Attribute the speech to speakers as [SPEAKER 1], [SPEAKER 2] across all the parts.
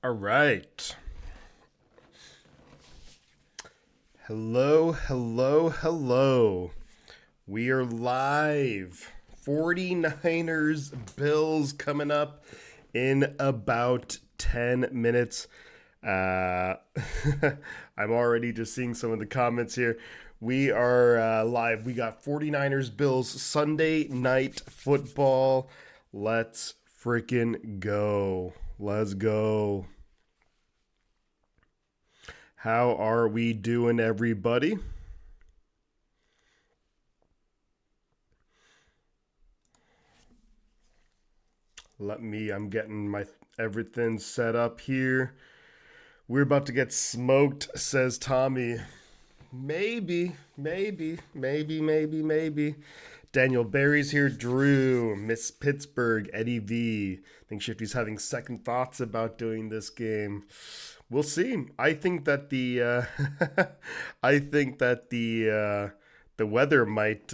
[SPEAKER 1] All right. Hello, hello, hello. We are live. 49ers Bills coming up in about 10 minutes. Uh, I'm already just seeing some of the comments here. We are live. We got 49ers Bills Sunday night football. Let's freaking go. Let's go. How are we doing, everybody? I'm getting my everything set up here. We're about to get smoked, says Tommy. Maybe. Daniel Barry's here. Drew, Miss Pittsburgh, Eddie V. I think Shifty's having second thoughts about doing this game. We'll see. I think that I think that the weather might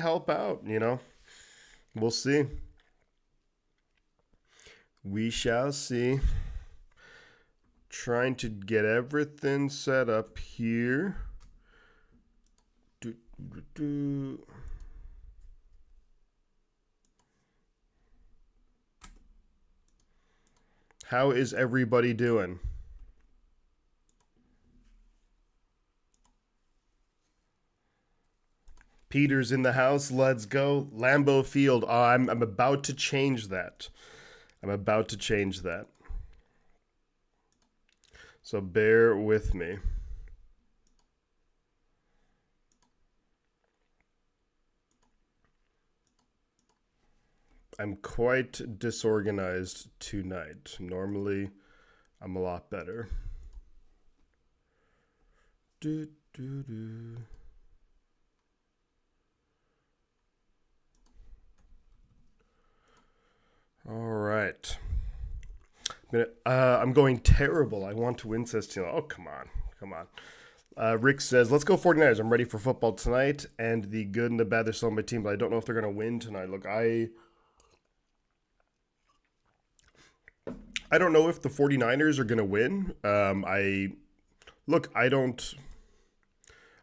[SPEAKER 1] help out. We'll see. We shall see. Trying to get everything set up here. How is everybody doing? Peter's in the house. Let's go. Lambeau Field. Oh, I'm about to change that. So bear with me. I'm quite disorganized tonight. Normally, I'm a lot better. Do, do, do. All right. I'm going terrible. I want to win, says Tina. Oh, come on. Rick says, let's go 49ers. I'm ready for football tonight. And the good and the bad, they're still on my team, but I don't know if they're going to win tonight. Look, I don't know if the 49ers are going to win. I'm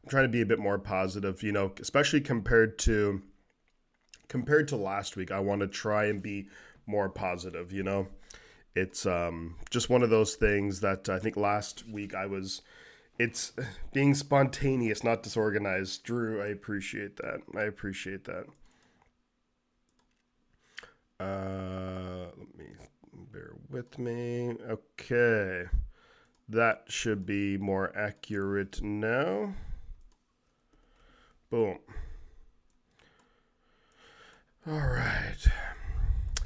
[SPEAKER 1] trying to be a bit more positive, especially compared to last week. I want to try and be more positive, It's just one of those things that I think last week it's being spontaneous, not disorganized. Drew, I appreciate that. Let me bear with me. Okay. That should be more accurate now. Boom. All right.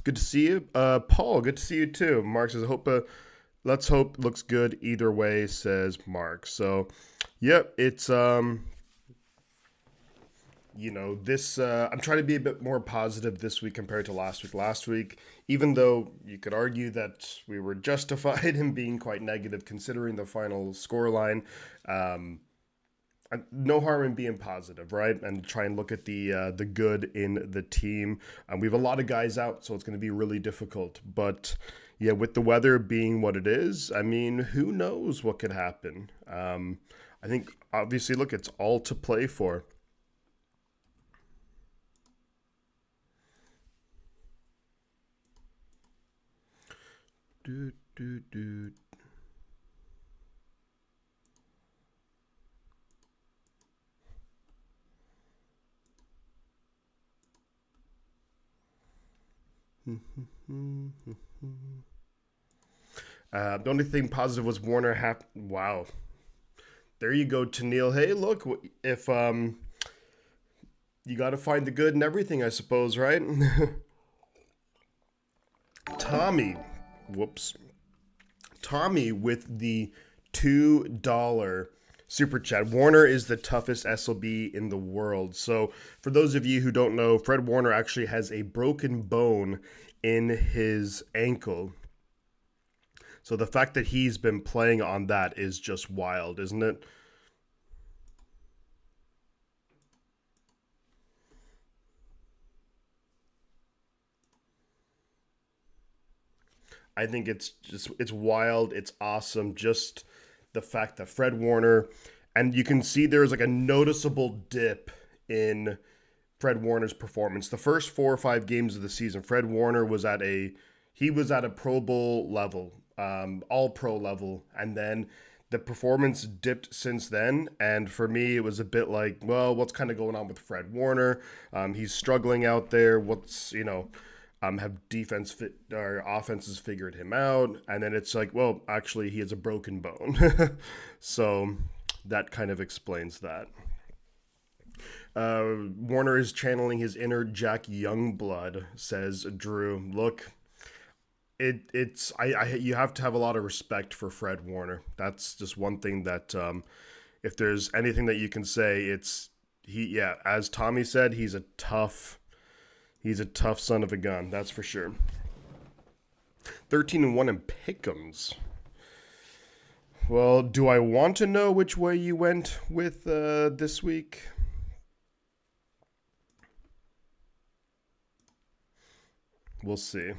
[SPEAKER 1] Good to see you. Paul, good to see you too. Mark says, let's hope looks good either way, says Mark. So, yep, it's I'm trying to be a bit more positive this week compared to last week. Last week, even though you could argue that we were justified in being quite negative considering the final scoreline, no harm in being positive, right? And try and look at the good in the team. We have a lot of guys out, so it's going to be really difficult. But yeah, with the weather being what it is, I mean, who knows what could happen? I think obviously, look, it's all to play for. Do do do. The only thing positive was Warner. Wow, there you go, Tennille. Hey, look, if you got to find the good in everything, I suppose, right? Tommy, whoops, Tommy with the $2 super chat. Warner is the toughest SLB in the world. So, for those of you who don't know, Fred Warner actually has a broken bone in his ankle. So, the fact that he's been playing on that is just wild, isn't it? I think it's wild. It's awesome. Just the fact that Fred Warner, and you can see there's like a noticeable dip in Fred Warner's performance. The first 4 or 5 games of the season, Fred Warner was at a Pro Bowl level, all pro level, and then the performance dipped since then. And for me, it was a bit like, well, what's kind of going on with Fred Warner? He's struggling out there. Have defense fit or offenses figured him out? And then it's like, well, actually, he has a broken bone. So that kind of explains that. Warner is channeling his inner Jack Youngblood, says Drew. Look, you have to have a lot of respect for Fred Warner. That's just one thing that if there's anything that you can say, it's as Tommy said, he's a tough son of a gun, that's for sure. 13-1 in pick'ems. Well, do I want to know which way you went with this week? We'll see.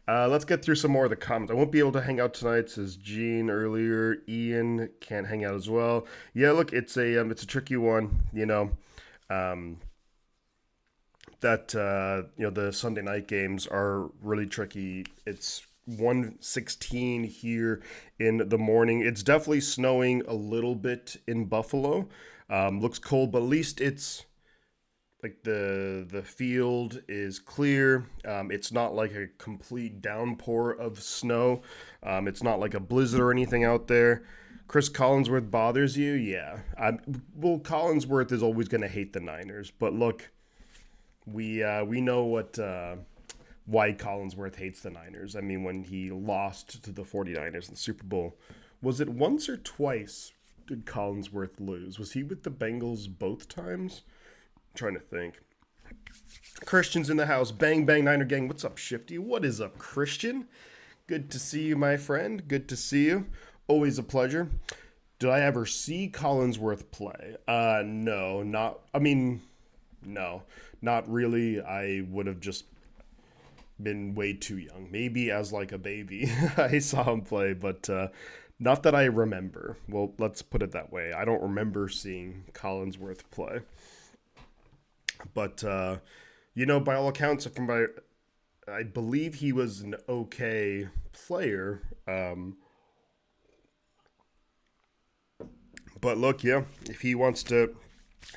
[SPEAKER 1] Let's get through some more of the comments. I won't be able to hang out tonight, says Gene earlier. Ian can't hang out as well. Yeah, look, it's a tricky one. The Sunday night games are really tricky. It's 1:16 here in the morning. It's definitely snowing a little bit in Buffalo. Looks cold, but at least it's like the field is clear. It's not like a complete downpour of snow. It's not like a blizzard or anything out there. Chris Collinsworth bothers you? Yeah. Collinsworth is always going to hate the Niners, but look, we know why Collinsworth hates the Niners. I mean, when he lost to the 49ers in the Super Bowl, was it once or twice did Collinsworth lose? Was he with the Bengals both times? Trying to think. Christian's in the house. Bang, bang, Niner gang. What's up, Shifty? What is up, Christian? Good to see you, my friend. Good to see you. Always a pleasure. Did I ever see Collinsworth play? No, not really. I would have just been way too young. Maybe as like a baby I saw him play, but not that I remember. Well, let's put it that way. I don't remember seeing Collinsworth play. But, by all accounts, I believe he was an okay player. But look, yeah, if he wants to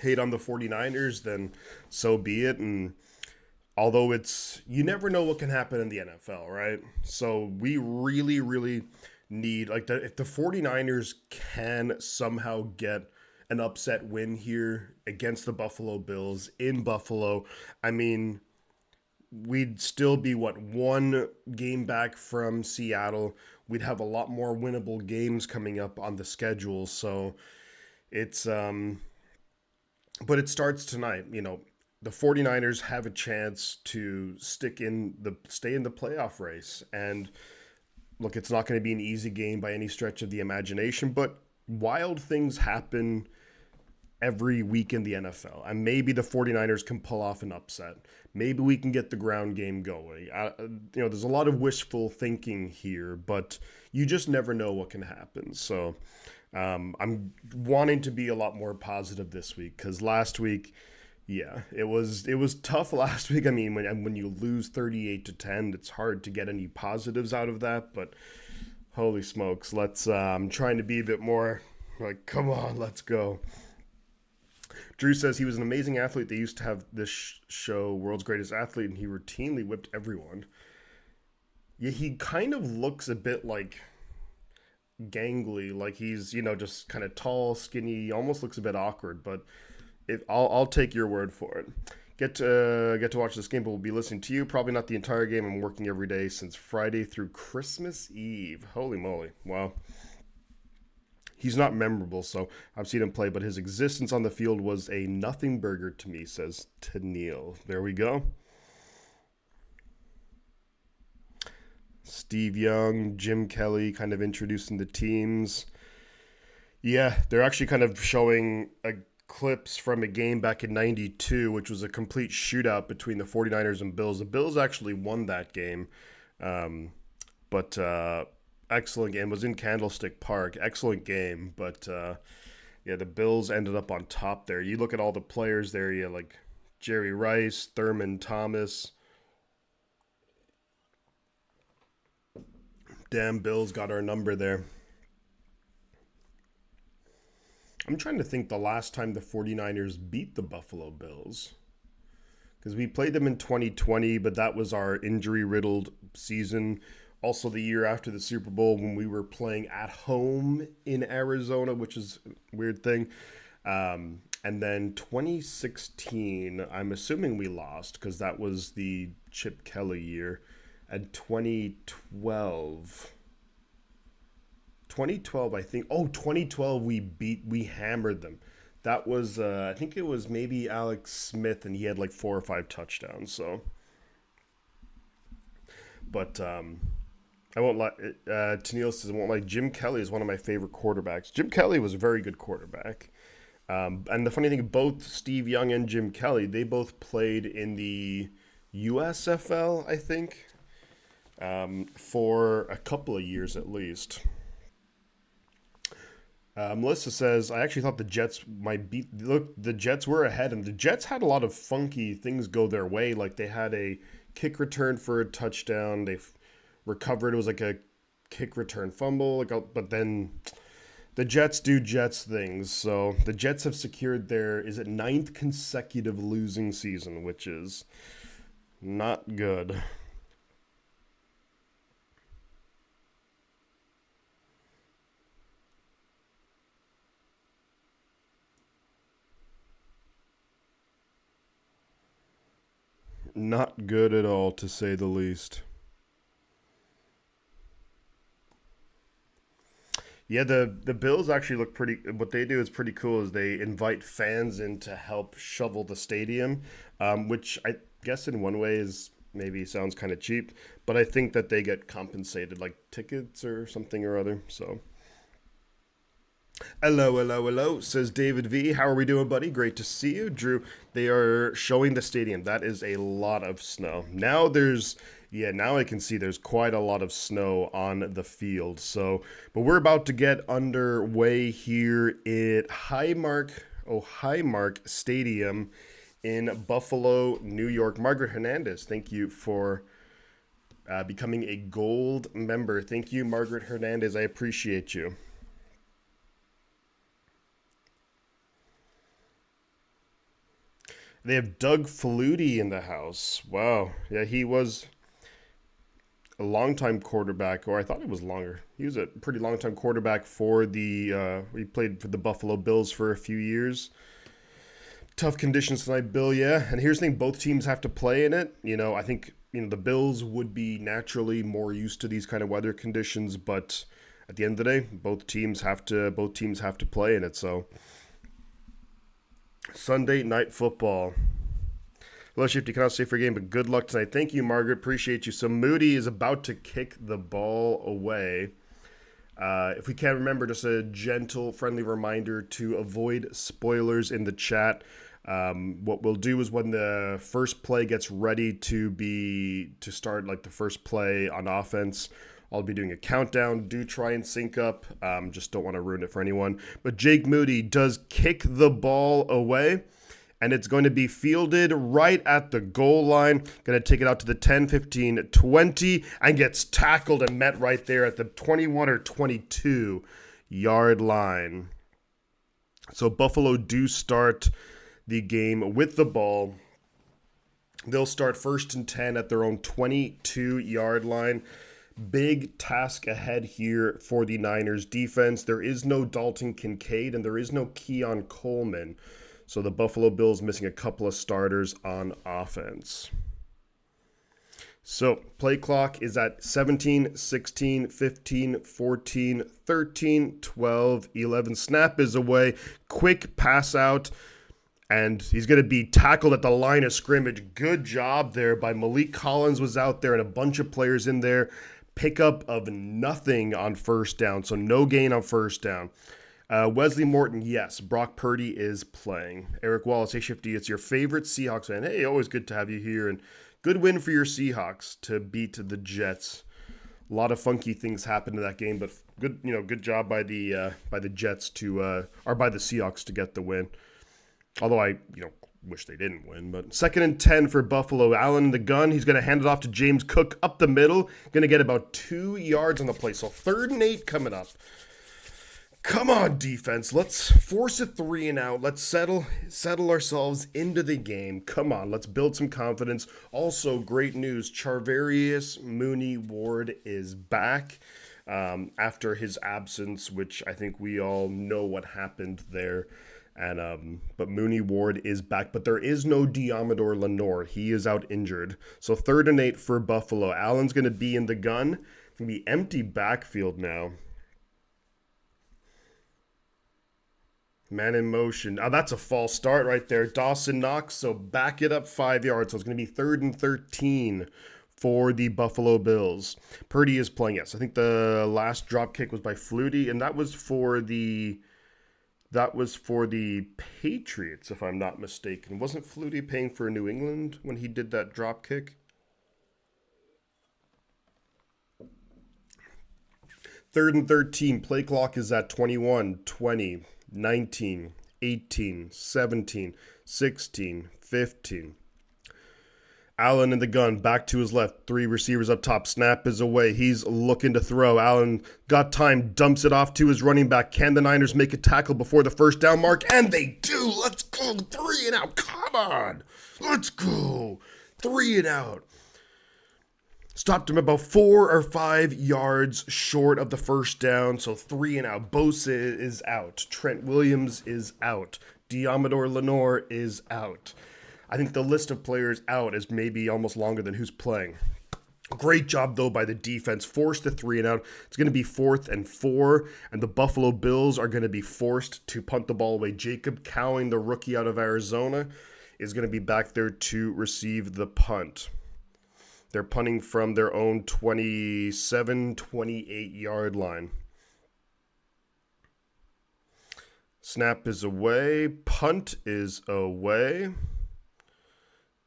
[SPEAKER 1] hate on the 49ers, then so be it. And although you never know what can happen in the NFL, right? So we really, really need, if the 49ers can somehow get an upset win here against the Buffalo Bills in Buffalo, I mean, we'd still be one game back from Seattle. We'd have a lot more winnable games coming up on the schedule. So it's but it starts tonight. The 49ers have a chance to stay in the playoff race. And look, it's not going to be an easy game by any stretch of the imagination, but wild things happen every week in the NFL. And maybe the 49ers can pull off an upset. Maybe we can get the ground game going. There's a lot of wishful thinking here, but you just never know what can happen. So I'm wanting to be a lot more positive this week, because last week, yeah, it was tough last week. I mean, when you lose 38-10, it's hard to get any positives out of that, but holy smokes, I'm trying to be a bit more like, come on, let's go. Drew says he was an amazing athlete. They used to have this show, World's Greatest Athlete, and he routinely whipped everyone. Yeah, he kind of looks a bit like gangly, like he's, just kind of tall, skinny. He almost looks a bit awkward, but I'll take your word for it. Get to watch this game, but we'll be listening to you. Probably not the entire game. I'm working every day since Friday through Christmas Eve. Holy moly. Wow. He's not memorable, so I've seen him play, but his existence on the field was a nothing burger to me, says Tennille. There we go. Steve Young, Jim Kelly kind of introducing the teams. Yeah, they're actually kind of showing clips from a game back in 92, which was a complete shootout between the 49ers and Bills. The Bills actually won that game. But excellent game. Was in Candlestick Park. Excellent game. But yeah, the Bills ended up on top there. You look at all the players there. You like Jerry Rice, Thurman Thomas. Damn, Bills got our number there. I'm trying to think the last time the 49ers beat the Buffalo Bills. Because we played them in 2020, but that was our injury-riddled season. Also the year after the Super Bowl when we were playing at home in Arizona, which is a weird thing. And then 2016, I'm assuming we lost because that was the Chip Kelly year. And 2012, I think. Oh, 2012, we hammered them. That was, I think it was maybe Alex Smith, and he had like 4 or 5 touchdowns. So, but I won't lie. Tennille says I won't lie. Jim Kelly is one of my favorite quarterbacks. Jim Kelly was a very good quarterback. And the funny thing, both Steve Young and Jim Kelly, they both played in the USFL, I think, for a couple of years at least. Melissa says, I actually thought the Jets might beat... Look, the Jets were ahead, and the Jets had a lot of funky things go their way. Like, they had a kick return for a touchdown. They recovered. It was like a kick return fumble. But then the Jets do Jets things. So the Jets have secured their, 9th consecutive losing season, which is not good. Not good at all, to say the least. Yeah, the Bills actually look pretty... What they do is pretty cool is they invite fans in to help shovel the stadium, which I guess in one way is maybe sounds kind of cheap, but I think that they get compensated, like tickets or something or other, so... Hello, says David V. How are we doing, buddy? Great to see you. Drew, they are showing the stadium. That is a lot of snow. Now now I can see there's quite a lot of snow on the field. So, but we're about to get underway here at Highmark Stadium in Buffalo, New York. Margaret Hernandez, thank you for becoming a gold member. Thank you, Margaret Hernandez. I appreciate you. They have Doug Flutie in the house. Wow. Yeah, he was a longtime quarterback, or I thought it was longer. He was a pretty long-time quarterback for he played for the Buffalo Bills for a few years. Tough conditions tonight, Bill, yeah. And here's the thing, both teams have to play in it. I think, the Bills would be naturally more used to these kind of weather conditions, but at the end of the day, both teams have to play in it, so... Sunday Night Football. Hello, Shifty. Cannot stay for a game, but good luck tonight. Thank you, Margaret. Appreciate you. So Moody is about to kick the ball away. If we can't remember, just a gentle, friendly reminder to avoid spoilers in the chat. What we'll do is when the first play gets ready to start, like the first play on offense, I'll be doing a countdown. Do try and sync up. Just don't want to ruin it for anyone. But Jake Moody does kick the ball away, and it's going to be fielded right at the goal line. Going to take it out to the 10, 15, 20, and gets tackled and met right there at the 21 or 22 yard line. So Buffalo do start the game with the ball. They'll start 1st and 10 at their own 22 yard line. Big task ahead here for the Niners defense. There is no Dalton Kincaid and there is no Keon Coleman. So the Buffalo Bills missing a couple of starters on offense. So play clock is at 17, 16, 15, 14, 13, 12, 11. Snap is away. Quick pass out. And he's going to be tackled at the line of scrimmage. Good job there by Malik Collins was out there and a bunch of players in there. Pickup of nothing on first down, so no gain on first down. Wesley Morton, yes. Brock Purdy is playing. Eric Wallace, hey Shifty, it's your favorite Seahawks fan. Hey, always good to have you here. And good win for your Seahawks to beat the Jets A lot of funky things happened in that game, but good job by the Jets or by the Seahawks to get the win. Although I wish they didn't win. But 2nd and 10 for Buffalo. Allen in the gun. He's going to hand it off to James Cook up the middle. Going to get about 2 yards on the play. So 3rd and 8 coming up. Come on, defense. Let's force a 3 and out. Let's settle ourselves into the game. Come on, let's build some confidence. Also, great news. Charvarius Mooney-Ward is back after his absence, which I think we all know what happened there. And but Mooney-Ward is back, but there is no Deommodore Lenoir. He is out injured. So 3rd and 8 for Buffalo. Allen's going to be in the gun. It's going to be empty backfield now. Man in motion. Oh, that's a false start right there. Dawson Knox, so back it up 5 yards. So it's going to be 3rd and 13 for the Buffalo Bills. Purdy is playing, yes. I think the last drop kick was by Flutie, and that was for the Patriots, if I'm not mistaken. Wasn't Flutie paying for New England when he did that drop kick? 3rd and 13. Play clock is at 21, 20. 19, 18, 17, 16, 15. Allen in the gun, back to his left. 3 receivers up top. Snap is away. He's looking to throw. Allen got time, dumps it off to his running back. Can the Niners make a tackle before the first down mark? And they do. Let's go. 3 and out. Come on. Let's go. 3 and out. Stopped him about 4 or 5 yards short of the first down, so 3 and out. Bosa is out. Trent Williams is out. Deommodore Lenoir is out. I think the list of players out is maybe almost longer than who's playing. Great job, though, by the defense. Forced the 3 and out. It's going to be 4th and 4, and the Buffalo Bills are going to be forced to punt the ball away. Jacob Cowing, the rookie out of Arizona, is going to be back there to receive the punt. They're punting from their own 27, 28-yard line. Snap is away. Punt is away.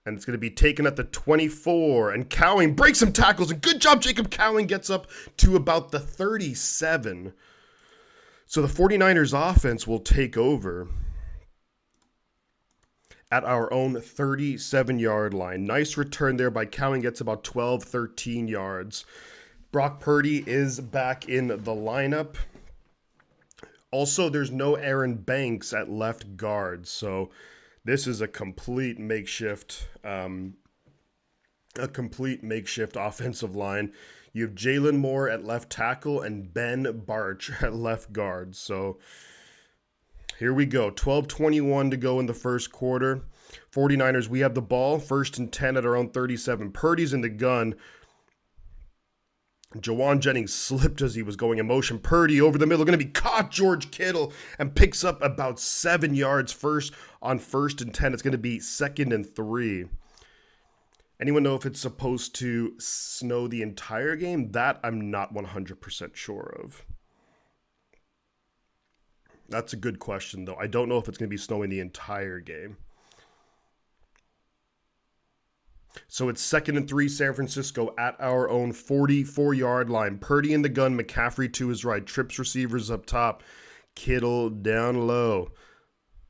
[SPEAKER 1] And it's going to be taken at the 24. And Cowing breaks some tackles. And good job, Jacob Cowing gets up to about the 37. So the 49ers offense will take over at our own 37-yard line. Nice return there by Cowing, gets about 12, 13 yards. Brock Purdy is back in the lineup. Also, there's no Aaron Banks at left guard, so this is a complete makeshift offensive line. You have Jalen Moore at left tackle and Ben Barch at left guard, so here we go. 12:21 to go in the first quarter. 49ers, we have the ball. 1st and 10 at our own 37. Purdy's in the gun. Jawan Jennings slipped as he was going in motion. Purdy over the middle. Going to be caught. George Kittle and picks up about 7 yards first on 1st and 10. It's going to be 2nd and 3. Anyone know if it's supposed to snow the entire game? That I'm not 100% sure of. That's a good question, though. I don't know if it's going to be snowing the entire game. So it's 2nd and 3, San Francisco at our own 44-yard line. Purdy in the gun, McCaffrey to his right. Trips receivers up top. Kittle down low.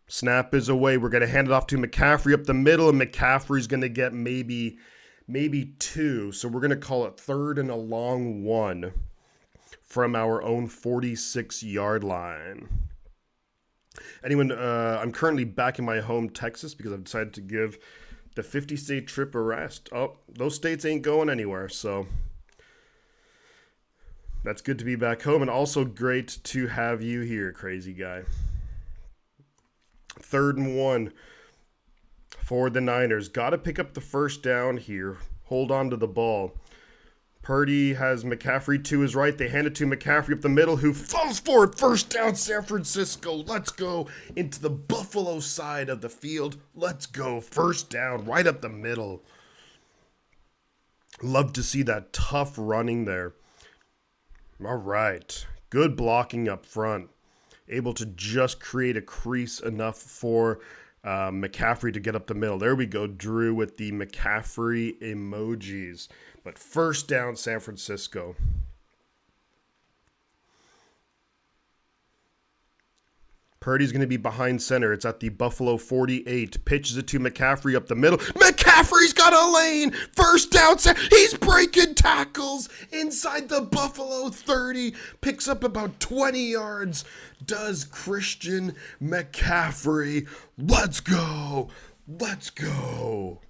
[SPEAKER 1] Snap is away. We're going to hand it off to McCaffrey up the middle, and McCaffrey's going to get maybe 2. So we're going to call it 3rd and a long 1 from our own 46-yard line. I'm currently back in my home, Texas, because I've decided to give the 50-state trip a rest. Oh, those states ain't going anywhere, so that's good to be back home, and also great to have you here, crazy guy. 3rd and 1 for the Niners. Got to pick up the first down here. Hold on to the ball. Purdy has McCaffrey to his right. They hand it to McCaffrey up the middle, who falls forward. 1st down, San Francisco. Let's go into the Buffalo side of the field. Let's go. 1st down, right up the middle. Love to see that tough running there. All right. Good blocking up front. Able to just create a crease enough for McCaffrey to get up the middle. There we go. Drew with the McCaffrey emojis. But 1st down, San Francisco. Purdy's going to be behind center. It's at the Buffalo 48. Pitches it to McCaffrey up the middle. McCaffrey's got a lane. First down. He's breaking tackles inside the Buffalo 30. Picks up about 20 yards. Does Christian McCaffrey. Let's go. Let's go.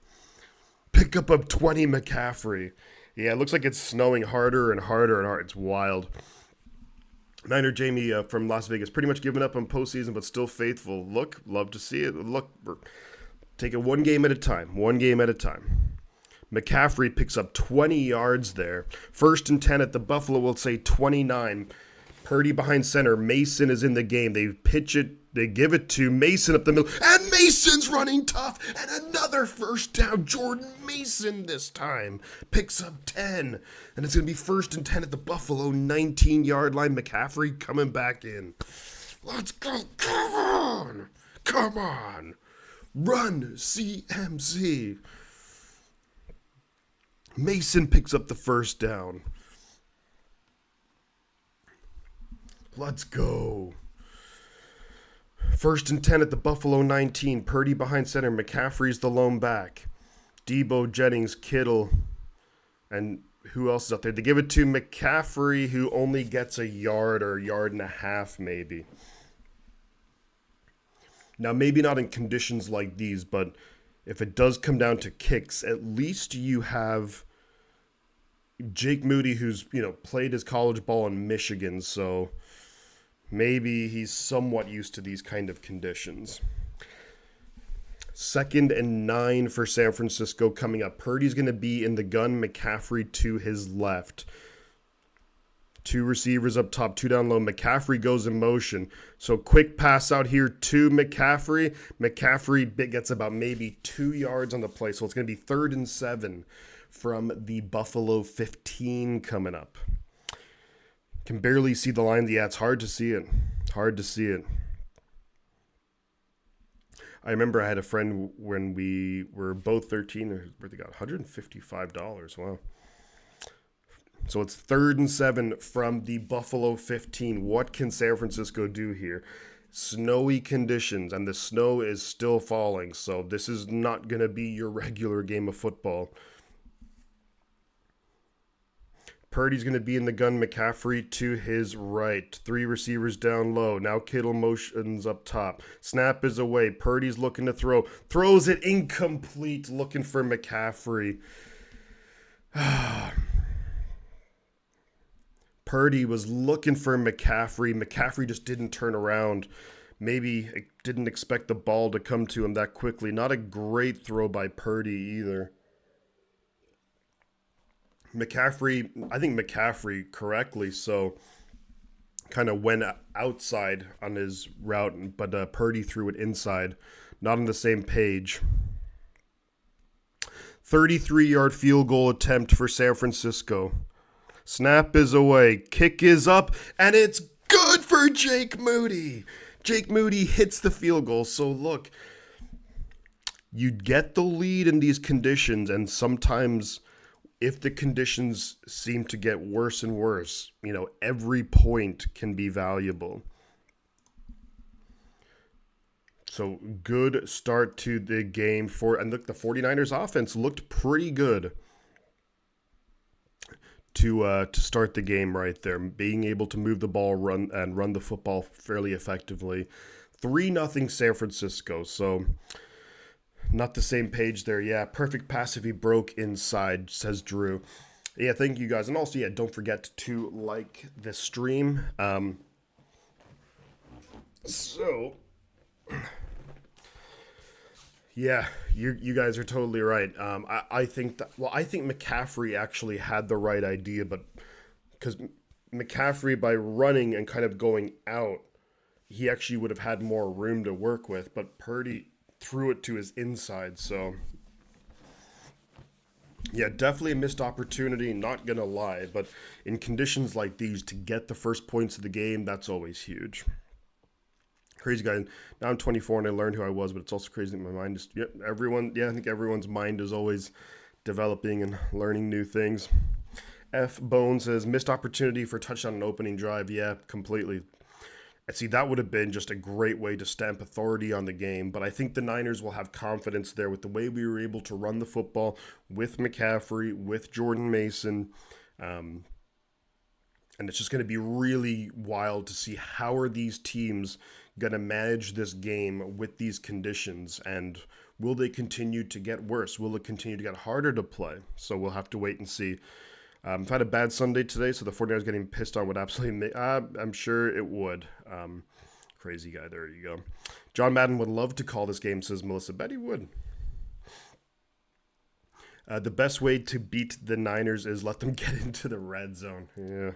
[SPEAKER 1] Pick up 20 McCaffrey. Yeah, it looks like it's snowing harder and harder and harder. It's wild. Niner Jamie from Las Vegas, pretty much giving up on postseason, but still faithful. Look, love to see it. Look, we're taking one game at a time. One game at a time. McCaffrey picks up 20 yards there. 1st and 10 at the Buffalo, we'll say 29. Purdy behind center. Mason is in the game. They pitch it. They give it to Mason up the middle. And Mason's running tough. And another first down. Jordan Mason this time picks up 10. And it's going to be 1st and 10 at the Buffalo 19-yard line. McCaffrey coming back in. Let's go. Come on. Come on. Run, CMC. Mason picks up the first down. Let's go. 1st and 10 at the Buffalo 19. Purdy behind center. McCaffrey's the lone back. Debo, Jennings, Kittle, and who else is out there? They give it to McCaffrey, who only gets a yard or a yard and a half maybe. Now, maybe not in conditions like these, but if it does come down to kicks, at least you have Jake Moody, who's, played his college ball in Michigan, so maybe he's somewhat used to these kind of conditions. 2nd and 9 for San Francisco coming up. Purdy's going to be in the gun. McCaffrey to his left. 2 receivers up top, 2 down low. McCaffrey goes in motion. So quick pass out here to McCaffrey. McCaffrey gets about maybe 2 yards on the play. So it's going to be 3rd and 7 from the Buffalo 15 coming up. Can barely see the line. Yeah, it's hard to see it. Hard to see it. I remember I had a friend when we were both 13, where they got $155. Wow. So it's 3rd and 7 from the Buffalo 15. What can San Francisco do here? Snowy conditions, and the snow is still falling. So this is not going to be your regular game of football. Purdy's going to be in the gun. McCaffrey to his right. 3 receivers down low. Now Kittle motions up top. Snap is away. Purdy's looking to throw. Throws it incomplete. Looking for McCaffrey. Purdy was looking for McCaffrey. McCaffrey just didn't turn around. Maybe didn't expect the ball to come to him that quickly. Not a great throw by Purdy either. I think McCaffrey correctly so kind of went outside on his route, but Purdy threw it inside. Not on the same page. 33-yard field goal attempt for San Francisco. Snap is away. Kick is up, and it's good for Jake Moody. Jake Moody hits the field goal. So look, you get the lead in these conditions, and sometimes if the conditions seem to get worse and worse, every point can be valuable. So good start to the game and look, the 49ers offense looked pretty good to start the game right there, being able to move the ball, run the football fairly effectively. 3-0 San Francisco. So not the same page there. Yeah, perfect pass if he broke inside, says Drew. Yeah, thank you guys. And also, yeah, don't forget to like the stream. Yeah, you guys are totally right. I think McCaffrey actually had the right idea, but because McCaffrey, by running and kind of going out, he actually would have had more room to work with, but Purdy threw it to his inside, so yeah, definitely a missed opportunity, not gonna lie, but in conditions like these, to get the first points of the game, that's always huge. Crazy guy. Now I'm 24 and I learned who I was, but it's also crazy that my mind is, I think everyone's mind is always developing and learning new things. F Bone says, missed opportunity for touchdown and opening drive. Yeah, completely. And see, that would have been just a great way to stamp authority on the game. But I think the Niners will have confidence there with the way we were able to run the football with McCaffrey, with Jordan Mason. And it's just going to be really wild to see how are these teams going to manage this game with these conditions, and will they continue to get worse? Will it continue to get harder to play? So we'll have to wait and see. I've had a bad Sunday today, so the 49ers getting pissed on would absolutely I'm sure it would. Crazy guy, there you go. John Madden would love to call this game, says Melissa. Bet he would. The best way to beat the Niners is let them get into the red zone.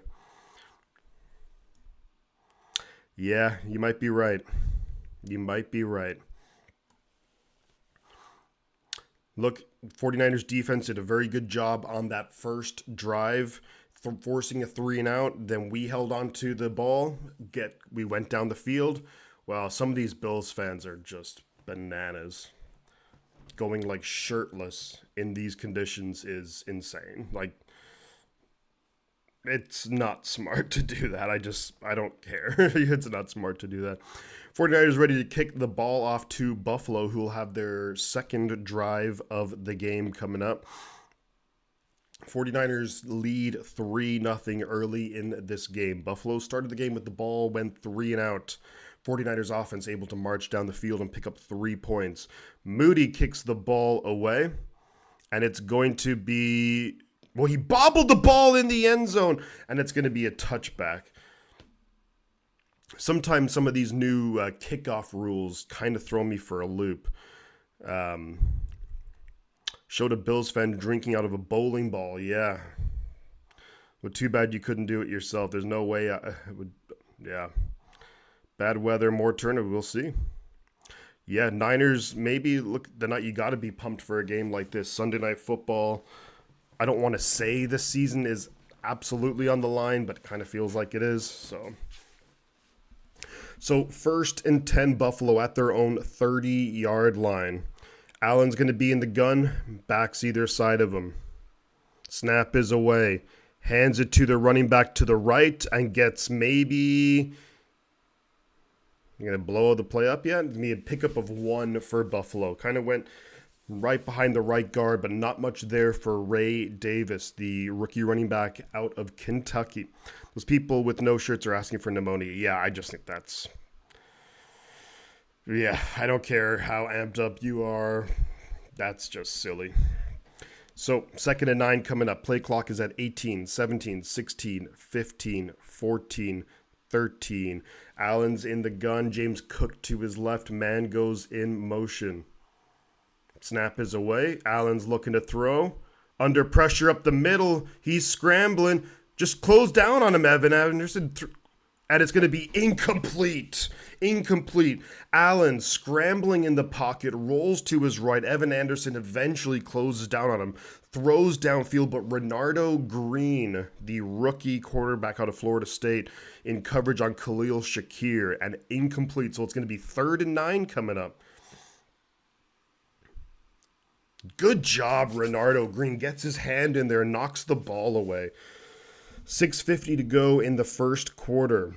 [SPEAKER 1] Yeah, you might be right. You might be right. Look, 49ers defense did a very good job on that first drive, forcing a 3-and-out. Then we held on to the ball. We went down the field. Well, some of these Bills fans are just bananas. Going like shirtless in these conditions is insane. Like, it's not smart to do that. I don't care. It's not smart to do that. 49ers ready to kick the ball off to Buffalo, who will have their second drive of the game coming up. 49ers lead 3-0 early in this game. Buffalo started the game with the ball, went 3-and-out. 49ers offense able to march down the field and pick up 3 points. Moody kicks the ball away, and it's going to be... Well, he bobbled the ball in the end zone, and it's going to be a touchback. Sometimes some of these new kickoff rules kind of throw me for a loop. Showed a Bills fan drinking out of a bowling ball. Yeah. Well, too bad you couldn't do it yourself. There's no way I would. Yeah. Bad weather, more turnover. We'll see. Yeah, Niners, maybe look, you got to be pumped for a game like this. Sunday Night Football. I don't want to say this season is absolutely on the line, but it kind of feels like it is. So 1st and 10 Buffalo at their own 30-yard line. Allen's going to be in the gun. Backs either side of him. Snap is away. Hands it to the running back to the right and gets maybe... You're going to blow the play up yet? Give me a pickup of 1 for Buffalo. Kind of went right behind the right guard, but not much there for Ray Davis, the rookie running back out of Kentucky. Those people with no shirts are asking for pneumonia. Yeah, I just think that's... Yeah, I don't care how amped up you are. That's just silly. So, 2nd and 9 coming up. Play clock is at 18, 17, 16, 15, 14, 13. Allen's in the gun. James Cook to his left. Man goes in motion. Snap is away. Allen's looking to throw. Under pressure up the middle. He's scrambling. Just close down on him, Evan Anderson. And it's going to be incomplete. Incomplete. Allen scrambling in the pocket. Rolls to his right. Evan Anderson eventually closes down on him. Throws downfield, but Renardo Green, the rookie quarterback out of Florida State, in coverage on Khalil Shakir. And incomplete. So it's going to be 3rd and 9 coming up. Good job, Renardo Green. Gets his hand in there, knocks the ball away. 6:50 to go in the first quarter.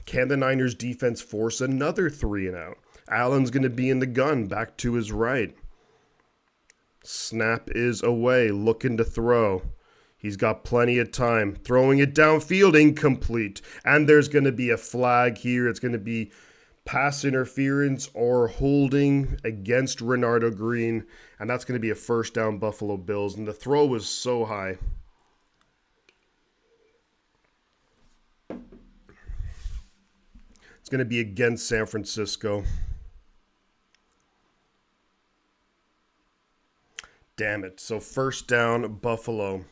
[SPEAKER 1] Can the Niners defense force another 3-and-out? Allen's going to be in the gun, back to his right. Snap is away, looking to throw. He's got plenty of time. Throwing it downfield, incomplete. And there's going to be a flag here. It's going to be pass interference or holding against Renardo Green, and that's going to be a first down Buffalo Bills. And the throw was so high. It's going to be against San Francisco. Damn it. So first down, Buffalo.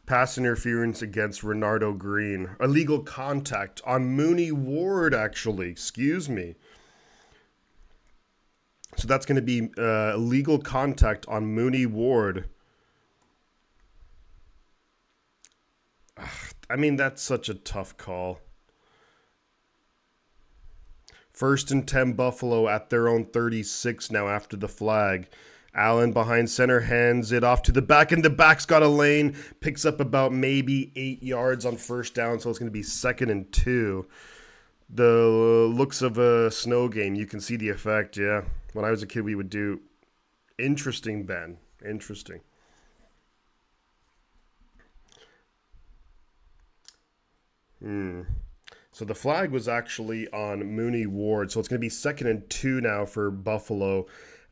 [SPEAKER 1] Pass interference against Renardo Green. Illegal contact on Mooney Ward, actually. Excuse me. So that's going to be illegal contact on Mooney Ward. I mean, that's such a tough call. 1st and 10 Buffalo at their own 36 now after the flag. Allen behind center, hands it off to the back, and the back's got a lane, picks up about maybe 8 yards on first down, so it's going to be 2nd and 2. the looks of a snow game. You can see the effect, yeah. When I was a kid, we would do... Interesting, Ben. Interesting. So the flag was actually on Mooney Ward. So it's going to be 2nd and 2 now for Buffalo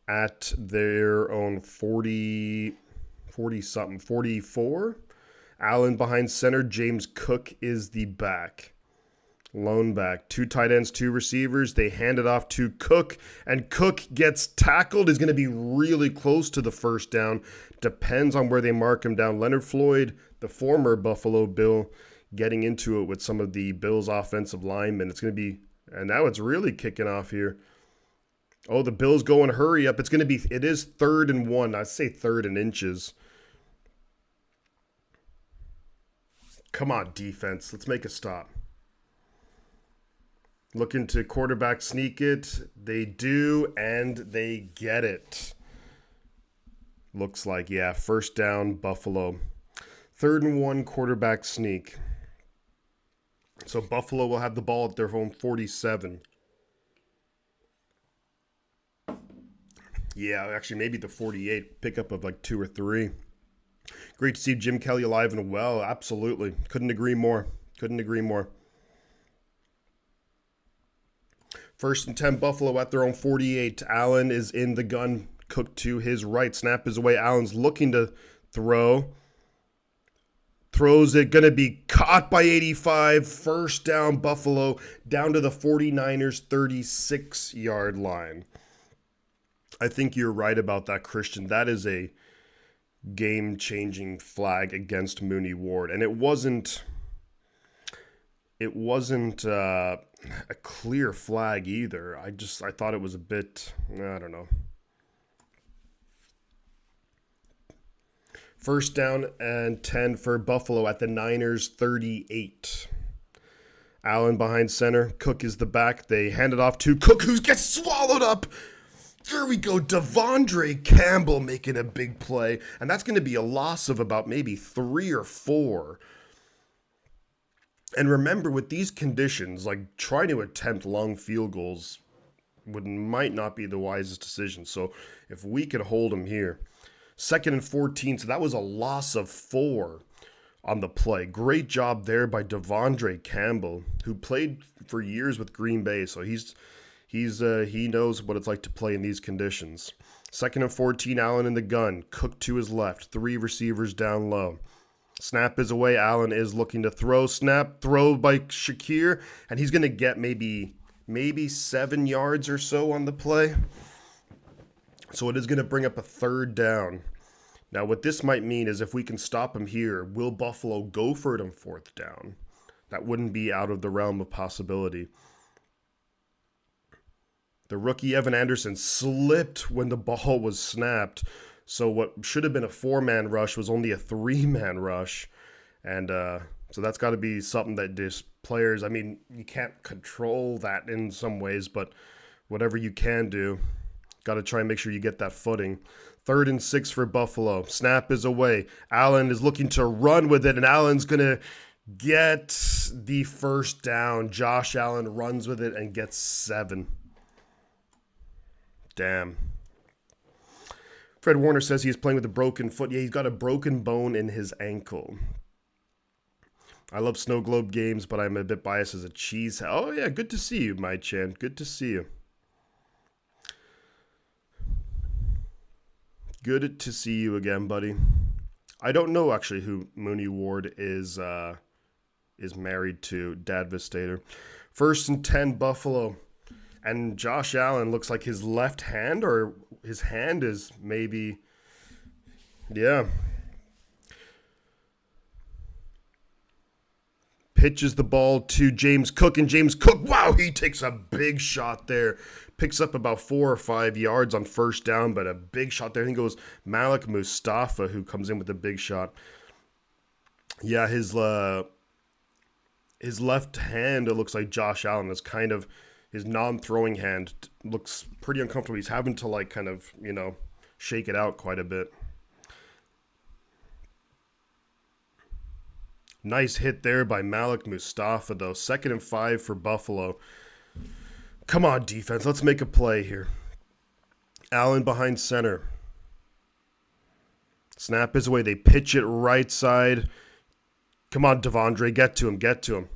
[SPEAKER 1] at their own 40-something, 44. Allen behind center. James Cook is the back. Lone back. 2 tight ends, 2 receivers. They hand it off to Cook, and Cook gets tackled. Is going to be really close to the first down. Depends on where they mark him down. Leonard Floyd, the former Buffalo Bill, getting into it with some of the Bills' offensive linemen. It's going to be, and now it's really kicking off here. Oh, the Bills go and hurry up. It is 3rd and 1. I'd say 3rd and inches. Come on, defense. Let's make a stop. Looking to quarterback sneak it. They do, and they get it. Looks like, yeah, 1st down, Buffalo. 3rd and 1, quarterback sneak. So Buffalo will have the ball at their own 47. Yeah, actually maybe the 48. Pickup of like 2 or 3. Great to see Jim Kelly alive and well. Absolutely. Couldn't agree more. Couldn't agree more. 1st and 10, Buffalo at their own 48. Allen is in the gun. Cook to his right. Snap is away. Allen's looking to throw. Throws it. Going to be caught by 85. 1st down, Buffalo. Down to the 49ers' 36-yard line. I think you're right about that, Christian. That is a game-changing flag against Mooney Ward. And it wasn't a clear flag either. I thought it was a bit, I don't know. 1st down and 10 for Buffalo at the Niners' 38. Allen behind center. Cook is the back. They hand it off to Cook, who gets swallowed up. There we go. Devondre Campbell making a big play. And that's going to be a loss of about maybe 3 or 4. And remember, with these conditions, like trying to attempt long field goals might not be the wisest decision. So if we could hold them here. 2nd and 14. So that was a loss of 4 on the play. Great job there by Devondre Campbell, who played for years with Green Bay. So he knows what it's like to play in these conditions. 2nd and 14, Allen in the gun. Cook to his left. 3 receivers down low. Snap is away. Allen is looking to throw. Snap, throw by Shakir. And he's going to get maybe 7 yards or so on the play. So it is going to bring up a 3rd down. Now what this might mean is if we can stop him here, will Buffalo go for it on 4th down? That wouldn't be out of the realm of possibility. The rookie Evan Anderson slipped when the ball was snapped. So what should have been a 4-man rush was only a 3-man rush. And so that's got to be something that this players, I mean, you can't control that in some ways, but whatever you can do, got to try and make sure you get that footing. 3rd and 6 for Buffalo. Snap is away. Allen is looking to run with it, and Allen's going to get the 1st down. Josh Allen runs with it and gets 7. Damn. Fred Warner says he's playing with a broken foot. Yeah, he's got a broken bone in his ankle. I love Snow Globe games, but I'm a bit biased as a cheese. Oh, yeah, good to see you, my Chan. Good to see you. Good to see you again, buddy. I don't know, actually, who Mooney Ward is married to. Dad Vistator. 1st and 10, Buffalo. And Josh Allen looks like his left hand, or his hand is maybe, yeah. Pitches the ball to James Cook, and James Cook, wow, he takes a big shot there. Picks up about 4 or 5 yards on 1st down, but a big shot there. I think it was Malik Mustafa who comes in with a big shot. Yeah, his left hand, it looks like Josh Allen is kind of, his non-throwing hand looks pretty uncomfortable. He's having to like kind of, shake it out quite a bit. Nice hit there by Malik Mustafa, though. 2nd and 5 for Buffalo. Come on, defense. Let's make a play here. Allen behind center. Snap is away. They pitch it right side. Come on, Devondre. Get to him. Get to him.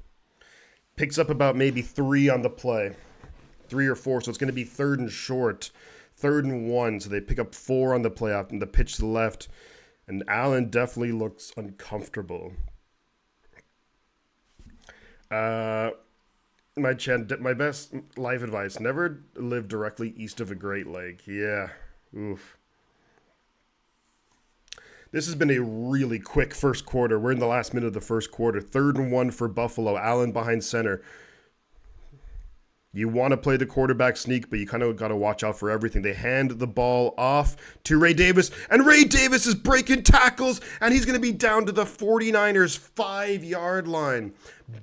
[SPEAKER 1] Picks up about maybe 3 on the play. 3 or 4. So it's going to be 3rd and short. 3rd and 1. So they pick up 4 on the play off and the pitch to the left. And Allen definitely looks uncomfortable. My best life advice: never live directly east of a Great Lake. Yeah, oof. This has been a really quick first quarter. We're in the last minute of the first quarter. 3rd and 1 for Buffalo. Allen behind center. You want to play the quarterback sneak, but you kind of got to watch out for everything. They hand the ball off to Ray Davis, and Ray Davis is breaking tackles, and he's going to be down to the 49ers' 5-yard line.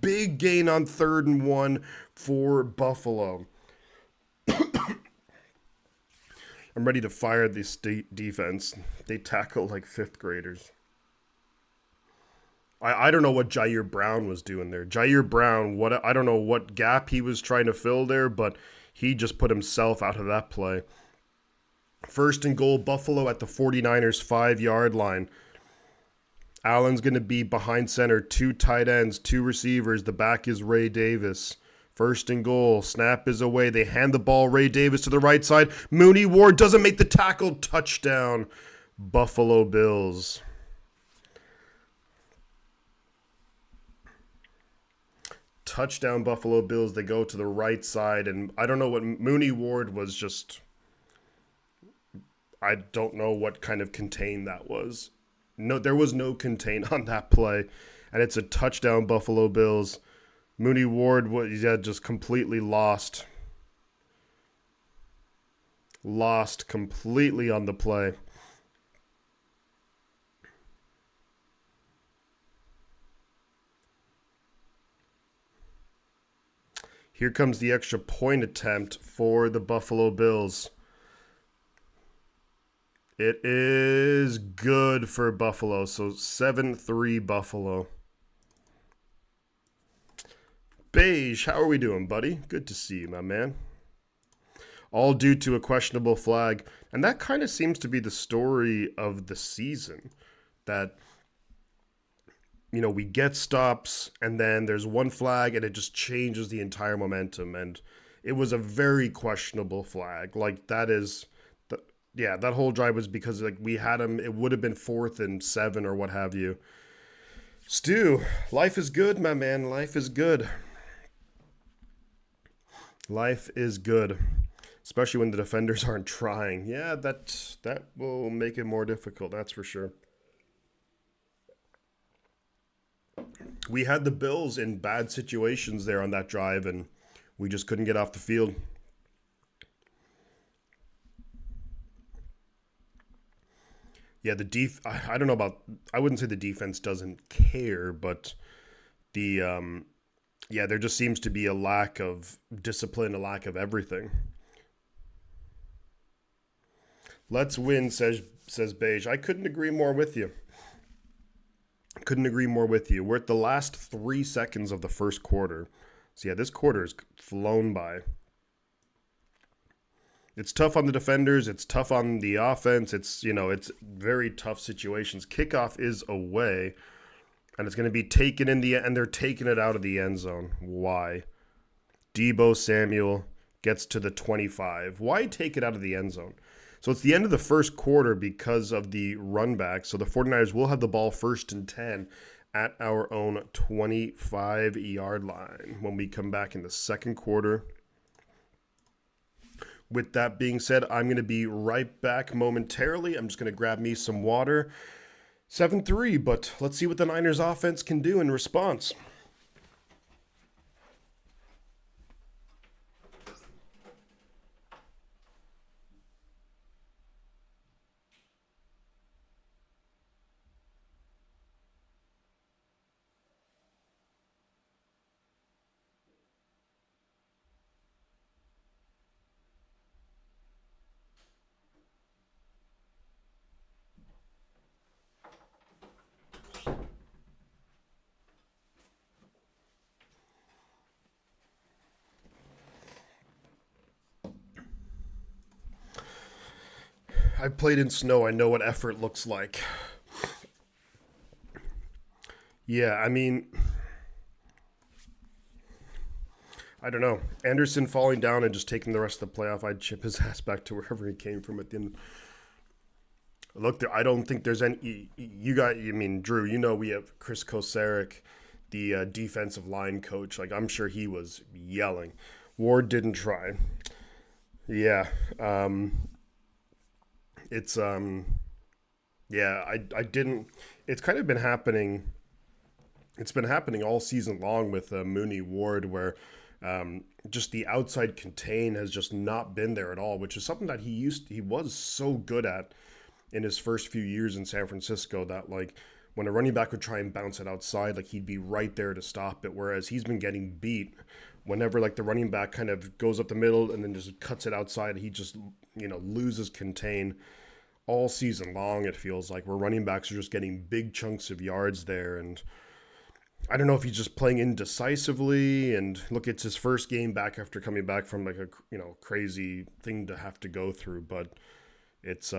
[SPEAKER 1] Big gain on 3rd and 1 for Buffalo. I'm ready to fire the state defense. They tackle like 5th graders. I don't know what Jair Brown was doing there. Jair Brown, I don't know what gap he was trying to fill there, but he just put himself out of that play. 1st and goal, Buffalo at the 49ers' 5-yard line. Allen's going to be behind center, 2 tight ends, 2 receivers. The back is Ray Davis. 1st and goal, snap is away. They hand the ball, Ray Davis to the right side. Mooney Ward doesn't make the tackle. Touchdown, Buffalo Bills. Touchdown, Buffalo Bills. They go to the right side, and I don't know what Mooney Ward was just. I don't know what kind of contain that was. No, there was no contain on that play, and it's a touchdown, Buffalo Bills. Mooney Ward was just completely lost. Lost completely on the play. Here comes the extra point attempt for the Buffalo Bills. It is good for Buffalo. So 7-3 Buffalo. Beige, how are we doing, buddy? Good to see you, my man. All due to a questionable flag. And that kind of seems to be the story of the season. That, we get stops, and then there's one flag, and it just changes the entire momentum. And it was a very questionable flag. Like, that whole drive was because, we had him. It would have been 4th and 7 or what have you. Stu, life is good, my man. Life is good. Life is good. Especially when the defenders aren't trying. Yeah, that will make it more difficult, that's for sure. We had the Bills in bad situations there on that drive, and we just couldn't get off the field. Yeah, I don't know about, I wouldn't say the defense doesn't care, but there just seems to be a lack of discipline, a lack of everything. Let's win, says Beige. I couldn't agree more with you. Couldn't agree more with you. We're at the last 3 seconds of the first quarter. So yeah, this quarter is flown by. It's tough on the defenders. It's tough on the offense. It's very tough situations. Kickoff is away, and it's going to be taken in the end, and they're taking it out of the end zone. Why? Debo Samuel gets to the 25. Why take it out of the end zone? So it's the end of the first quarter because of the run back. So the 49ers will have the ball 1st and 10 at our own 25-yard line when we come back in the second quarter. With that being said, I'm going to be right back momentarily. I'm just going to grab me some water. 7-3, but let's see what the Niners offense can do in response. I've played in snow. I know what effort looks like. Yeah, I mean, I don't know. Anderson falling down and just taking the rest of the playoff, I'd chip his ass back to wherever he came from at the end. Look, I don't think there's any. Drew, you know we have Chris Kosaric, the defensive line coach. Like, I'm sure he was yelling. Ward didn't try. Yeah. I didn't. It's kind of been happening. It's been happening all season long with Mooney Ward, where just the outside contain has just not been there at all, which is something that he was so good at in his first few years in San Francisco, that like when a running back would try and bounce it outside, like he'd be right there to stop it. Whereas he's been getting beat whenever like the running back kind of goes up the middle and then just cuts it outside. He just, loses contain all season long. It feels like where running backs are just getting big chunks of yards there. And I don't know if he's just playing indecisively, and look, it's his first game back after coming back from like a, crazy thing to have to go through, but it's,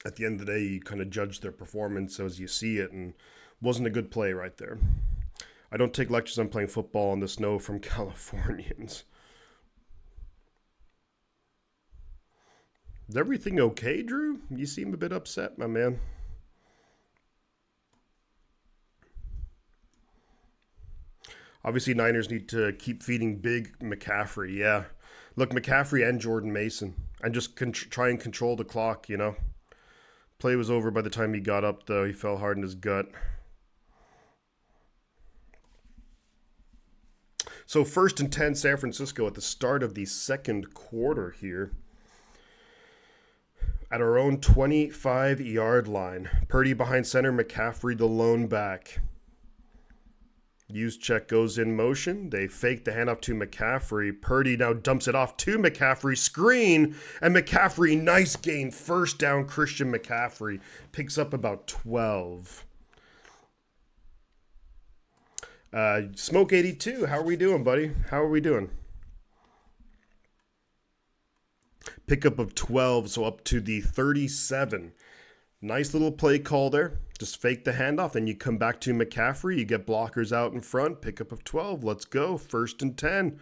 [SPEAKER 1] at the end of the day, you kind of judge their performance as you see it, and wasn't a good play right there. I don't take lectures on playing football in the snow from Californians. Is everything okay, Drew? You seem a bit upset, my man. Obviously, Niners need to keep feeding big McCaffrey, yeah. Look, McCaffrey and Jordan Mason. And just try and control the clock, Play was over by the time he got up, though. He fell hard in his gut. So 1st and 10, San Francisco at the start of the second quarter here. At our own 25-yard line. Purdy behind center, McCaffrey the lone back. Use check goes in motion. They fake the handoff to McCaffrey. Purdy now dumps it off to McCaffrey. Screen. And McCaffrey, nice gain. First down, Christian McCaffrey. Picks up about 12. Smoke 82. How are we doing, buddy? How are we doing? Pickup of 12, so up to the 37. Nice little play call there. Just fake the handoff. Then you come back to McCaffrey. You get blockers out in front. Pickup of 12. Let's go. 1st and 10.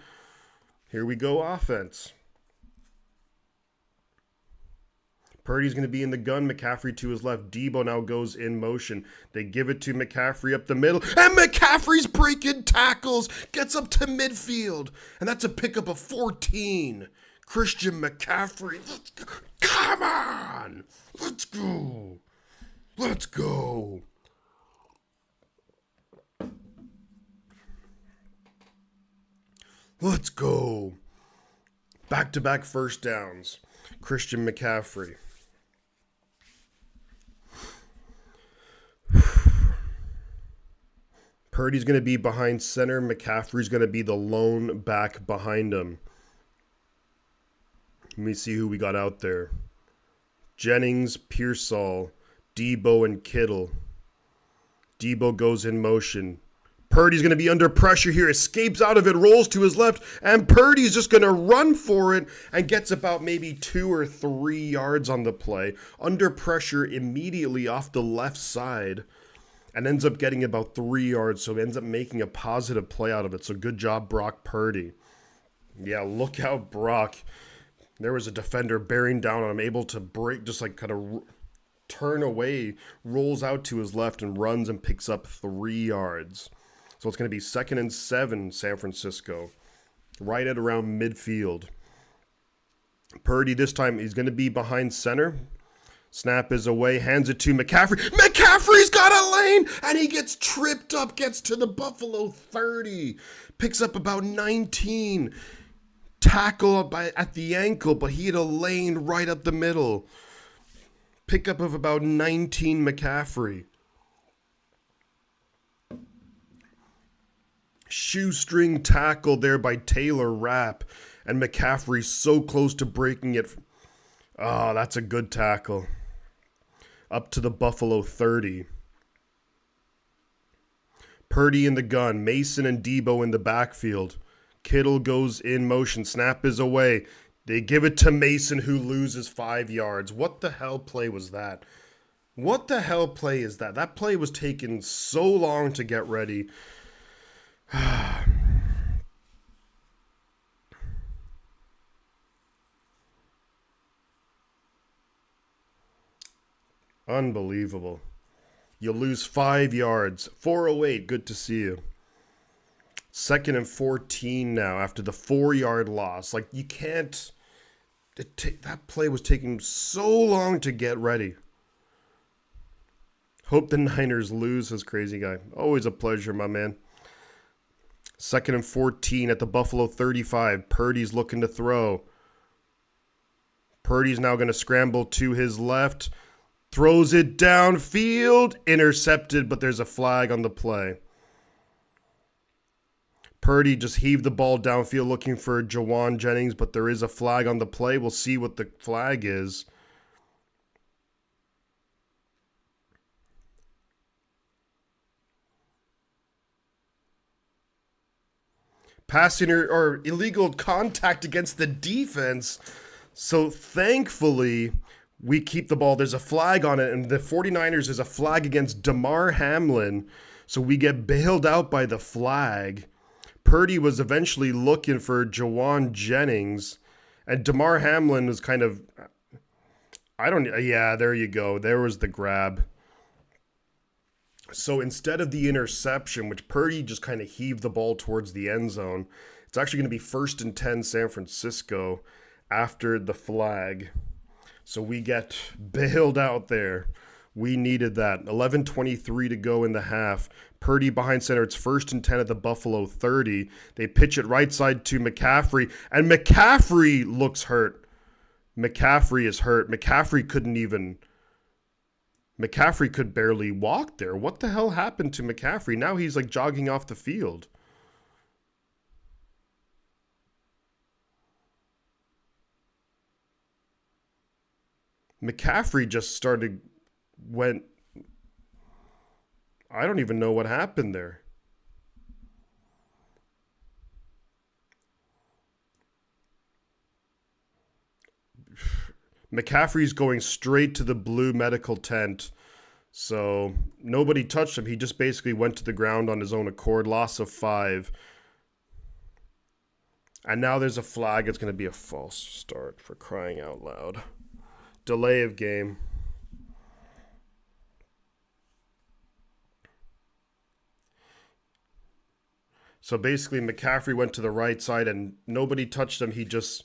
[SPEAKER 1] Here we go, offense. Purdy's going to be in the gun. McCaffrey to his left. Debo now goes in motion. They give it to McCaffrey up the middle. And McCaffrey's breaking tackles. Gets up to midfield. And that's a pickup of 14. Christian McCaffrey. Let's go. Come on. Let's go. Let's go. Let's go. Back-to-back first downs. Christian McCaffrey. Purdy's going to be behind center. McCaffrey's going to be the lone back behind him. Let me see who we got out there. Jennings, Pearsall, Debo, and Kittle. Debo goes in motion. Purdy's going to be under pressure here. Escapes out of it, rolls to his left, and Purdy's just going to run for it and gets about maybe 2 or 3 yards on the play. Under pressure immediately off the left side and ends up getting about 3 yards, so ends up making a positive play out of it. So good job, Brock Purdy. Yeah, look out, Brock. There was a defender bearing down on him, able to break, just like kind of turn away, rolls out to his left and runs and picks up 3 yards. So it's going to be 2nd and 7, San Francisco, right at around midfield. Purdy this time, he's going to be behind center. Snap is away, hands it to McCaffrey. McCaffrey's got a lane, and he gets tripped up, gets to the Buffalo 30, picks up about 19. Tackle up at the ankle, but he had a lane right up the middle. Pickup of about 19, McCaffrey. Shoestring tackle there by Taylor Rapp, and McCaffrey so close to breaking it. Oh, that's a good tackle. Up to the Buffalo 30. Purdy in the gun. Mason and Debo in the backfield. Kittle goes in motion. Snap is away. They give it to Mason, who loses 5 yards. What the hell play was that? What the hell play is that? That play was taking so long to get ready. Unbelievable. You lose 5 yards. 408, good to see you. 2nd and 14 now after the 4-yard loss. Like, you can't... that play was taking so long to get ready. Hope the Niners lose, says Crazy Guy. Always a pleasure, my man. 2nd and 14 at the Buffalo 35. Purdy's looking to throw. Purdy's now going to scramble to his left. Throws it downfield. Intercepted, but there's a flag on the play. Purdy just heaved the ball downfield looking for Jawan Jennings, but there is a flag on the play. We'll see what the flag is. Passing or illegal contact against the defense. So thankfully, we keep the ball. There's a flag on it, and the 49ers is a flag against Damar Hamlin. So we get bailed out by the flag. Purdy was eventually looking for Jawan Jennings, and Damar Hamlin was kind of, yeah, there you go. There was the grab. So instead of the interception, which Purdy just kind of heaved the ball towards the end zone, it's actually going to be 1st and 10 San Francisco after the flag. So we get bailed out there. We needed that. 11:23 to go in the half. Purdy behind center. It's 1st and 10 at the Buffalo 30. They pitch it right side to McCaffrey, and McCaffrey looks hurt. McCaffrey is hurt. McCaffrey could barely walk there. What the hell happened to McCaffrey? Now he's like jogging off the field. McCaffrey just went, I don't even know what happened there. McCaffrey's going straight to the blue medical tent. So nobody touched him. He just basically went to the ground on his own accord. Loss of 5. And now there's a flag. It's going to be a false start, for crying out loud. Delay of game. So basically McCaffrey went to the right side and nobody touched him. He just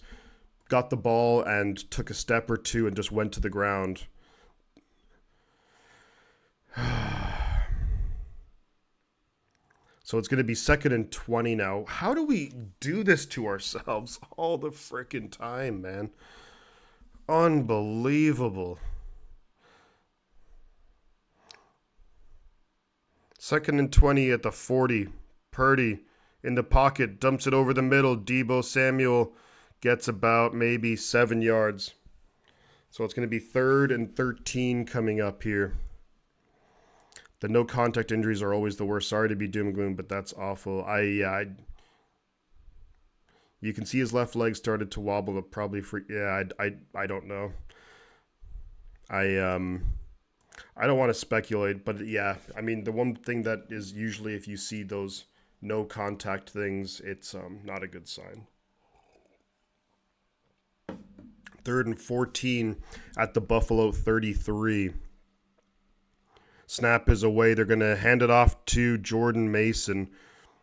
[SPEAKER 1] got the ball and took a step or two and just went to the ground. So it's going to be 2nd and 20 now. How do we do this to ourselves all the frickin' time, man? Unbelievable. 2nd and 20 at the 40. Purdy in the pocket, dumps it over the middle. Debo Samuel gets about maybe 7 yards. So it's going to be 3rd and 13 coming up here. The no contact injuries are always the worst. Sorry to be doom and gloom, but that's awful. You can see his left leg started to wobble. Probably I don't know. I don't want to speculate, but yeah, I mean, the one thing that is usually if you see those no contact things, it's not a good sign. 3rd and 14 at the Buffalo 33. Snap is away. They're going to hand it off to Jordan Mason,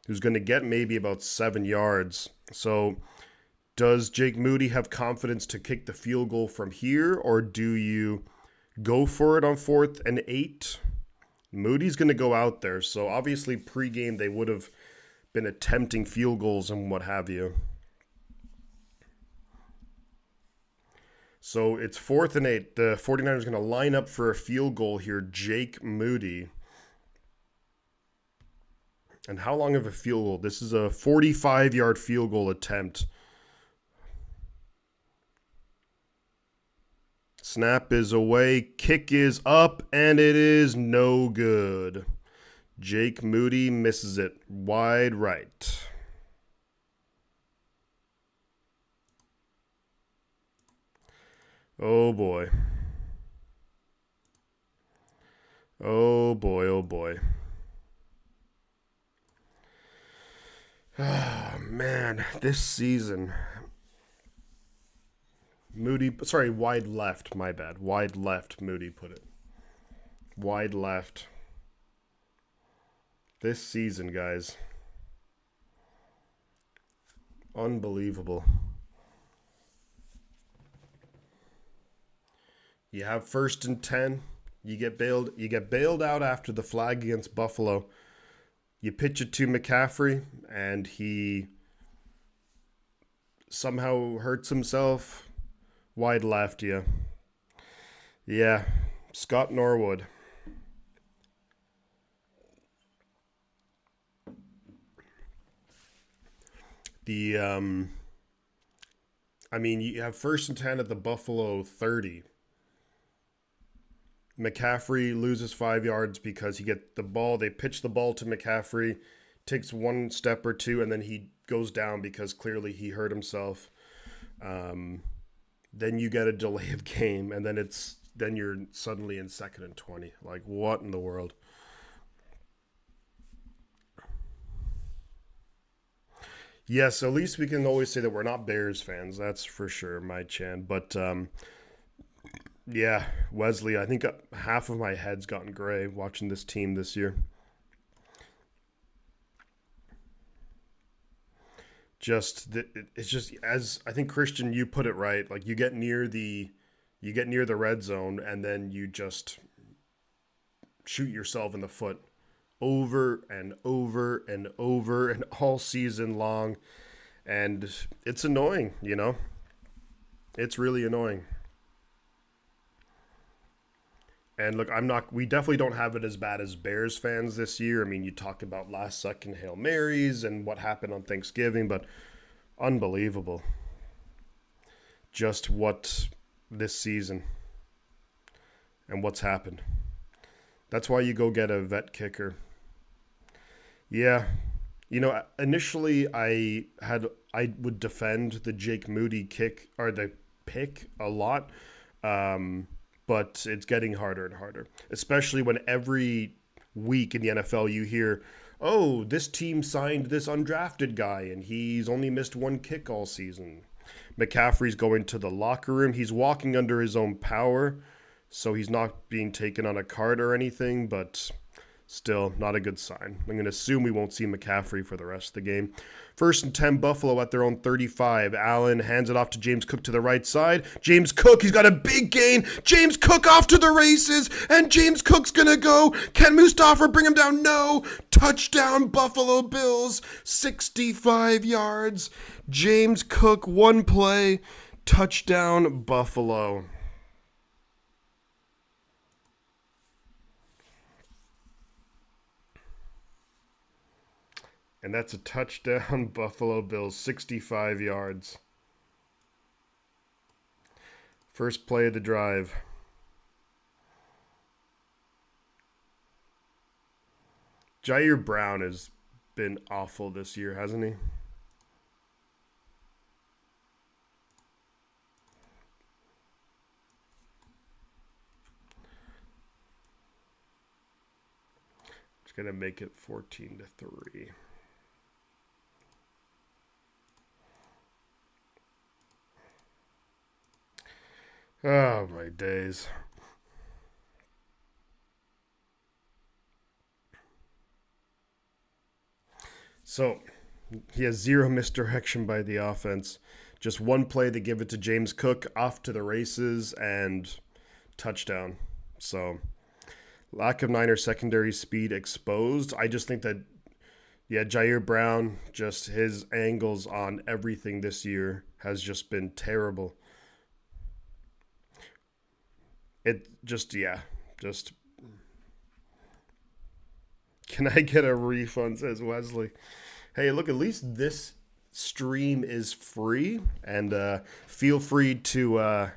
[SPEAKER 1] who's going to get maybe about 7 yards. So does Jake Moody have confidence to kick the field goal from here, or do you go for it on 4th and 8? Moody's going to go out there. So obviously pregame they would have been attempting field goals and what have you. So it's 4th and 8. The 49ers are going to line up for a field goal here. Jake Moody. And how long of a field goal? This is a 45-yard field goal attempt. Snap is away. Kick is up, and it is no good. Jake Moody misses it wide right. Oh boy. Oh boy, oh boy. Oh man, this season. Wide left, my bad. Wide left, Moody put it. Wide left. This season, guys. Unbelievable. You have 1st and 10. You get bailed out after the flag against Buffalo. You pitch it to McCaffrey and he somehow hurts himself. Wide left, yeah. Yeah. Scott Norwood. The you have 1st and 10 at the Buffalo 30. McCaffrey loses 5 yards because he get the ball. They pitch the ball to McCaffrey, takes one step or two, and then he goes down because clearly he hurt himself. Then you get a delay of game, and then you're suddenly in 2nd and 20. Like, what in the world? Yes, at least we can always say that we're not Bears fans. That's for sure, my Chan. But yeah, Wesley, I think half of my head's gotten gray watching this team this year. It's just as I think Christian, you put it right. Like you get near the red zone and then you just shoot yourself in the foot over and over and over and all season long, and it's annoying. It's really annoying. And look, we definitely don't have it as bad as Bears fans this year. I mean, you talk about last second Hail Marys and what happened on Thanksgiving, but unbelievable. Just what this season and what's happened. That's why you go get a vet kicker. Yeah. Initially I would defend the Jake Moody kick or the pick a lot. But it's getting harder and harder, especially when every week in the NFL you hear, oh, this team signed this undrafted guy and he's only missed one kick all season. McCaffrey's going to the locker room. He's walking under his own power, so he's not being taken on a cart or anything, but still not a good sign. I'm going to assume we won't see McCaffrey for the rest of the game. 1st and 10, Buffalo at their own 35. Allen hands it off to James Cook to the right side. James Cook, he's got a big gain. James Cook off to the races, and James Cook's going to go. Can Mustafa bring him down? No. Touchdown, Buffalo Bills. 65 yards. James Cook, one play. Touchdown, Buffalo. And that's a touchdown, Buffalo Bills, 65 yards. First play of the drive. Jair Brown has been awful this year, hasn't he? It's going to make it 14-3. Oh, my days. So, he has zero misdirection by the offense. Just one play, they give it to James Cook, off to the races, and touchdown. So, lack of Niner secondary speed exposed. I just think that, yeah, Jair Brown, just his angles on everything this year has just been terrible. It just, yeah, just, can I get a refund, says Wesley. Hey, look, at least this stream is free, and feel free to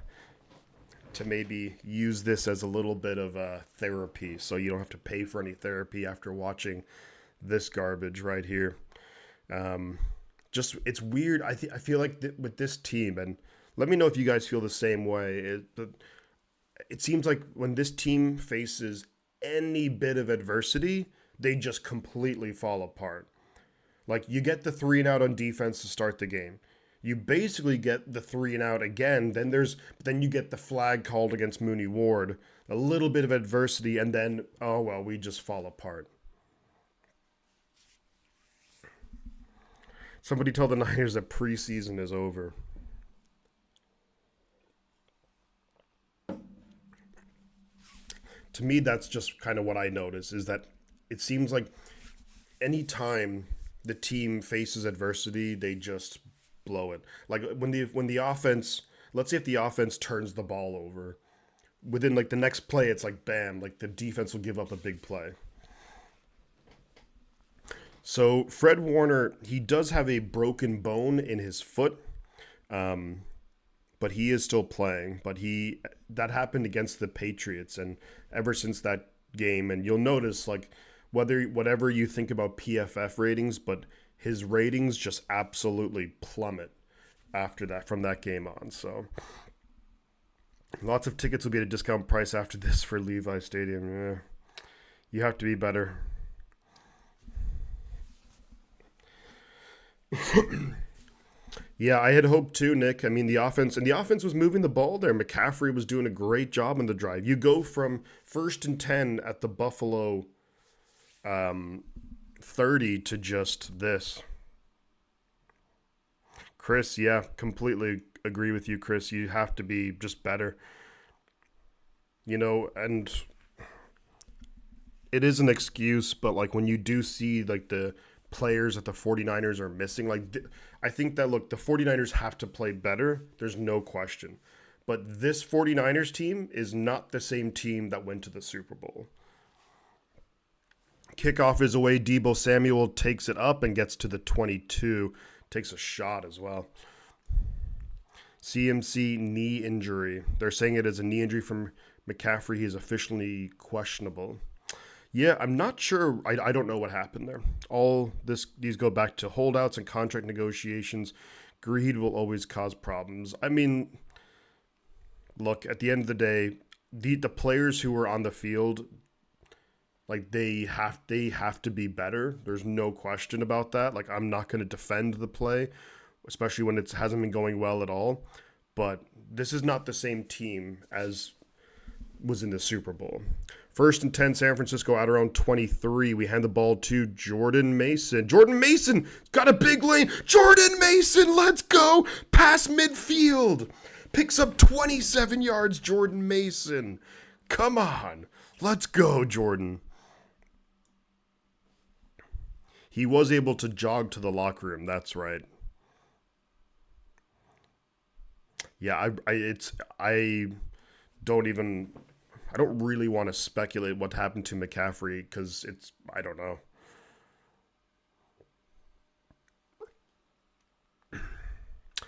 [SPEAKER 1] maybe use this as a little bit of therapy, so you don't have to pay for any therapy after watching this garbage right here. Just it's weird. I feel like with this team, and Let me know if you guys feel the same way. It seems like when this team faces any bit of adversity, they just completely fall apart. Like, you get the 3-and-out on defense to start the game. You basically get the 3-and-out again. Then you get the flag called against Mooney Ward. A little bit of adversity, and then, oh, well, we just fall apart. Somebody told the Niners that preseason is over. To me, that's just kind of what I notice, is that it seems like anytime the team faces adversity, they just blow it. Like when the offense, let's say if the offense turns the ball over, within like the next play, it's like bam, like the defense will give up a big play. So Fred Warner, he does have a broken bone in his foot, but he is still playing. But that happened against the Patriots, and ever since that game, and you'll notice like whatever you think about PFF ratings, but his ratings just absolutely plummet after that, from that game on. So lots of tickets will be at a discount price after this for Levi Stadium. Yeah. You have to be better. Yeah, I had hoped too, Nick. I mean, the offense was moving the ball there. McCaffrey was doing a great job on the drive. You go from 1st and 10 at the Buffalo 30 to just this. Chris, yeah, completely agree with you, Chris. You have to be just better. And it is an excuse, but like when you do see like the players that the 49ers are missing, like I think that, look, the 49ers have to play better. There's no question. But this 49ers team is not the same team that went to the Super Bowl. Kickoff is away. Debo Samuel takes it up and gets to the 22. Takes a shot as well. CMC knee injury. They're saying it is a knee injury from McCaffrey. He is officially questionable. Yeah, I'm not sure. I don't know what happened there. These go back to holdouts and contract negotiations. Greed will always cause problems. I mean, look, at the end of the day, the players who are on the field, like they have to be better. There's no question about that. Like, I'm not going to defend the play, especially when it hasn't been going well at all. But this is not the same team as was in the Super Bowl. 1st and 10, San Francisco at around 23. We hand the ball to Jordan Mason. Jordan Mason got a big lane. Jordan Mason, let's go. Past midfield. Picks up 27 yards, Jordan Mason. Come on. Let's go, Jordan. He was able to jog to the locker room. That's right. Yeah, I don't really want to speculate what happened to McCaffrey because I don't know.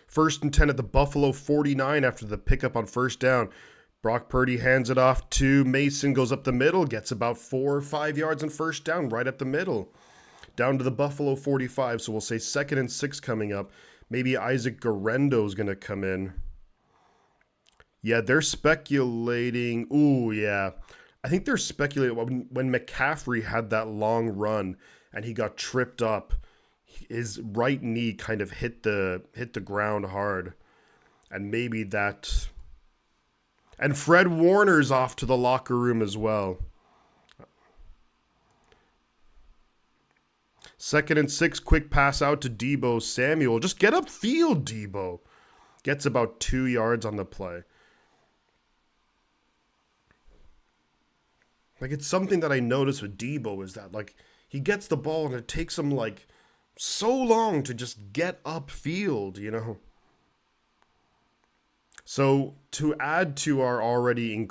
[SPEAKER 1] First and 10 at the Buffalo 49 after the pickup on first down. Brock Purdy hands it off to Mason, goes up the middle, gets about 4 or 5 yards on first down, right up the middle. Down to the Buffalo 45, so we'll say 2nd and 6 coming up. Maybe Isaac Guerendo's going to come in. Yeah, they're speculating. Ooh, yeah. I think they're speculating when McCaffrey had that long run and he got tripped up, his right knee kind of hit the ground hard. And maybe that. And Fred Warner's off to the locker room as well. 2nd and 6, quick pass out to Debo Samuel. Just get upfield, Debo. Gets about 2 yards on the play. Like, it's something that I noticed with Debo is that, like, he gets the ball and it takes him, like, so long to just get upfield, you know? So, to add to our already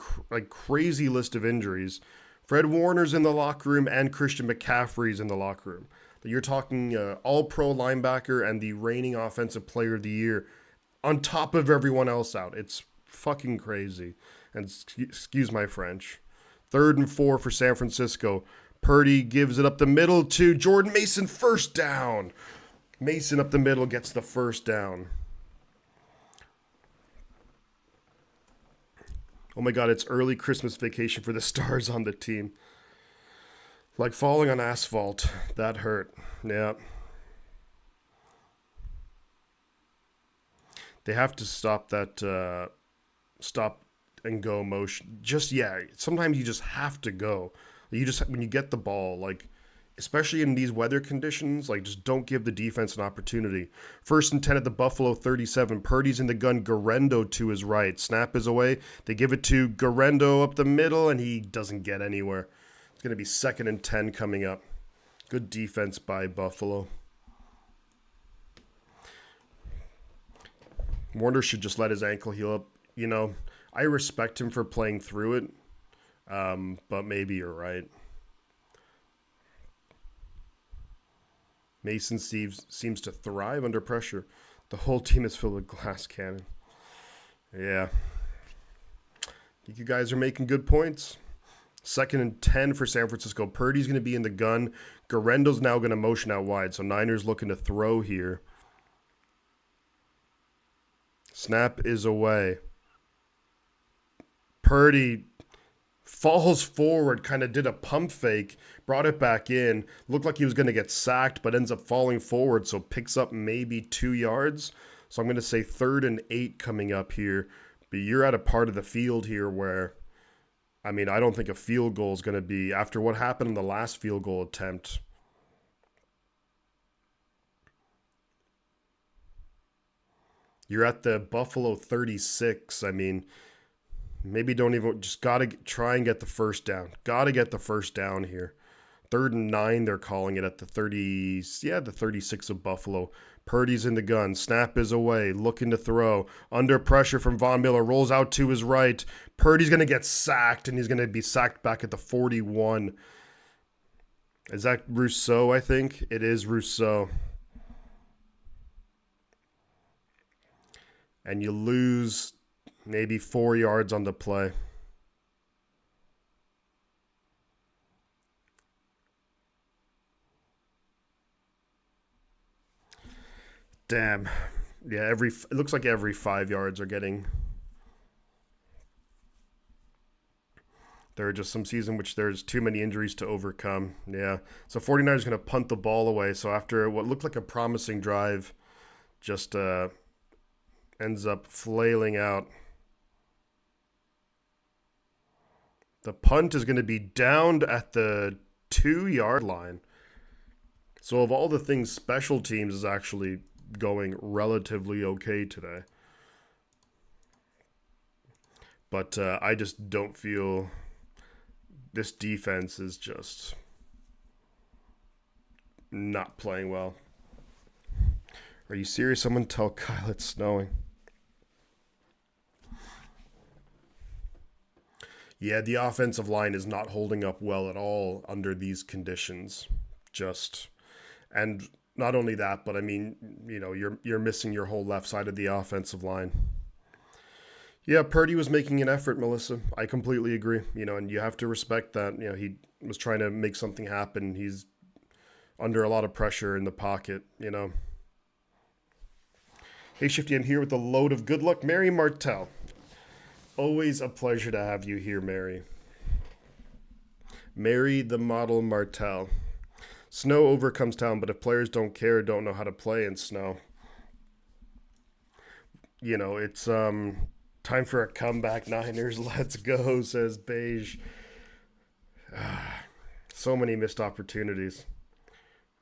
[SPEAKER 1] crazy list of injuries, Fred Warner's in the locker room and Christian McCaffrey's in the locker room. You're talking all-pro linebacker and the reigning offensive player of the year on top of everyone else out. It's fucking crazy. And excuse my French. 3rd and 4 for San Francisco. Purdy gives it up the middle to Jordan Mason. First down. Mason up the middle gets the first down. Oh my God, it's early Christmas vacation for the stars on the team. Like falling on asphalt. That hurt. Yeah. They have to stop that stop and go motion. Just yeah, sometimes you just have to go. You just when you get the ball, like especially in these weather conditions, like just don't give the defense an opportunity. 1st and 10 at the Buffalo 37. Purdy's in the gun. Garendo to his right. Snap is away. They give it to Garendo up the middle, and he doesn't get anywhere. It's going to be 2nd and 10 coming up. Good defense by Buffalo. Warner should just let his ankle heal up. You know, I respect him for playing through it, but maybe you're right. Mason seems to thrive under pressure. The whole team is filled with glass cannon. Yeah. I think you guys are making good points. 2nd and 10 for San Francisco. Purdy's going to be in the gun. Garendo's now going to motion out wide. So Niners looking to throw here. Snap is away. Purdy falls forward, kind of did a pump fake, brought it back in, looked like he was going to get sacked, but ends up falling forward, so picks up maybe 2 yards. So I'm going to say 3rd and 8 coming up here. But you're at a part of the field here where, I mean, I don't think a field goal is going to be, after what happened in the last field goal attempt. You're at the Buffalo 36. I mean, maybe don't even, just got to try and get the first down. Got to get the first down here. 3rd and 9, they're calling it at the 30, yeah, the 36 of Buffalo. Purdy's in the gun. Snap is away, looking to throw. Under pressure from Von Miller, rolls out to his right. Purdy's going to get sacked, and he's going to be sacked back at the 41. Is that Rousseau, I think? It is Rousseau. And you lose maybe 4 yards on the play. Damn. Yeah, it looks like every 5 yards are getting. There are just some season which there's too many injuries to overcome. Yeah. So 49ers going to punt the ball away. So after what looked like a promising drive, just ends up flailing out. The punt is going to be downed at the 2-yard line. So of all the things, special teams is actually going relatively okay today. But I just don't feel this defense is just not playing well. Are you serious? Someone tell Kyle it's snowing. Yeah, the offensive line is not holding up well at all under these conditions. And not only that, but I mean, you know, you're missing your whole left side of the offensive line. Yeah, Purdy was making an effort, Melissa. I completely agree. You know, and you have to respect that. You know, he was trying to make something happen. He's under a lot of pressure in the pocket, you know. Hey, Shifty, I'm here with a load of good luck. Mary Martell. Always a pleasure to have you here, Mary. Mary the Model Martell. Snow overcomes town, but if players don't care, don't know how to play in snow. You know, it's time for a comeback, Niners. Let's go, says Beige. So many missed opportunities.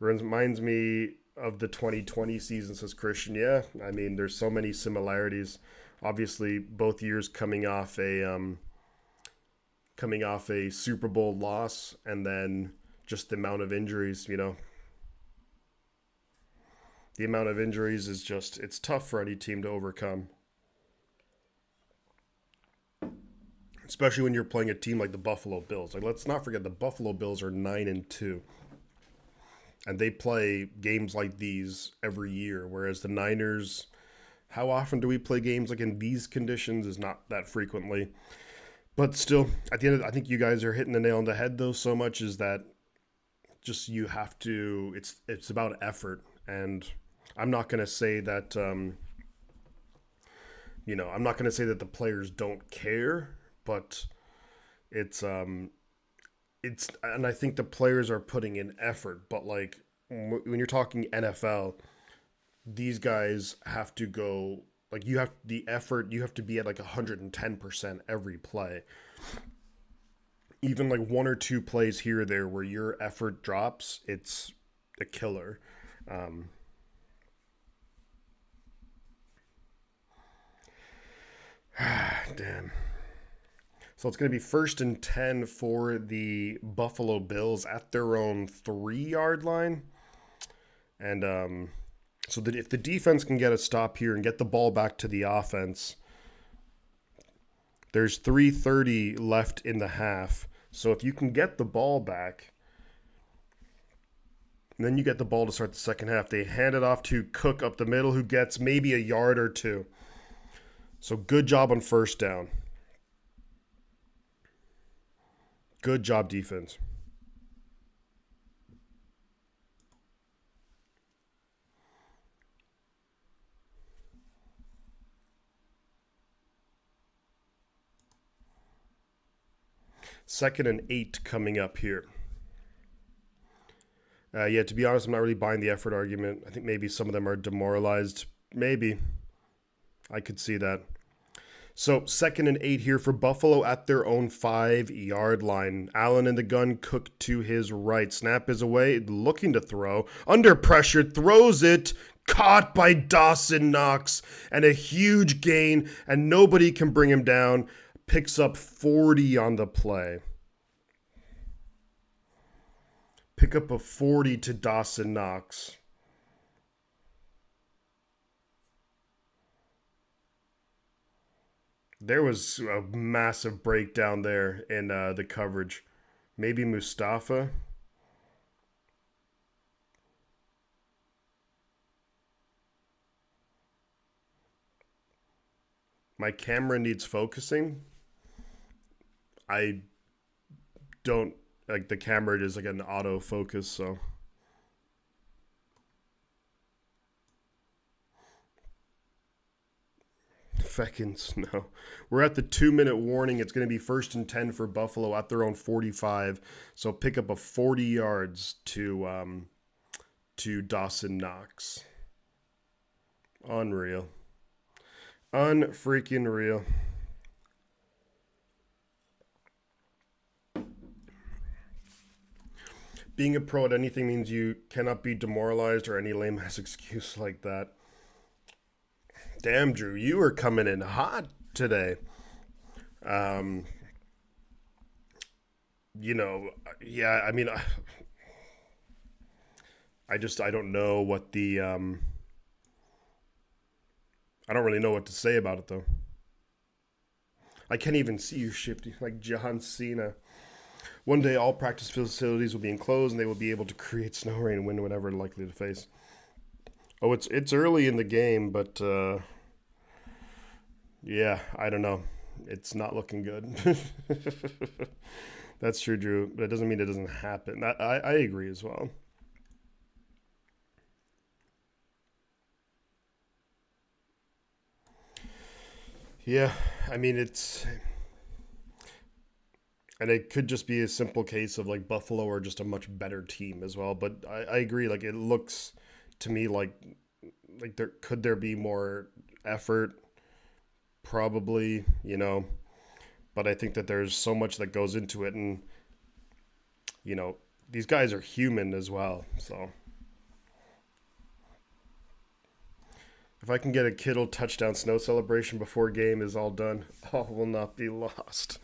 [SPEAKER 1] Reminds me of the 2020 season, says Christian. Yeah, I mean, there's so many similarities. Obviously, both years coming off a Super Bowl loss, and then just the amount of injuries, you know. The amount of injuries is just, it's tough for any team to overcome. Especially when you're playing a team like the Buffalo Bills. Like, let's not forget the Buffalo Bills are 9-2. And they play games like these every year, whereas the Niners, how often do we play games like in these conditions is not that frequently. But still, at the end of I think you guys are hitting the nail on the head, though, so much is that just you have to, it's about effort. And I'm not going to say that, I'm not going to say that the players don't care, but it's and I think the players are putting in effort, but like when you're talking NFL, these guys have to go like you have the effort, you have to be at like 110% every play. Even like one or two plays here or there where your effort drops, it's a killer. Um, Damn. So it's going to be 1st and 10 for the Buffalo Bills at their own 3-yard line. And so that if the defense can get a stop here and get the ball back to the offense, there's 3:30 left in the half. So if you can get the ball back, and then you get the ball to start the second half, they hand it off to Cook up the middle, who gets maybe a yard or two. So good job on first down. Good job, defense. Second and 8 coming up here. Yeah, to be honest, I'm not really buying the effort argument. I think maybe some of them are demoralized. Maybe. I could see that. So 2nd and 8 here for Buffalo at their own 5-yard line. Allen in the gun, Cook to his right. Snap is away, looking to throw. Under pressure, throws it. Caught by Dawson Knox. And a huge gain, and nobody can bring him down. Picks up 40 on the play. Pick up a 40 to Dawson Knox. There was a massive breakdown there in the coverage. Maybe Mustafa. My camera needs focusing. I don't like the camera is like an autofocus, so feckin' snow. We're at the 2-minute warning. It's going to be 1st and 10 for Buffalo at their own 45. So pick up a 40 yards to Dawson Knox. Unreal. Unfreaking real. Being a pro at anything means you cannot be demoralized or any lame ass excuse like that. Damn, Drew, you are coming in hot today. Um, yeah, I mean, I don't know what the I don't really know what to say about it though. I can't even see you shifting like John Cena. One day, all practice facilities will be enclosed, and they will be able to create snow, rain, and wind, whatever likely to face. Oh, it's early in the game, but yeah, I don't know. It's not looking good. That's true, Drew, but it doesn't mean it doesn't happen. I agree as well. Yeah, I mean and it could just be a simple case of like Buffalo are just a much better team as well. But I agree. Like it looks to me like there be more effort, probably, but I think that there's so much that goes into it, and these guys are human as well. So if I can get a Kittle touchdown snow celebration before game is all done, all will not be lost.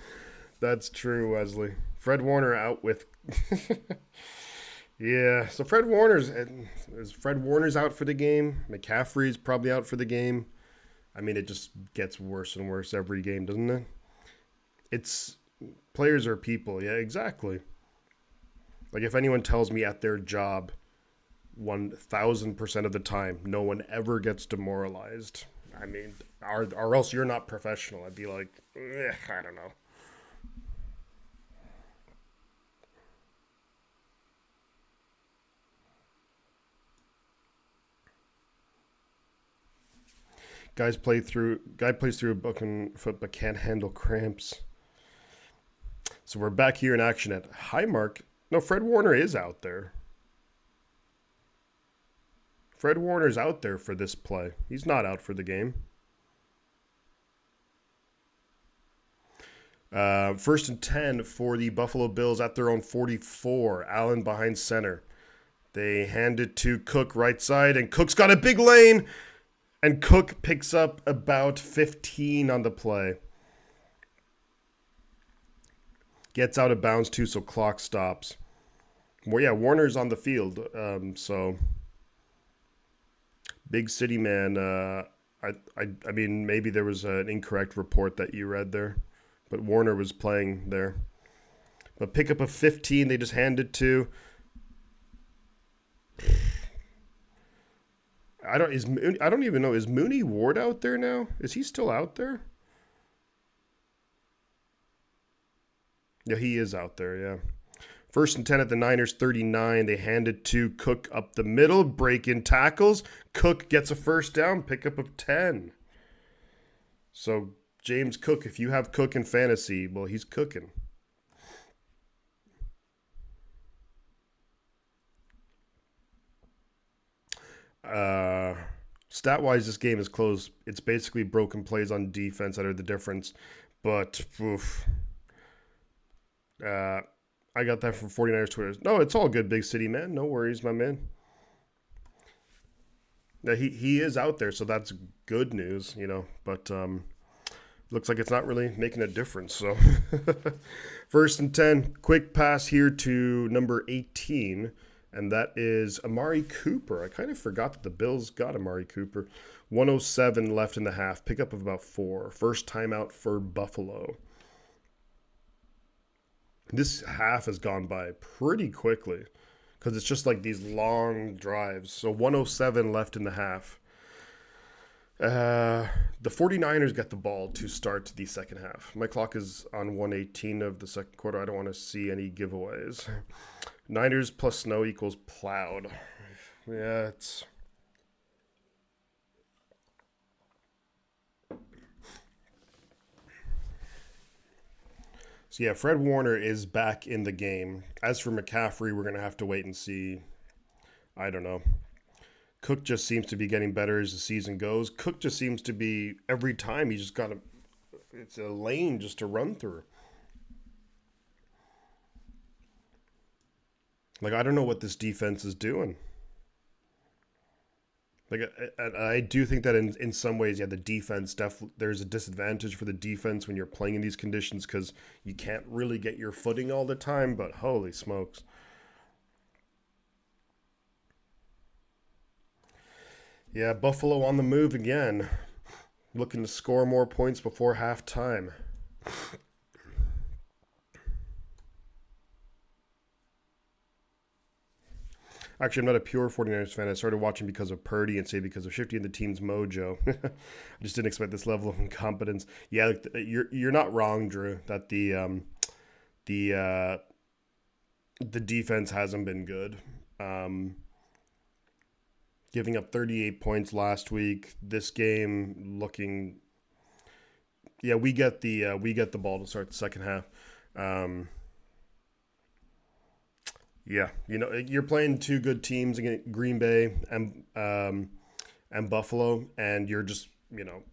[SPEAKER 1] That's true, Wesley. Fred Warner out with. Yeah, so Fred Warner's out for the game. McCaffrey's probably out for the game. I mean, it just gets worse and worse every game, doesn't it? It's players are people. Yeah, exactly. Like if anyone tells me at their job 1,000% of the time no one ever gets demoralized, I mean, or else you're not professional. I'd be like, I don't know. Guy plays through a broken foot but can't handle cramps. So we're back here in action at Highmark. No, Fred Warner is out there. Fred Warner's out there for this play. He's not out for the game. First and 10 for the Buffalo Bills at their own 44. Allen behind center. They hand it to Cook right side, and Cook's got a big lane. And Cook picks up about 15 on the play. Gets out of bounds too, so clock stops. Well, yeah, Warner's on the field, so big city man. I mean, maybe there was an incorrect report that you read there, but Warner was playing there. But pick up a 15, they just hand it to. I don't even know. Is Mooney Ward out there now? Is he still out there? Yeah, he is out there, yeah. First and 10 at the Niners 39. They hand it to Cook up the middle. Break in tackles. Cook gets a first down. Pickup of 10. So, James Cook, if you have Cook in fantasy, well, he's cooking. Stat-wise, this game is close. It's basically broken plays on defense that are the difference. But, oof. I got that from 49ers Twitter. No, it's all good, big city man. No worries, my man. Now, he is out there, so that's good news, you know. But looks like it's not really making a difference. So first and 10, quick pass here to number 18, and that is Amari Cooper. I kind of forgot that the Bills got Amari Cooper. 1:07 left in the half. Pickup of about 4. First timeout for Buffalo. This half has gone by pretty quickly because it's just like these long drives. So 1:07 left in the half. The 49ers get the ball to start the second half. My clock is on 1:18 of the second quarter. I don't want to see any giveaways. Niners plus snow equals plowed. Yeah, it's... So, yeah, Fred Warner is back in the game. As for McCaffrey, we're going to have to wait and see. I don't know. Cook just seems to be getting better as the season goes. Cook just seems to be, every time, he just got it's a lane just to run through. Like, I don't know what this defense is doing. Like, I do think that in some ways, yeah, the defense, there's a disadvantage for the defense when you're playing in these conditions because you can't really get your footing all the time, but holy smokes. Yeah, Buffalo on the move again, looking to score more points before halftime. Actually, I'm not a pure 49ers fan. I started watching because of Purdy and say because of shifting the team's mojo. I just didn't expect this level of incompetence. Yeah, you're not wrong, Drew, that the defense hasn't been good. Giving up 38 points last week. This game looking... Yeah, we get the ball to start the second half. Yeah, you know, you're playing two good teams against Green Bay and Buffalo, and you're just, you know,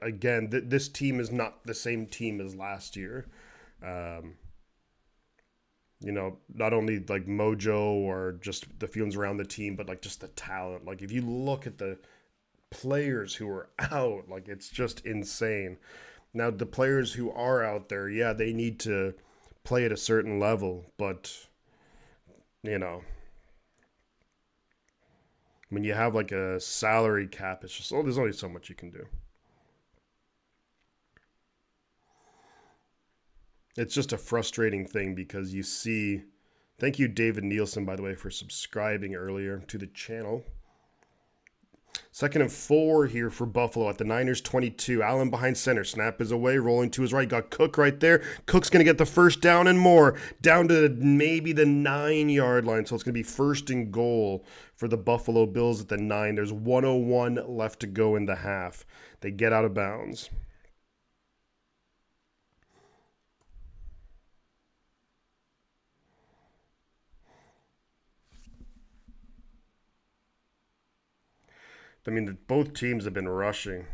[SPEAKER 1] again, this team is not the same team as last year. You know, not only like mojo or just the feelings around the team, but like just the talent. Like if you look at the players who are out, like it's just insane. Now the players who are out there, yeah, they need to play at a certain level, but you know, when you have like a salary cap, it's just, there's only so much you can do. It's just a frustrating thing because you see, thank you David Nielsen, by the way, for subscribing earlier to the channel. 2nd and 4 here for Buffalo at the Niners 22. Allen behind center. Snap is away. Rolling to his right. Got Cook right there. Cook's going to get the first down and more. Down to maybe the 9-yard line. So it's going to be first and goal for the Buffalo Bills at the 9. There's 1:01 left to go in the half. They get out of bounds. I mean, both teams have been rushing,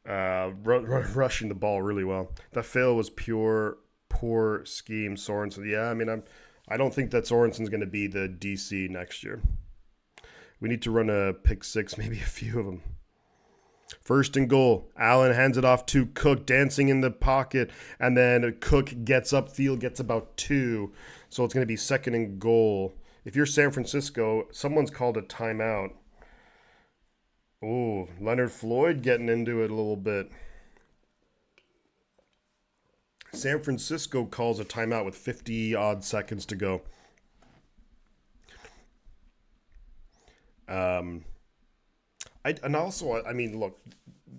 [SPEAKER 1] rushing the ball really well. That fail was pure poor scheme, Sorensen. Yeah, I mean, I don't think that Sorensen's going to be the DC next year. We need to run a pick six, maybe a few of them. First and goal. Allen hands it off to Cook, dancing in the pocket, and then Cook gets upfield, gets about 2. So it's going to be second and goal. If you're San Francisco, someone's called a timeout. Oh, Leonard Floyd getting into it a little bit. San Francisco calls a timeout with 50-odd seconds to go. I mean, look,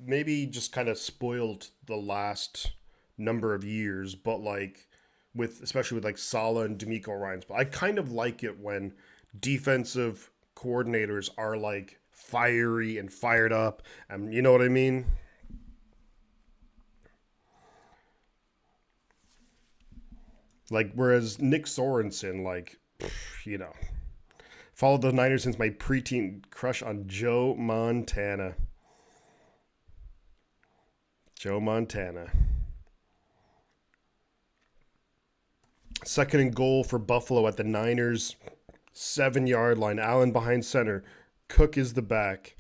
[SPEAKER 1] maybe just kind of spoiled the last number of years, but like especially with like Saleh and D'Amico Ryans. But I kind of like it when defensive coordinators are like fiery and fired up, and you know what I mean? Like, whereas Nick Sorensen, like, you know, followed the Niners since my preteen crush on Joe Montana. Joe Montana. Second and goal for Buffalo at the Niners' 7-yard line. Allen behind center. Cook is the back.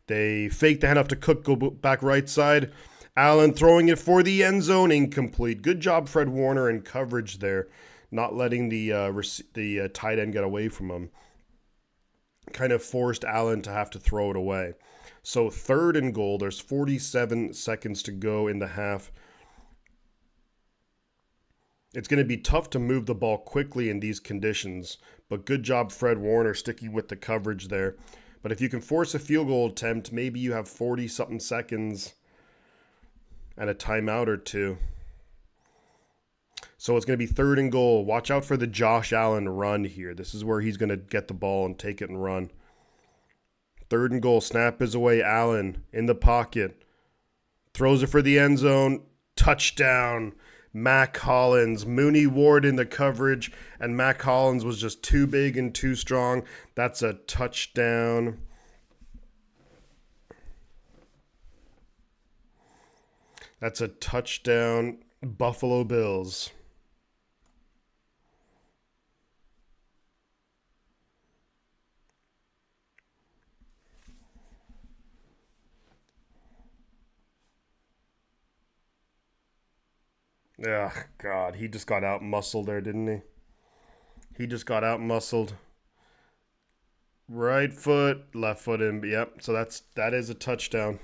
[SPEAKER 1] They fake the handoff to Cook, go back right side. Allen throwing it for the end zone, incomplete. Good job, Fred Warner, in coverage there, not letting the tight end get away from him. Kind of forced Allen to have to throw it away. So third and goal. There's 47 seconds to go in the half. It's going to be tough to move the ball quickly in these conditions, but good job, Fred Warner, sticking with the coverage there. But if you can force a field goal attempt, maybe you have 40-something seconds and a timeout or two. So it's going to be third and goal. Watch out for the Josh Allen run here. This is where he's going to get the ball and take it and run. Third and goal. Snap is away. Allen in the pocket. Throws it for the end zone. Touchdown. Mac Hollins. Mooney Ward in the coverage, and Mac Hollins was just too big and too strong. That's a touchdown. That's a touchdown, Buffalo Bills. Oh, God. He just got out-muscled there, didn't he? He just got out-muscled. Right foot, left foot in. Yep, so that is a touchdown.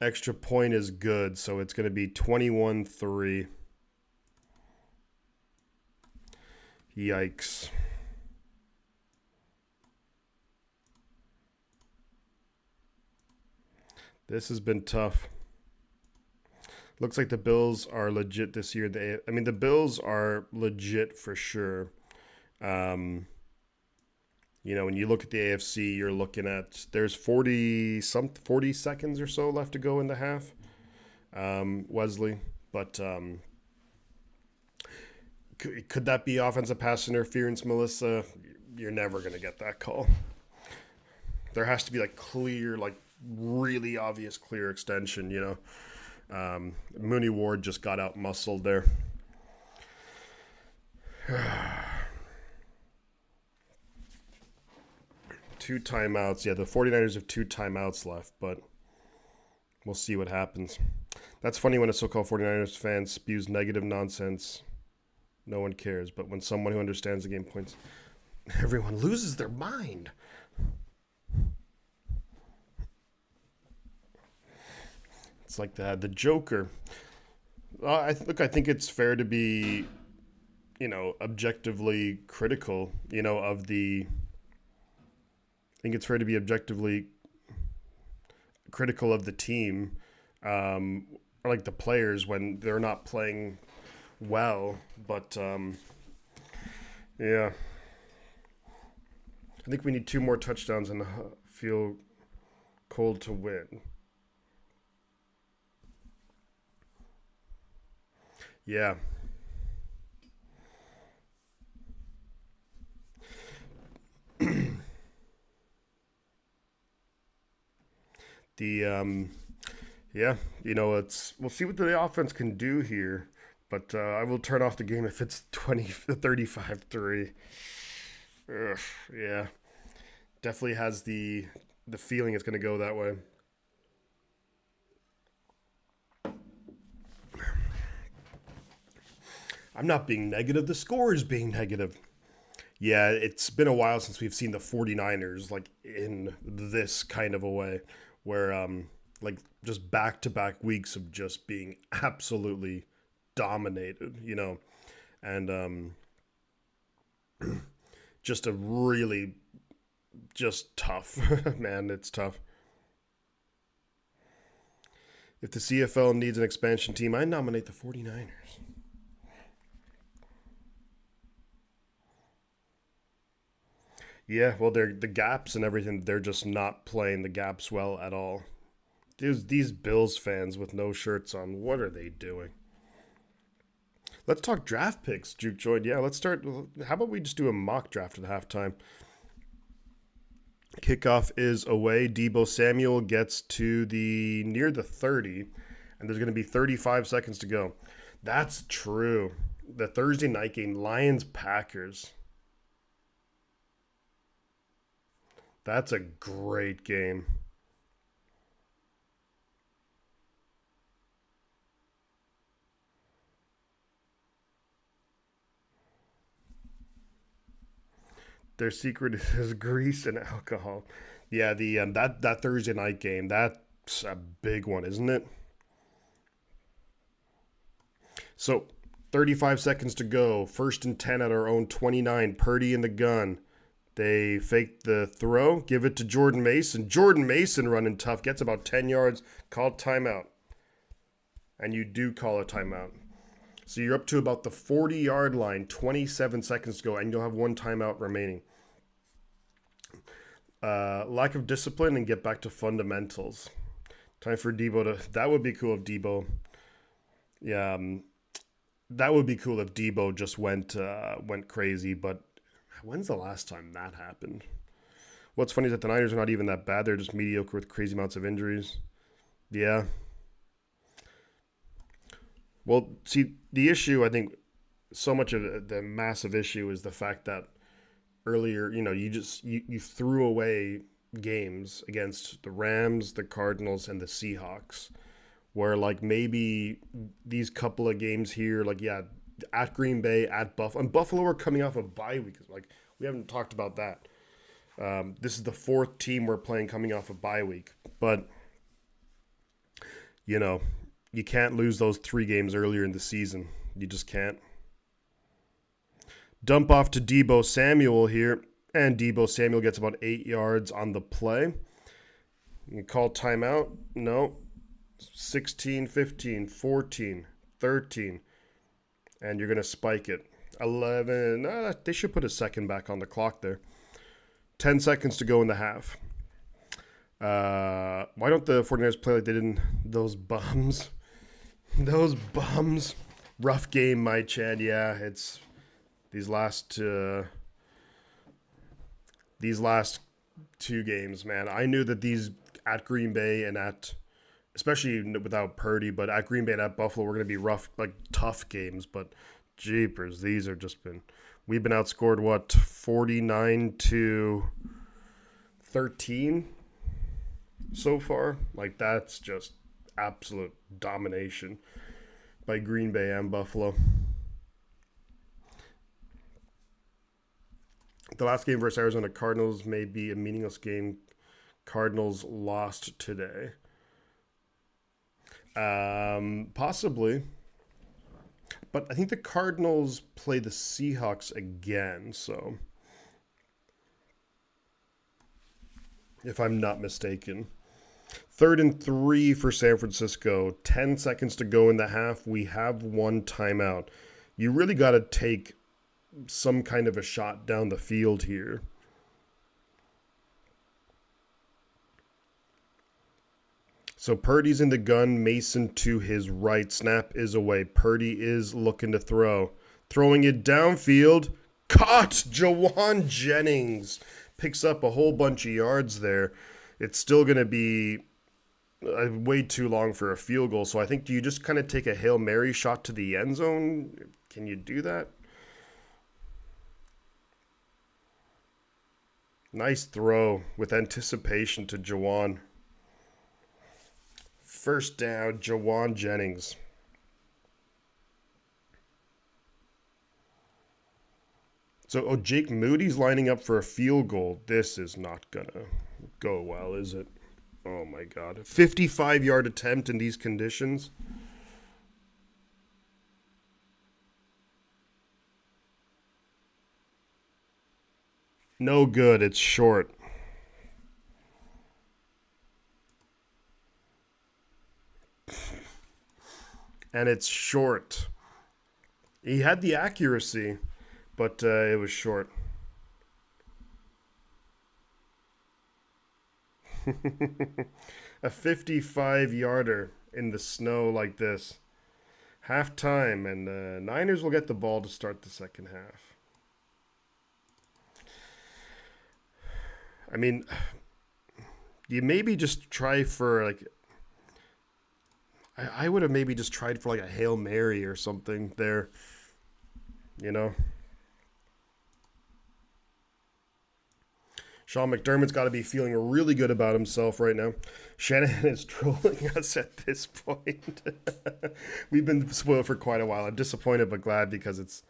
[SPEAKER 1] Extra point is good, so it's going to be 21-3. Yikes. This has been tough. Looks like the Bills are legit this year. The Bills are legit for sure. When you look at the AFC, you're looking at there's 40 seconds or so left to go in the half. Wesley, but could that be offensive pass interference, Melissa? You're never gonna get that call. There has to be like clear, like really obvious clear extension. Mooney Ward just got out muscled there. Two timeouts. Yeah, the 49ers have 2 timeouts left, but we'll see what happens. That's funny when a so-called 49ers fan spews negative nonsense. No one cares. But when someone who understands the game points, everyone loses their mind. It's like the Joker. I think it's fair to be, objectively critical, of the... I think it's fair to be objectively critical of the team, or like the players when they're not playing well. But, yeah. I think we need 2 more touchdowns and feel cold to win. Yeah. The yeah, we'll see what the offense can do here, but I will turn off the game if it's 35-3. Ugh, yeah, definitely has the feeling it's going to go that way. I'm not being negative. The score is being negative. Yeah, it's been a while since we've seen the 49ers like in this kind of a way where like just back-to-back weeks of just being absolutely dominated. And just a really just tough. Man, it's tough. If the CFL needs an expansion team, I nominate the 49ers. Yeah, well, they're the gaps and everything. They're just not playing the gaps well at all. These Bills fans with no shirts on, what are they doing? Let's talk draft picks, Juke Joy. Yeah, let's start. How about we just do a mock draft at halftime? Kickoff is away. Debo Samuel gets to the near the 30, and there's going to be 35 seconds to go. That's true. The Thursday night game, Lions Packers. That's a great game. Their secret is grease and alcohol. Yeah, the that Thursday night game, that's a big one, isn't it? So, 35 seconds to go. First and 10 at our own 29. Purdy in the gun. They fake the throw, give it to Jordan Mason. Jordan Mason running tough, gets about 10 yards, called timeout. And you do call a timeout. So you're up to about the 40-yard line, 27 seconds to go, and you'll have one timeout remaining. Lack of discipline and get back to fundamentals. Time for Debo to... That would be cool if Debo... Yeah, that would be cool if Debo just went crazy, but when's the last time that happened? What's funny is that the Niners are not even that bad. They're just mediocre with crazy amounts of injuries. Yeah. Well, see, the issue, I think, so much of the massive issue is the fact that earlier, you threw away games against the Rams, the Cardinals, and the Seahawks, where, like, maybe these couple of games here, like, yeah, at Green Bay, at Buffalo, and Buffalo are coming off a bye week. Like, we haven't talked about that. This is the fourth team we're playing coming off a bye week, but, you can't lose those 3 games earlier in the season. You just can't. Dump off to Debo Samuel here, and Debo Samuel gets about 8 yards on the play. You call timeout? No. 16, 15, 14, 13, and you're going to spike it. 11, they should put a second back on the clock there. 10 seconds to go in the half. Why don't the 49ers play like they did in those bums? Those bums. Rough game, my Chad. Yeah, it's these last 2 games, man. I knew that these at Green Bay and especially without Purdy, but at Green Bay and at Buffalo were going to be rough, like tough games. But jeepers, these are we've been outscored 49-13 so far. Like, that's just absolute domination by Green Bay and Buffalo. The last game versus Arizona Cardinals may be a meaningless game. Cardinals lost today. Possibly. But I think the Cardinals play the Seahawks again, so if I'm not mistaken. 3rd and 3 for San Francisco. 10 seconds to go in the half. We have one timeout. You really got to take some kind of a shot down the field here. So Purdy's in the gun. Mason to his right. Snap is away. Purdy is looking to throw. Throwing it downfield. Caught! Jawan Jennings picks up a whole bunch of yards there. It's still going to be way too long for a field goal. So I think, do you just kind of take a Hail Mary shot to the end zone? Can you do that? Nice throw with anticipation to Jawan. First down, Jawan Jennings. So, Jake Moody's lining up for a field goal. This is not gonna go well, is it? Oh my God. 55-yard attempt in these conditions. No good. It's short. And it's short. He had the accuracy, but it was short. A 55-yarder in the snow like this. Halftime, and the Niners will get the ball to start the second half. I mean, you maybe just try for like. I would have maybe just tried for like a Hail Mary or something there. You know? Sean McDermott's got to be feeling really good about himself right now. Shanahan is trolling us at this point. We've been spoiled for quite a while. I'm disappointed but glad because it's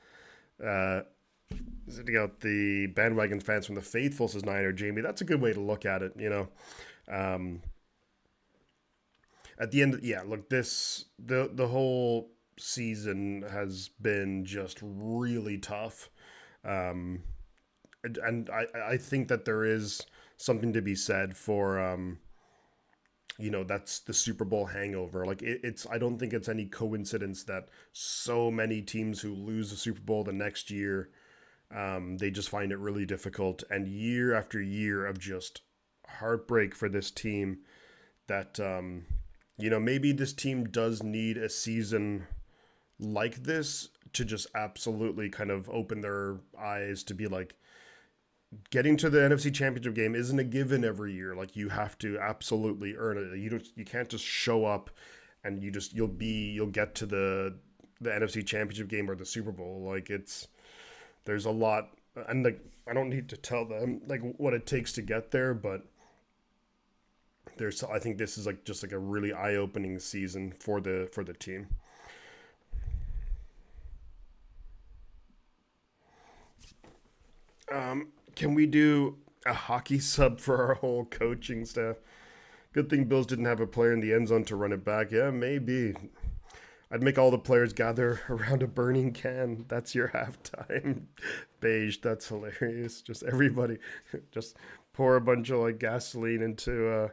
[SPEAKER 1] sitting out the bandwagon fans from the faithful, says Niner Jamie. That's a good way to look at it, you know. At the end, yeah, look, the whole season has been just really tough. Um, and I think that there is something to be said for that's the Super Bowl hangover. Like it's I don't think it's any coincidence that so many teams who lose the Super Bowl the next year, they just find it really difficult, and year after year of just heartbreak for this team. That maybe this team does need a season like this to just absolutely kind of open their eyes to be like, getting to the NFC Championship game isn't a given every year. Like, you have to absolutely earn it. You can't just show up and you'll get to the NFC Championship game or the Super Bowl. Like, there's a lot, and like I don't need to tell them like what it takes to get there, but I think this is like just like a really eye-opening season for the team. Can we do a hockey sub for our whole coaching staff? Good thing Bills didn't have a player in the end zone to run it back. Yeah, maybe. I'd make all the players gather around a burning can. That's your halftime. Beige, that's hilarious. Just everybody, just pour a bunch of like gasoline into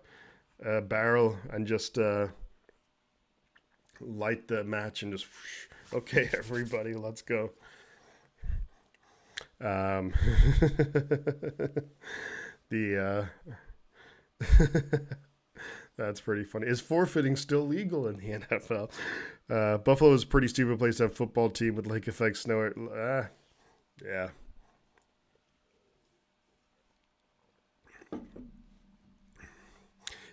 [SPEAKER 1] a barrel and just light the match and just, okay, everybody, let's go. Um, the That's pretty funny. Is forfeiting still legal in the NFL? Buffalo is a pretty stupid place to have a football team with lake effect snow. Yeah. It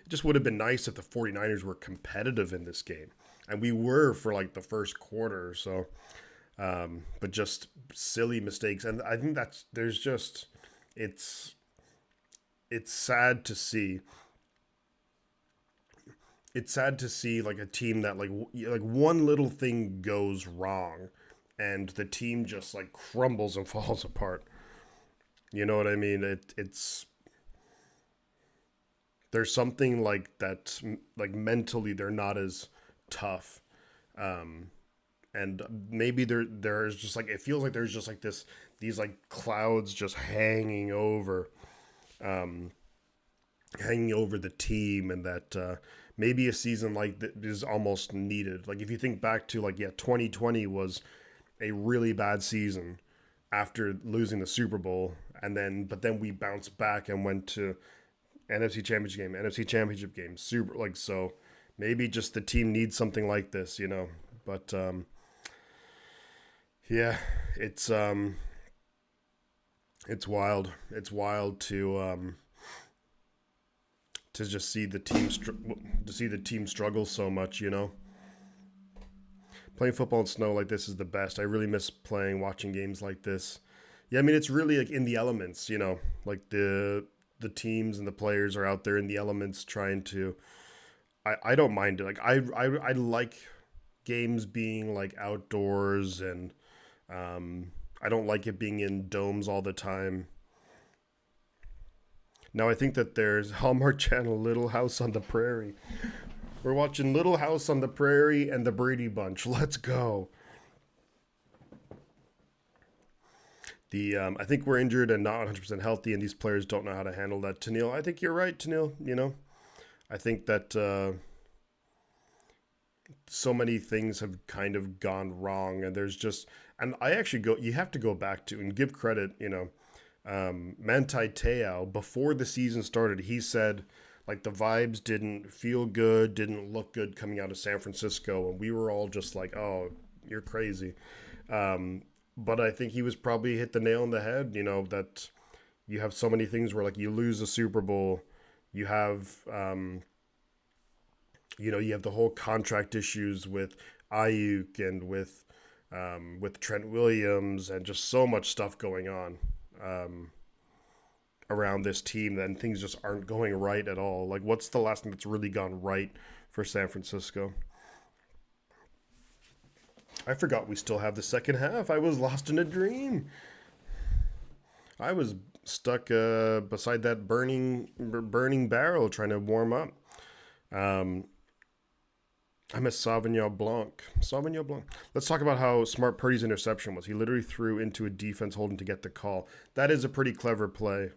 [SPEAKER 1] just would have been nice if the 49ers were competitive in this game. And we were for like the first quarter or so. But just silly mistakes. And I think it's sad to see. It's sad to see like a team that like one little thing goes wrong and the team just like crumbles and falls apart. You know what I mean? It's there's something like that, like mentally they're not as tough. Um, and maybe there's just like, it feels like there's just like these like clouds just um hanging over the team, and that maybe a season like that is almost needed. Like, if you think back to 2020 was a really bad season after losing the Super Bowl, but then we bounced back and went to NFC Championship game, Super, like, so maybe just the team needs something like this, you know. But yeah, it's wild. It's wild to just see the team struggle so much. Playing football in snow like this is the best. I really miss watching games like this. Yeah, I mean it's really like in the elements. Like the teams and the players are out there in the elements trying to. I don't mind it. Like I like games being like outdoors, and I don't like it being in domes all the time. Now I think that there's Hallmark Channel Little House on the Prairie. We're watching Little House on the Prairie and the Brady Bunch. Let's go. I think we're injured and not 100% healthy, and these players don't know how to handle that. Tennille, I think you're right, Tennille. I think that so many things have kind of gone wrong, and you have to go back to and give credit, Manti Te'o, before the season started, he said, like, the vibes didn't feel good, didn't look good coming out of San Francisco, and we were all just like, oh, you're crazy. But I think he was probably hit the nail on the head, that you have so many things where, like, you lose a Super Bowl, you have, you have the whole contract issues with Ayuk and with Trent Williams and just so much stuff going on around this team, then things just aren't going right at all. Like, what's the last thing that's really gone right for San Francisco? I forgot we still have the second half. I was lost in a dream. I was stuck beside that burning barrel trying to warm up. I miss Sauvignon Blanc. Let's talk about how smart Purdy's interception was. He literally threw into a defense holding to get the call. That is a pretty clever play,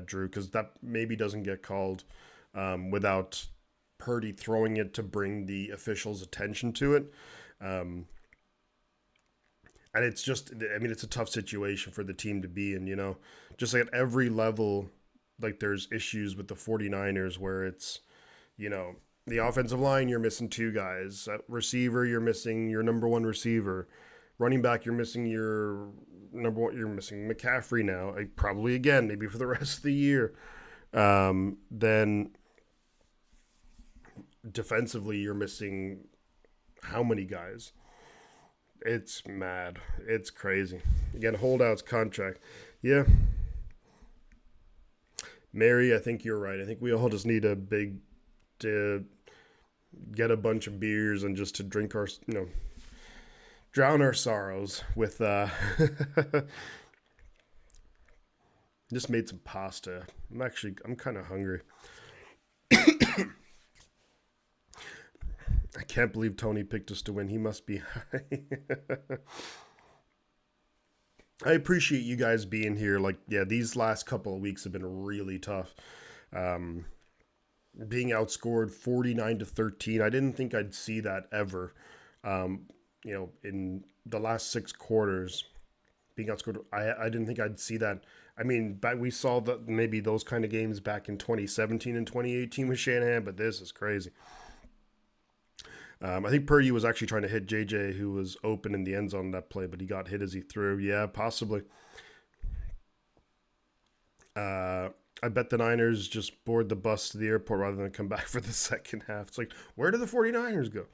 [SPEAKER 1] Drew, because that maybe doesn't get called without Purdy throwing it to bring the officials' attention to it. And it's just, I mean, it's a tough situation for the team to be in, just like at every level, like there's issues with the 49ers where it's, the offensive line, you're missing two guys. At receiver, you're missing your number one receiver. Running back, you're missing your number one. You're missing McCaffrey now. Probably again, maybe for the rest of the year. Then defensively, you're missing how many guys? It's mad. It's crazy. Again, holdouts contract. Yeah. Mary, I think you're right. I think we all just need to get a bunch of beers and just to drink our, drown our sorrows with, just made some pasta. I'm kind of hungry. I can't believe Tony picked us to win. He must be high. I appreciate you guys being here. Like, yeah, these last couple of weeks have been really tough. Being outscored 49-13. I didn't think I'd see that ever. In the last 6 quarters, being outscored, I didn't think I'd see that. I mean, we saw maybe those kind of games back in 2017 and 2018 with Shanahan, but this is crazy. I think Purdy was actually trying to hit JJ, who was open in the end zone that play, but he got hit as he threw. Yeah, possibly. I bet the Niners just board the bus to the airport rather than come back for the second half. It's like, where do the 49ers go?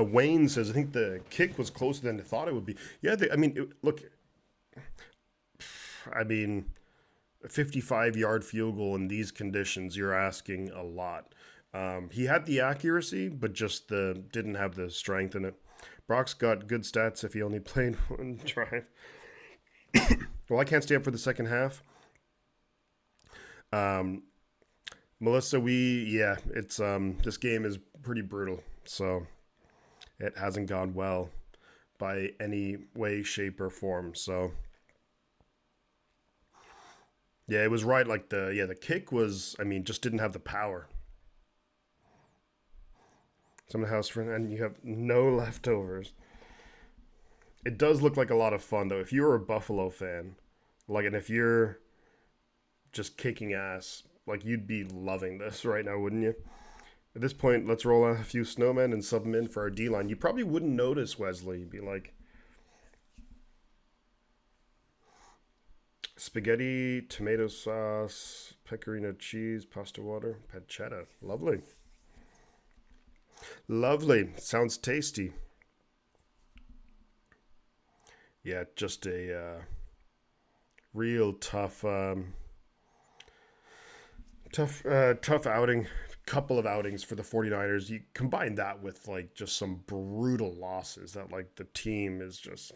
[SPEAKER 1] Wayne says, I think the kick was closer than I thought it would be. Yeah, look, a 55-yard field goal in these conditions, you're asking a lot. He had the accuracy, but just didn't have the strength in it. Brock's got good stats if he only played one drive. Well, I can't stay up for the second half. Melissa, it's this game is pretty brutal, so it hasn't gone well by any way, shape, or form. So yeah, it was right. Like the kick was, just didn't have the power. Some house friend, and you have no leftovers. It does look like a lot of fun, though. If you're a Buffalo fan, and if you're just kicking ass, you'd be loving this right now, wouldn't you? At this point, let's roll out a few snowmen and sub them in for our D-line. You probably wouldn't notice, Wesley. You'd be like, Spaghetti, tomato sauce, pecorino cheese, pasta water, pancetta. Lovely. Lovely. Sounds tasty. Yeah, just a real tough outing. Couple of outings for the 49ers. You combine that with like just some brutal losses that like the team is just,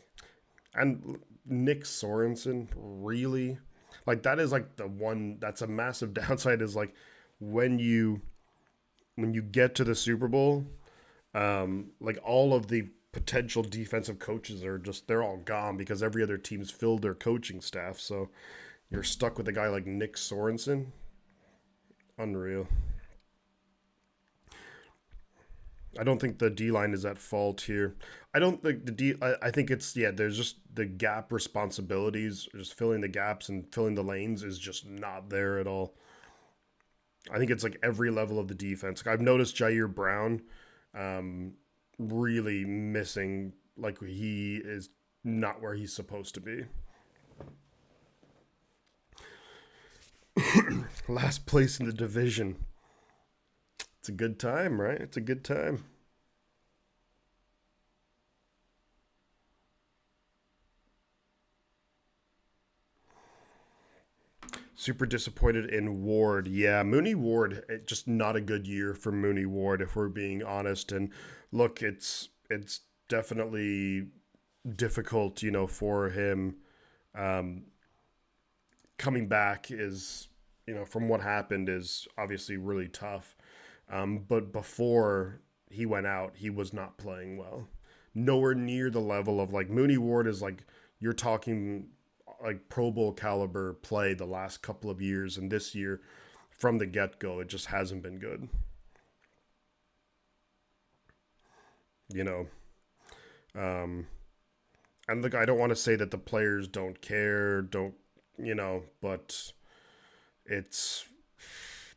[SPEAKER 1] and Nick Sorensen, really, like that is like the one that's a massive downside is like when you get to the Super Bowl, like all of the potential defensive coaches are just, they're all gone because every other team's filled their coaching staff. So you're stuck with a guy like Nick Sorensen. Unreal. I don't think the D line is at fault here. I don't think the D. I think it's, yeah. There's just the gap responsibilities, just filling the gaps and filling the lanes is just not there at all. I think it's like every level of the defense. Like I've noticed Jair Brown, really missing. Like he is not where he's supposed to be. Last place in the division. It's a good time, right? It's a good time. Super disappointed in Ward. Yeah, Mooney Ward, just not a good year for Mooney Ward, if we're being honest. And look, it's definitely difficult, for him. Um, Coming back is, from what happened is obviously really tough. But before he went out, he was not playing well. Nowhere near the level of like Mooney Ward is like, you're talking like Pro Bowl caliber play the last couple of years, and this year from the get-go it just hasn't been good. You know, um, and look, I don't want to say that the players don't care, don't but it's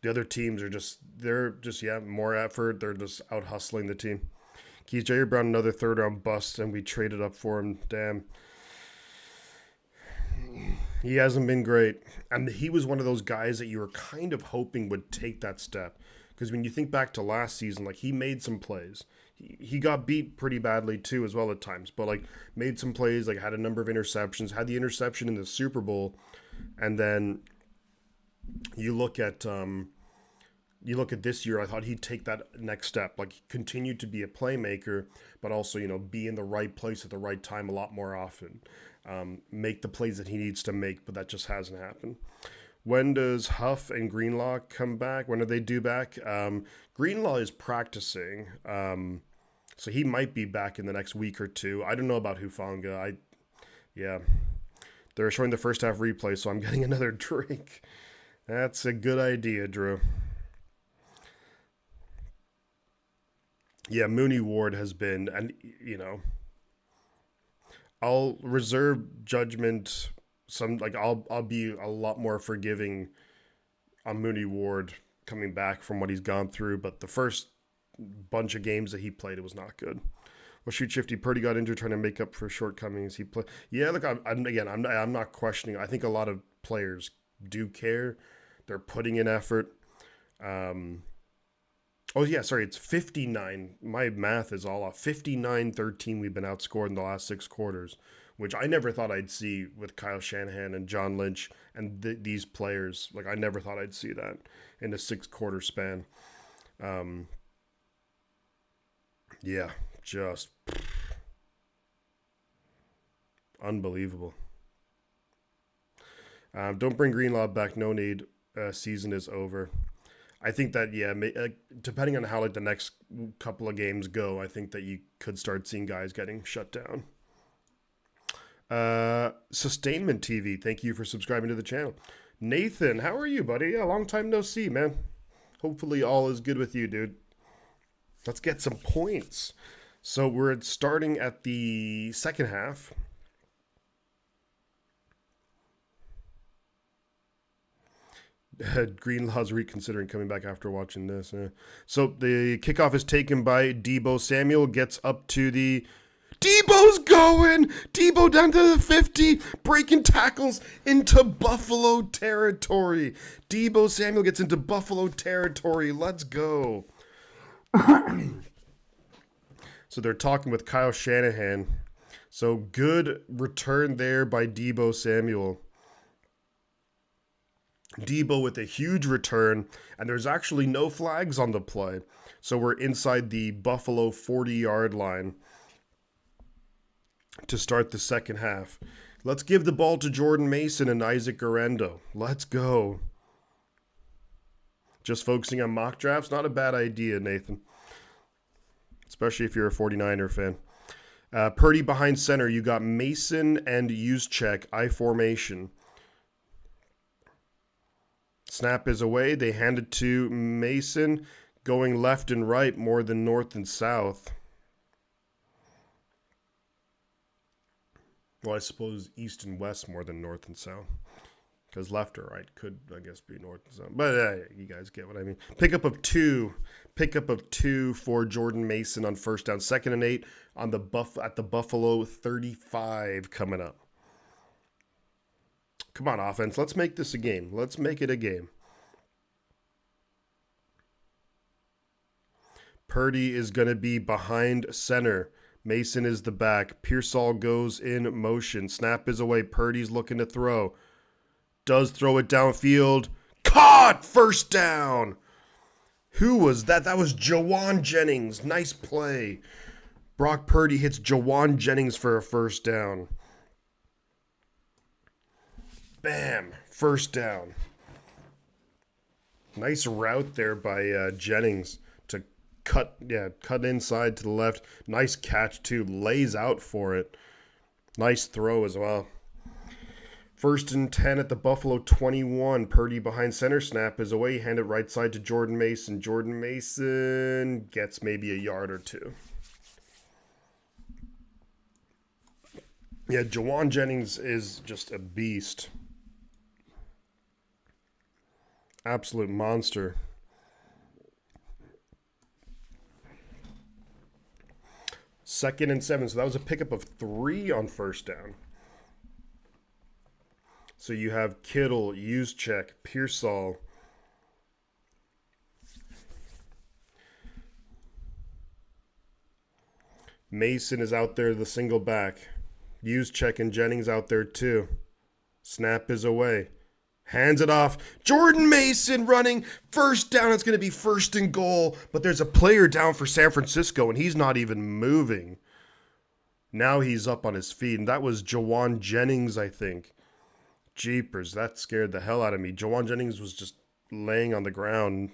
[SPEAKER 1] the other teams are just they're just more effort. They're just out hustling the team. Keith Jair Brown, another third round bust, and we traded up for him. Damn. He hasn't been great. And he was one of those guys that you were kind of hoping would take that step. Because when you think back to last season, like he made some plays. He got beat pretty badly too as well at times. But like made some plays, like had a number of interceptions, had the interception in the Super Bowl. And then you look at this year, I thought he'd take that next step, like continue to be a playmaker, but also, be in the right place at the right time a lot more often. Make the plays that he needs to make, but that just hasn't happened. When does Huff and Greenlaw come back? When are they due back? Greenlaw is practicing, so he might be back in the next week or two. I don't know about Hufanga. They're showing the first half replay, so I'm getting another drink. That's a good idea, Drew. Yeah, Mooney Ward has been, and I'll reserve judgment. I'll be a lot more forgiving on Mooney Ward coming back from what he's gone through, but the first bunch of games that he played, it was not good. Well, shoot, Shifty Purdy got injured trying to make up for shortcomings. He played. Yeah, look, I'm not questioning. I think a lot of players do care. They're putting in effort. It's 59. My math is all off. 59-13 we've been outscored in the last 6 quarters, which I never thought I'd see with Kyle Shanahan and John Lynch and these players. Like, I never thought I'd see that in a 6-quarter span. Just unbelievable. Don't bring Greenlaw back. No need. Season is over. I think that, depending on how the next couple of games go, I think that you could start seeing guys getting shut down. Sustainment TV, thank you for subscribing to the channel. Nathan, how are you, buddy? Yeah, long time no see, man. Hopefully all is good with you, dude. Let's get some points. So we're starting at the second half. Greenlaw's reconsidering coming back after watching this. So the kickoff is taken by Debo Samuel. Gets up to the Debo's going. Debo down to the 50, breaking tackles into Buffalo territory. Debo Samuel gets into Buffalo territory. Let's go. So they're talking with Kyle Shanahan. So good return there by Debo Samuel. Debo with a huge return, and there's actually no flags on the play. So we're inside the Buffalo 40-yard line to start the second half. Let's give the ball to Jordan Mason and Isaac Guerendo. Let's go. Just focusing on mock drafts, not a bad idea, Nathan. Especially if you're a 49er fan. Purdy behind center. You got Mason and Juszczyk, I formation. Snap is away. They hand it to Mason, going left and right more than north and south. Well, I suppose east and west more than north and south. Because left or right could, I guess, be north and south. But you guys get what I mean. Pickup of two for Jordan Mason on first down. 2nd and 8 on at the Buffalo 35 coming up. Come on, offense. Let's make this a game. Let's make it a game. Purdy is going to be behind center. Mason is the back. Pearsall goes in motion. Snap is away. Purdy's looking to throw. Does throw it downfield. Caught! First down. Who was that? That was Jawan Jennings. Nice play. Brock Purdy hits Jawan Jennings for a first down. Bam. First down. Nice route there by Jennings to cut inside to the left. Nice catch too. Lays out for it. Nice throw as well. 1st and 10 at the Buffalo 21. Purdy behind center. Snap is away. Hand it right side to Jordan Mason. Jordan Mason gets maybe a yard or two. Yeah, Jawan Jennings is just a beast. Absolute monster. Second and 7. So that was a pickup of 3 on first down. So you have Kittle, Juszczyk, Pearsall. Mason is out there, the single back. Juszczyk and Jennings out there too. Snap is away. Hands it off. Jordan Mason running. First down. It's going to be 1st and goal. But there's a player down for San Francisco, and he's not even moving. Now he's up on his feet, and that was Jawan Jennings, I think. Jeepers, that scared the hell out of me. Jawan Jennings was just laying on the ground.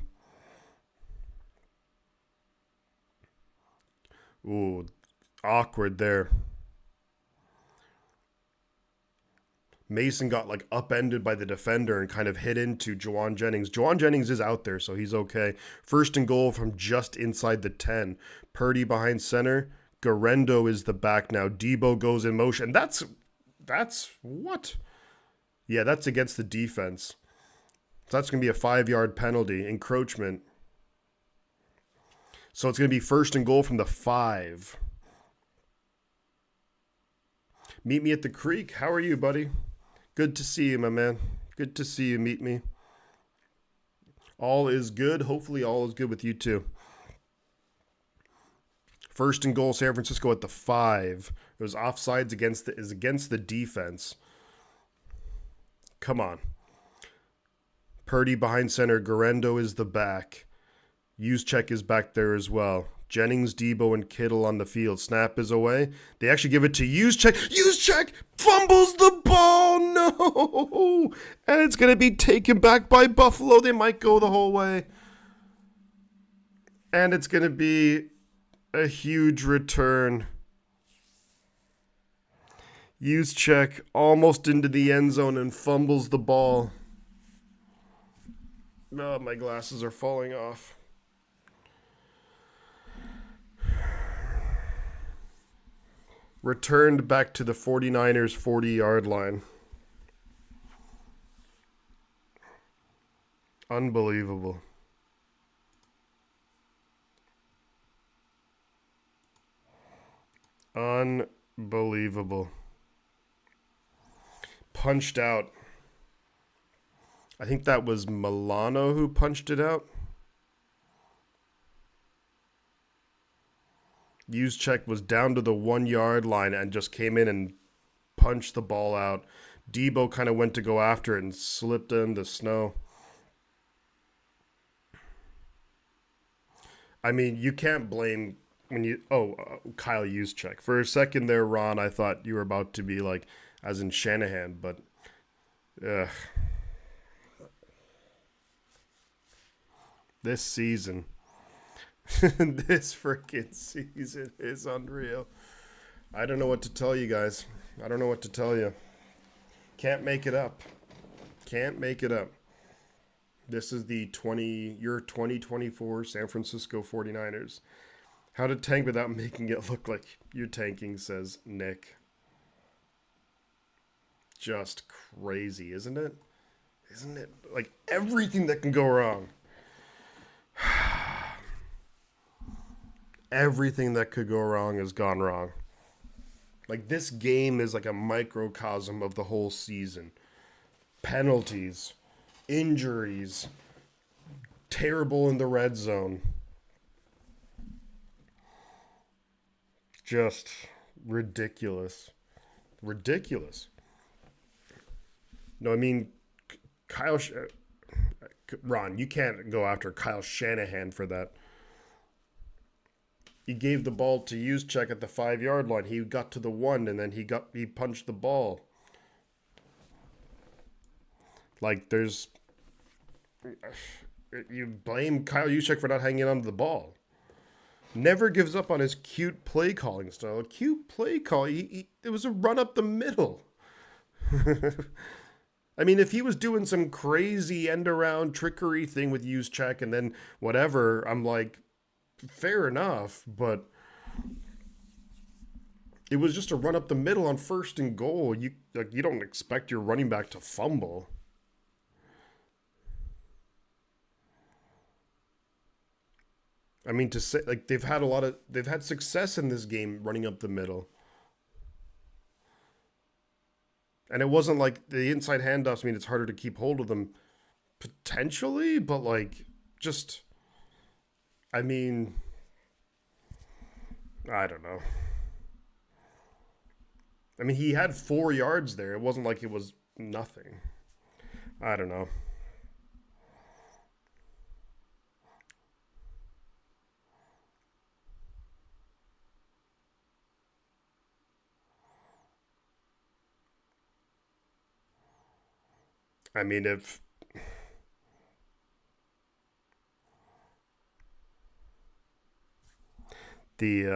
[SPEAKER 1] Ooh, awkward there. Mason got like upended by the defender and kind of hit into Jawan Jennings. Jawan Jennings is out there, so he's okay. 1st and goal from just inside the 10. Purdy behind center. Guerendo is the back now. Debo goes in motion. That's what? Yeah, that's against the defense. So that's going to be a 5-yard penalty. Encroachment. So it's going to be 1st and goal from the 5. Meet me at the creek. How are you, buddy? Good to see you, my man. Good to see you. Meet me. All is good. Hopefully all is good with you too. 1st and goal, San Francisco at the 5. It was offsides against the defense. Come on. Purdy behind center. Guerendo is the back. Juszczyk is back there as well. Jennings, Debo, and Kittle on the field. Snap is away. They actually give it to Juszczyk. Juszczyk fumbles the ball. No. And it's going to be taken back by Buffalo. They might go the whole way. And it's going to be a huge return. Juszczyk almost into the end zone and fumbles the ball. Oh, my glasses are falling off. Returned back to the 49ers 40-yard line. Unbelievable. Unbelievable. Punched out. I think that was Milano who punched it out. Juszczyk was down to the 1 yard line and just came in and punched the ball out. Debo kind of went to go after it and slipped in the snow. I mean, you can't blame when you. Kyle Juszczyk. For a second there, Ron, I thought you were about to be like, as in Shanahan, but. This season. This freaking season is unreal. I don't know what to tell you guys. I don't know what to tell you. Can't make it up. Can't make it up. This is the 2024 San Francisco 49ers. How to tank without making it look like you're tanking, says Nick. Just crazy, isn't it? Isn't it? Like everything that can go wrong. Everything that could go wrong has gone wrong. Like this game is like a microcosm of the whole season. Penalties, injuries, terrible in the red zone. Just ridiculous. Ridiculous. No, I mean, Ron, you can't go after Kyle Shanahan for that. He gave the ball to Juszczyk at the 5 yard line. He got to the 1 and then he punched the ball. Like you blame Kyle Juszczyk for not hanging on to the ball. Never gives up on his cute play calling style. A cute play call. It was a run up the middle. I mean, if he was doing some crazy end around trickery thing with Juszczyk and then whatever, I'm like, fair enough, but it was just a run up the middle on 1st and goal. You don't expect your running back to fumble. I mean, to say like they've had success in this game running up the middle. And it wasn't like the inside handoffs. I mean, it's harder to keep hold of them potentially, but like just I mean, I don't know. I mean, he had 4 yards there. It wasn't like it was nothing. I don't know. I mean, if the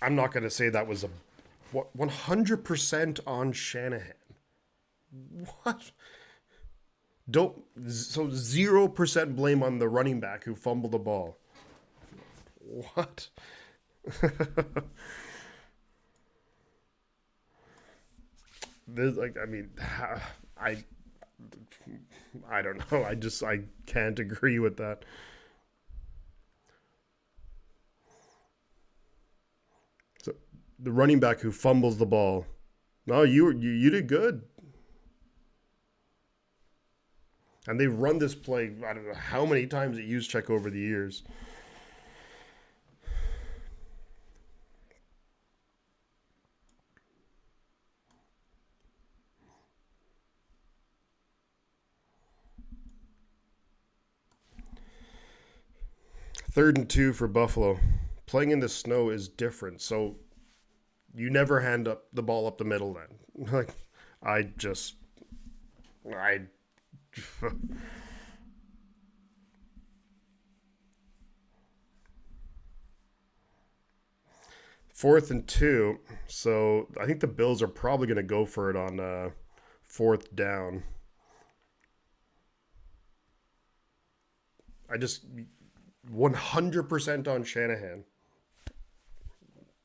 [SPEAKER 1] I'm not going to say that was a 100% on Shanahan. What? Don't so 0% blame on the running back who fumbled the ball. What? This, like, I mean, I I don't know. I can't agree with that. So the running back who fumbles the ball. No, you did good. And they've run this play, I don't know how many times it used check over the years. Third and 2 for Buffalo. Playing in the snow is different. So you never hand up the ball up the middle then. Like, I Fourth and 2. So I think the Bills are probably going to go for it on fourth down. I just 100% on Shanahan.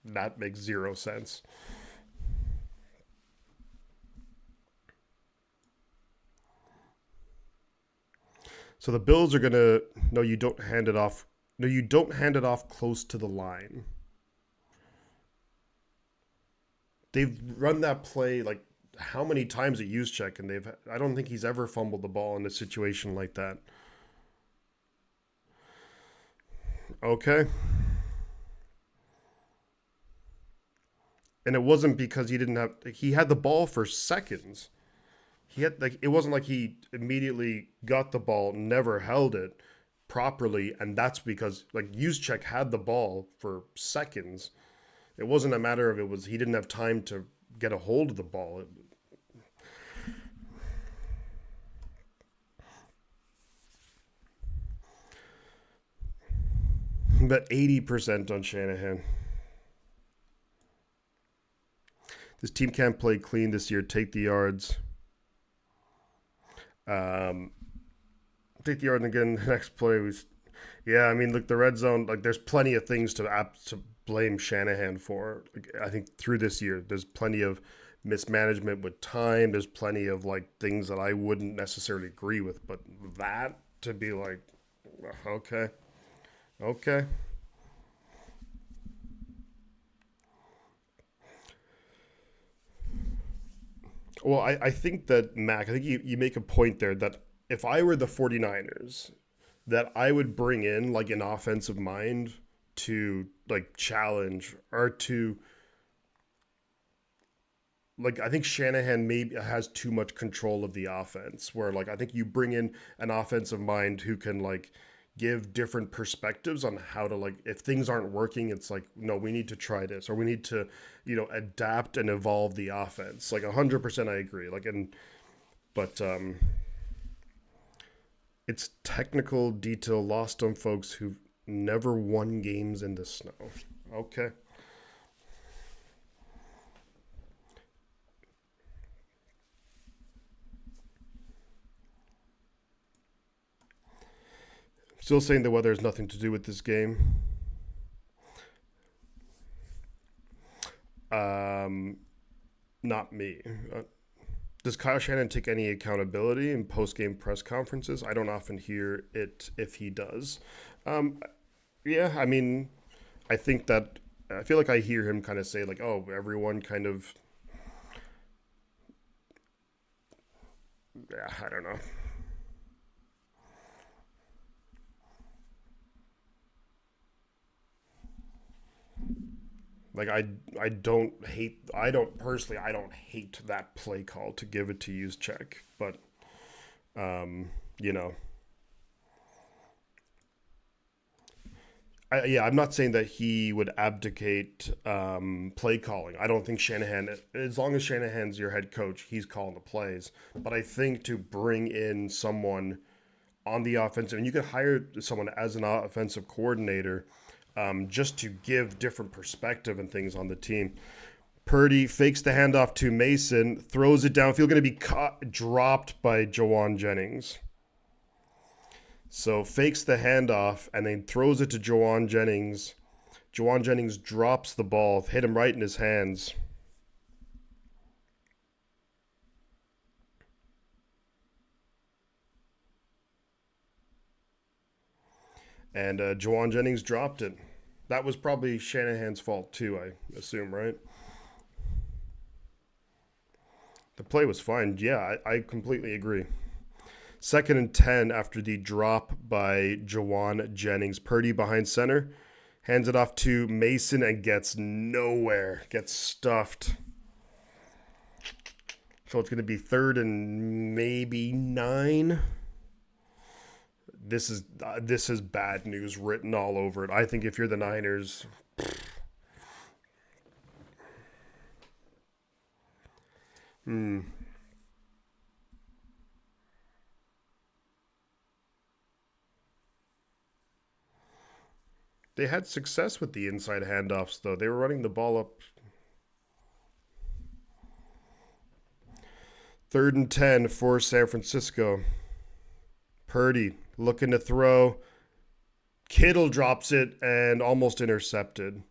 [SPEAKER 1] That makes zero sense. So the Bills are going to, no, you don't hand it off No, you don't hand it off close to the line. They've run that play like how many times at use check, and I don't think he's ever fumbled the ball in a situation like that. Okay. And it wasn't because he had the ball for seconds. It wasn't like he immediately got the ball, never held it properly, and that's because like Juszczyk had the ball for seconds. It wasn't a matter of he didn't have time to get a hold of the ball. But 80% on Shanahan. This team can't play clean this year. Take the yards. Take the yard and again. The next play was, yeah. I mean, look, the red zone. Like, there's plenty of things to blame Shanahan for. Like, I think through this year, there's plenty of mismanagement with time. There's plenty of like things that I wouldn't necessarily agree with, but that to be like, okay, okay. Well, I think that, Mac, I think you make a point there that if I were the 49ers, that I would bring in like an offensive mind to like challenge or to like I think Shanahan maybe has too much control of the offense where like I think you bring in an offensive mind who can like give different perspectives on how to like if things aren't working it's like no we need to try this or we need to adapt and evolve the offense like 100% I agree like and but it's technical detail lost on folks who've never won games in the snow. Okay. Still saying the weather has nothing to do with this game. Not me. Does Kyle Shannon take any accountability in post-game press conferences? I don't often hear it if he does. Um, yeah, I mean, I think that I feel like I hear him kind of say like, "Oh, everyone kind of." Yeah, I don't know. Like I don't personally I don't hate that play call to give it to use check, but you know I'm not saying that he would abdicate play calling. I don't think Shanahan, as long as Shanahan's your head coach, he's calling the plays. But I think to bring in someone on the offensive, and you could hire someone as an offensive coordinator just to give different perspective and things on the team. Purdy fakes the handoff to Mason, throws it downfield, going to be caught, dropped by Jawan Jennings. So fakes the handoff and then throws it to Jawan Jennings. Jawan Jennings drops the ball, hit him right in his hands. And Jawan Jennings dropped it. That was probably Shanahan's fault too, I assume, right? The play was fine. Yeah, I completely agree. Second and 10 after the drop by Jawan Jennings. Purdy behind center. Hands it off to Mason and gets nowhere. Gets stuffed. So it's going to be third and maybe 9. This is bad news written all over it. I think if you're the Niners, they had success with the inside handoffs though. They were running the ball up. Third and 10 for San Francisco. Purdy looking to throw. Kittle drops it and almost intercepted.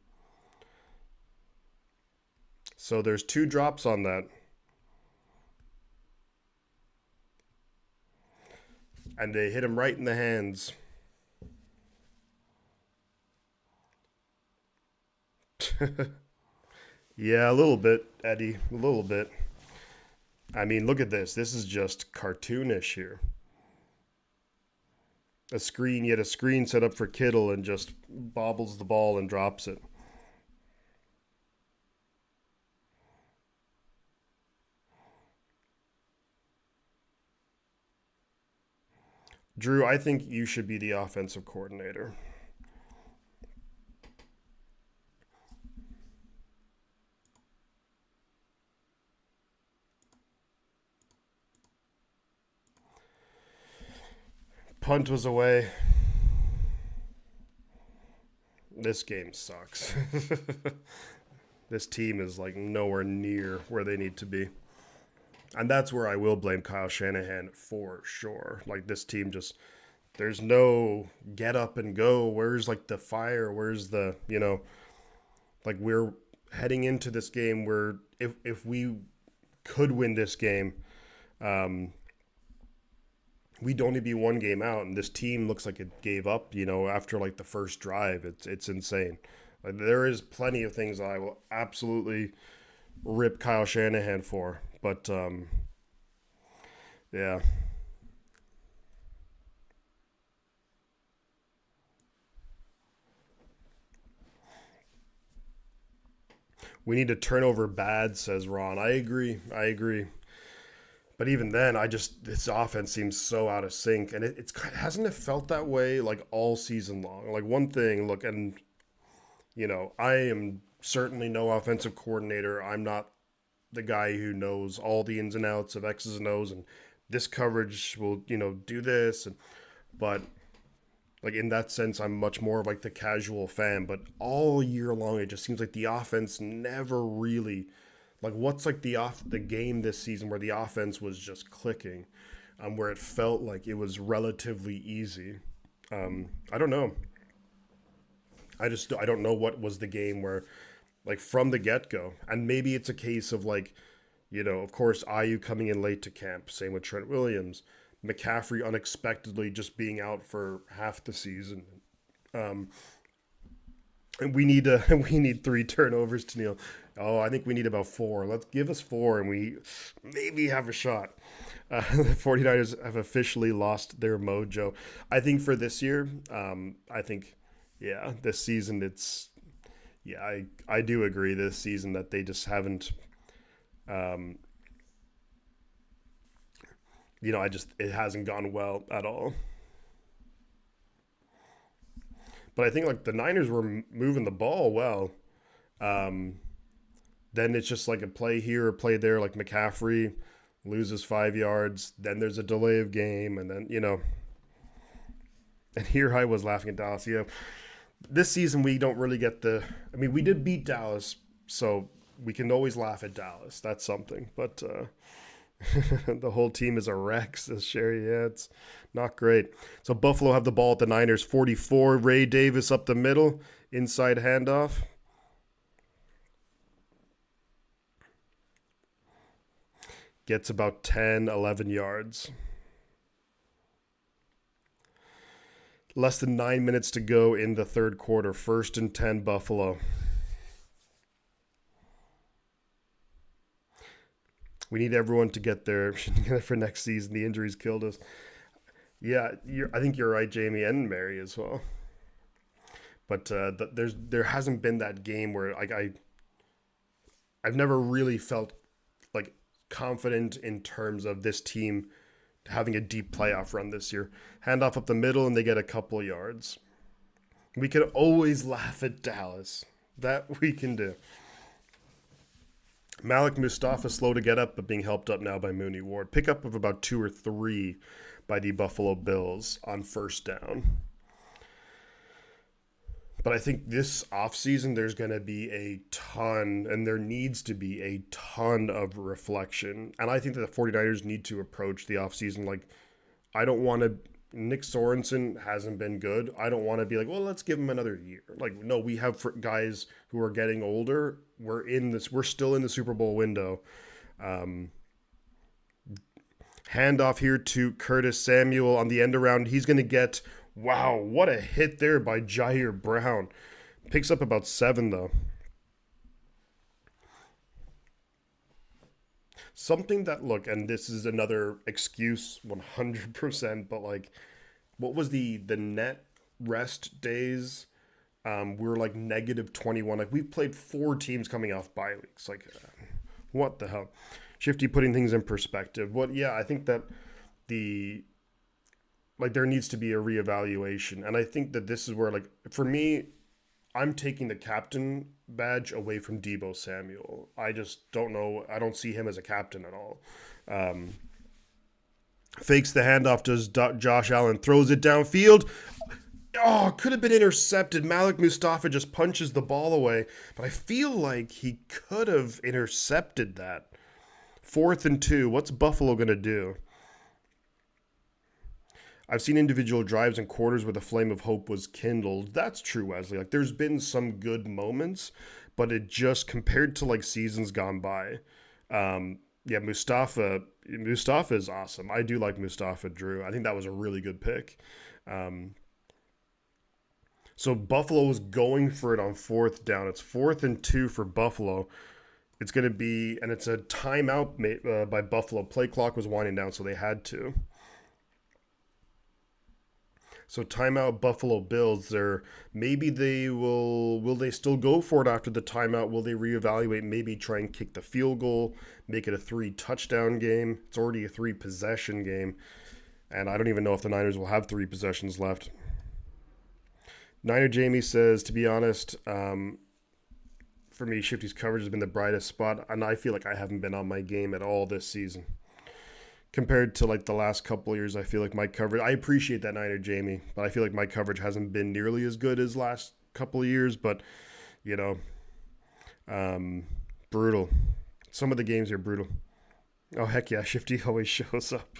[SPEAKER 1] So there's 2 drops on that. And they hit him right in the hands. Yeah, a little bit, Eddie. A little bit. I mean, look at this. This is just cartoonish here. A screen set up for Kittle and just bobbles the ball and drops it. Drew, I think you should be the offensive coordinator. Punt was away. This game sucks. This team is like nowhere near where they need to be. And that's where I will blame Kyle Shanahan for sure. Like this team just there's no get up and go. Where's like the fire? Where's the, like we're heading into this game where if we could win this game, um, we'd only be one game out, and this team looks like it gave up. After like the first drive, it's insane. Like, there is plenty of things I will absolutely rip Kyle Shanahan for, but yeah, we need to turn over bad, says Ron. I agree. I agree. But even then, this offense seems so out of sync, and it hasn't it felt that way like all season long. Like one thing, look, and I am certainly no offensive coordinator. I'm not the guy who knows all the ins and outs of X's and O's, and this coverage will do this, but like in that sense, I'm much more of like the casual fan. But all year long, it just seems like the offense never really like what's like the game this season where the offense was just clicking, where it felt like it was relatively easy. I don't know. I don't know what was the game where like from the get go, and maybe it's a case of like, of course IU coming in late to camp. Same with Trent Williams, McCaffrey unexpectedly just being out for half the season. Um, and we need we need three turnovers to kneel. Oh, I think we need about four. Let's give us four, and we maybe have a shot. The 49ers have officially lost their mojo. I think for this year, I think, yeah, this season yeah, I do agree this season that they just haven't, um, it hasn't gone well at all. But I think like the Niners were moving the ball well. Um, then it's just like a play here, a play there, like McCaffrey loses 5 yards. Then there's a delay of game, and then and here I was laughing at Dallas. This season we don't really get the. I mean, we did beat Dallas, so we can always laugh at Dallas. That's something. But the whole team is a wreck, says Sherry. Yeah, it's not great. So Buffalo have the ball at the Niners 44. Ray Davis up the middle, inside handoff. Gets about 10, 11 yards. Less than 9 minutes to go in the third quarter. 1st and 10, Buffalo. We need everyone to get there for next season. The injuries killed us. Yeah, I think you're right, Jamie, and Mary as well. But there hasn't been that game where like I've never really felt like confident in terms of this team having a deep playoff run this year. Handoff up the middle, and they get a couple yards. We can always laugh at Dallas. That we can do. Malik Mustafa slow to get up, but being helped up now by Mooney Ward. Pickup of about 2 or 3 by the Buffalo Bills on first down. But I think this offseason there's going to be a ton, and there needs to be a ton of reflection. And I think that the 49ers need to approach the offseason like, I don't want to. Nick Sorensen hasn't been good. I don't want to be like, well, let's give him another year. Like, no, we have guys who are getting older. We're still in the Super Bowl window. Handoff here to Curtis Samuel on the end around. He's going to get, wow, what a hit there by Jair Brown. Picks up about 7, though. Something that, look, and this is another excuse 100%, but like, what was the net rest days? We were like negative 21. Like, we've played 4 teams coming off bye weeks. Like, what the hell? Shifty putting things in perspective. What, yeah, I think that the, like, there needs to be a reevaluation. And I think that this is where, like, for me, I'm taking the captain badge away from Debo Samuel. I just don't know. I don't see him as a captain at all. Um, Fakes the handoff to Josh Allen, throws it downfield. Oh, could have been intercepted. Malik Mustafa just punches the ball away, but I feel like he could have intercepted that. 4th and 2. What's Buffalo going to do? I've seen individual drives and quarters where the flame of hope was kindled. That's true, Wesley. Like, there's been some good moments, but it just, compared to like seasons gone by, yeah, Mustafa is awesome. I do like Mustafa Drew. I think that was a really good pick. So Buffalo was going for it on 4th down. It's 4th and 2 for Buffalo. It's going to be, and it's a timeout by Buffalo. Play clock was winding down, so they had to. So timeout Buffalo Bills. Maybe they will they still go for it after the timeout? Will they reevaluate? Maybe try and kick the field goal, make it a 3-touchdown game. It's already a 3-possession game, and I don't even know if the Niners will have 3 possessions left. Niner Jamie says, to be honest, for me, Shifty's coverage has been the brightest spot, and I feel like I haven't been on my game at all this season. Compared to like the last couple of years, I feel like my coverage, I appreciate that, Niner Jamie, but I feel like my coverage hasn't been nearly as good as last couple of years. But, you know, brutal. Some of the games are brutal. Oh, heck yeah, Shifty always shows up.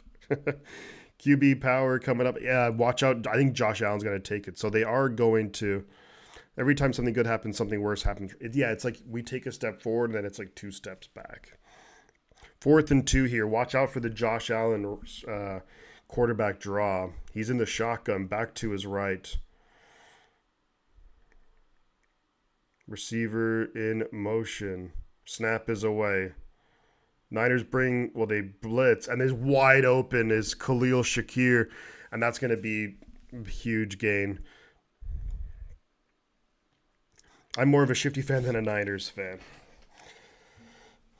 [SPEAKER 1] QB power coming up. Yeah, watch out. I think Josh Allen's going to take it. So they are going to, every time something good happens, something worse happens. It's like we take a step forward and then it's like 2 steps back. 4th and 2 here. Watch out for the Josh Allen quarterback draw. He's in the shotgun, back to his right. Receiver in motion. Snap is away. Niners they blitz, and is wide open is Khalil Shakir, and that's going to be a huge gain. I'm more of a Shifty fan than a Niners fan.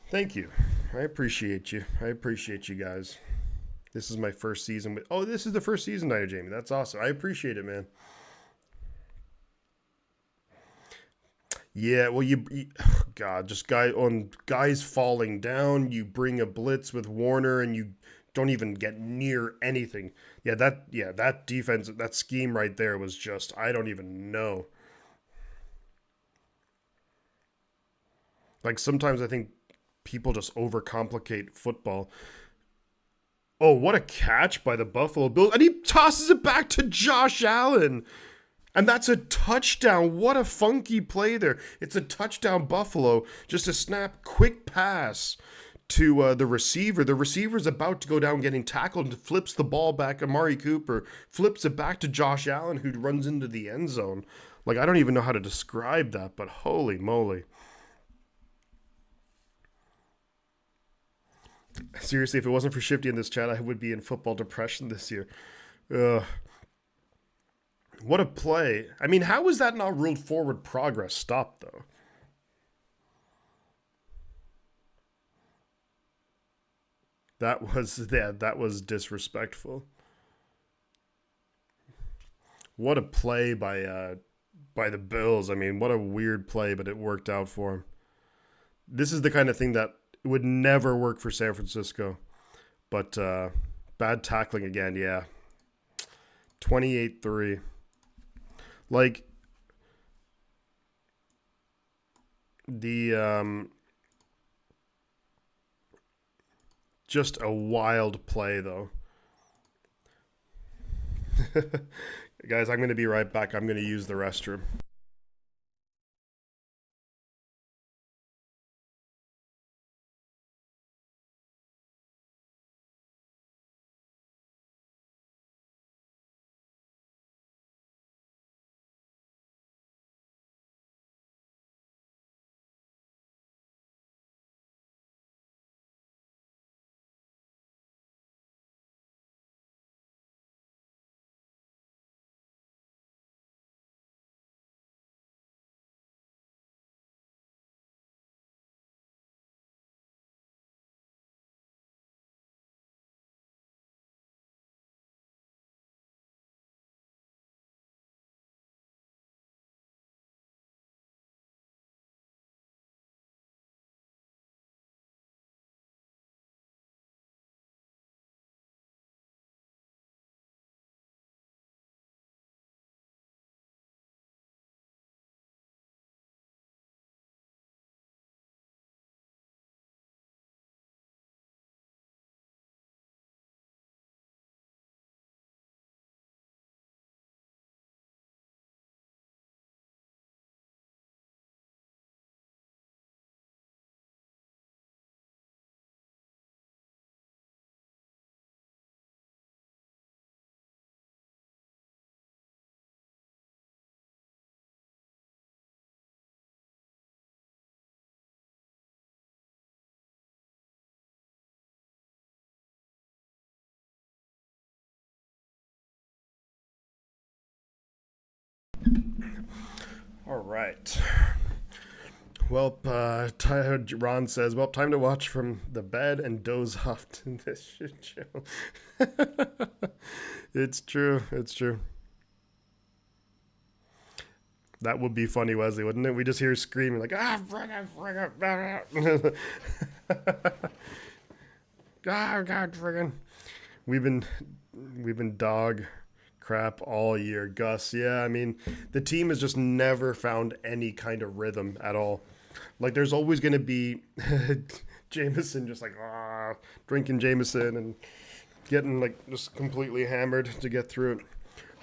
[SPEAKER 1] Thank you. I appreciate you. I appreciate you guys. This is my first season. This is the first season, Niner Jamie. That's awesome. I appreciate it, man. Yeah, well, God, just guys falling down. You bring a blitz with Warner, and you don't even get near anything. That defense, that scheme right there was just, I don't even know. Like, sometimes I think people just overcomplicate football. Oh, what a catch by the Buffalo Bills. And he tosses it back to Josh Allen. And that's a touchdown. What a funky play there. It's a touchdown, Buffalo. Just a snap, quick pass to the receiver. The receiver's about to go down getting tackled and flips the ball back. Amari Cooper flips it back to Josh Allen, who runs into the end zone. Like, I don't even know how to describe that, but holy moly. Seriously, if it wasn't for Shifty in this chat, I would be in football depression this year. Ugh. What a play. I mean, how was that not ruled forward progress? Stop, though. That was disrespectful. What a play by the Bills. I mean, what a weird play, but it worked out for him. This is the kind of thing that would never work for San Francisco. But bad tackling again, yeah. 28-3. Like, the just a wild play, though. Guys, I'm going to be right back. I'm going to use the restroom. All right. Well, Ron says, well, time to watch from the bed and doze off to this shit show. It's true. It's true. That would be funny, Wesley, wouldn't it? We just hear screaming like, ah, friggin'. Ah, God, friggin'. We've been dog crap all year, Gus. Yeah, I mean, the team has just never found any kind of rhythm at all. Like, there's always going to be Jameson just like, drinking Jameson and getting, like, just completely hammered to get through it.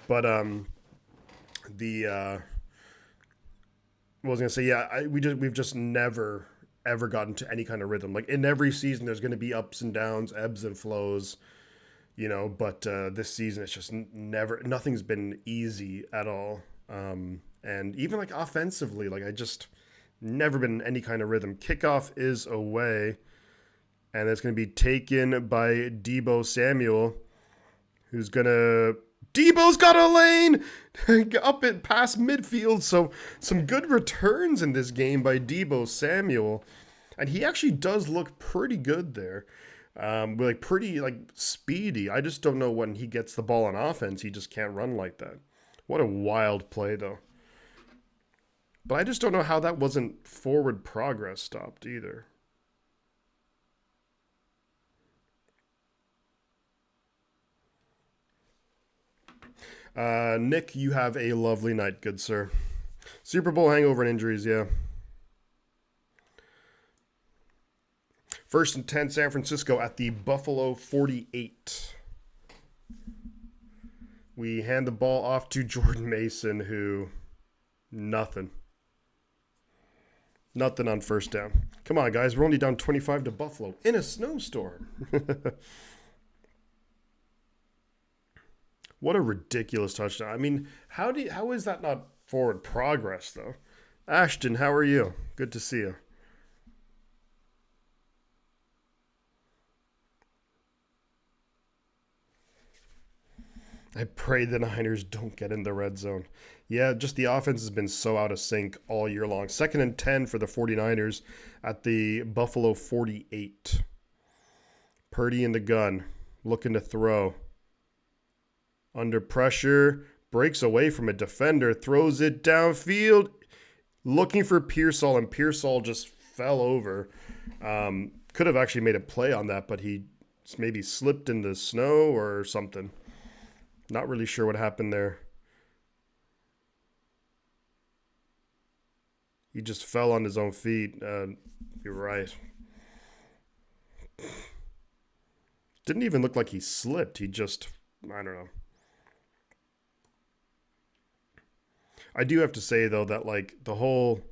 [SPEAKER 1] But, I was going to say, yeah, we've just never, ever gotten to any kind of rhythm. Like, in every season, there's going to be ups and downs, ebbs and flows, but this season it's just nothing's been easy at all. And even like offensively, like I just never been in any kind of rhythm. Kickoff is away, and it's going to be taken by Debo Samuel, who's going to... Debo's got a lane up it past midfield, so some good returns in this game by Debo Samuel. And he actually does look pretty good there. Pretty speedy. I just don't know when he gets the ball on offense. He just can't run like that. What a wild play, though. But I just don't know how that wasn't forward progress stopped either. Nick, you have a lovely night, good sir. Super Bowl hangover and injuries, yeah. 1st and 10, San Francisco at the Buffalo 48. We hand the ball off to Jordan Mason, who... Nothing on first down. Come on, guys. We're only down 25 to Buffalo in a snowstorm. What a ridiculous touchdown. I mean, how is that not forward progress, though? Ashton, how are you? Good to see you. I pray the Niners don't get in the red zone. Yeah, just the offense has been so out of sync all year long. 2nd and 10 for the 49ers at the Buffalo 48. Purdy in the gun, looking to throw. Under pressure, breaks away from a defender, throws it downfield, looking for Pearsall, and Pearsall just fell over. Could have actually made a play on that, but he maybe slipped in the snow or something. Not really sure what happened there. He just fell on his own feet. You're right. Didn't even look like he slipped. He just, I don't know. I do have to say, though, that, like, the whole,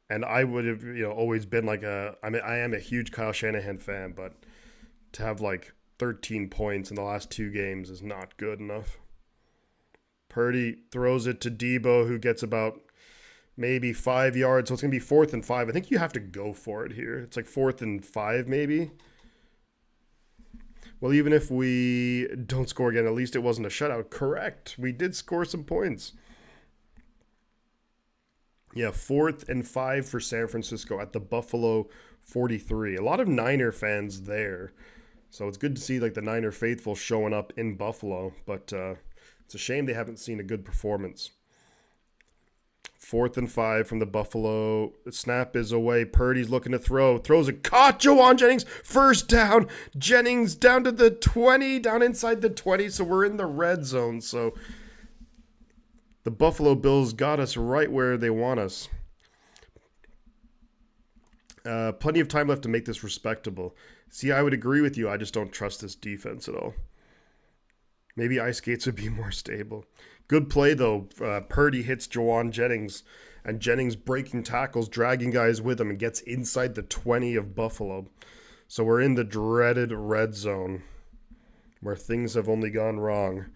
[SPEAKER 1] and I would have, always been like I am a huge Kyle Shanahan fan, but to have, 13 points in the last 2 games is not good enough. Purdy throws it to Debo, who gets about maybe 5 yards, so it's going to be 4th and 5. I think you have to go for it here. It's like 4th and 5, maybe. Well, even if we don't score again, at least it wasn't a shutout. Correct. We did score some points. Yeah, 4th and 5 for San Francisco at the Buffalo 43. A lot of Niner fans there. So it's good to see the Niner faithful showing up in Buffalo. But it's a shame they haven't seen a good performance. 4th and 5 from the Buffalo. The snap is away. Purdy's looking to throw. Throws a caught. Juwan Jennings. First down. Jennings down to the 20. Down inside the 20. So we're in the red zone. So... the Buffalo Bills got us right where they want us. Plenty of time left to make this respectable. See, I would agree with you. I just don't trust this defense at all. Maybe ice skates would be more stable. Good play, though. Purdy hits Juwan Jennings, and Jennings breaking tackles, dragging guys with him, and gets inside the 20 of Buffalo. So we're in the dreaded red zone, where things have only gone wrong.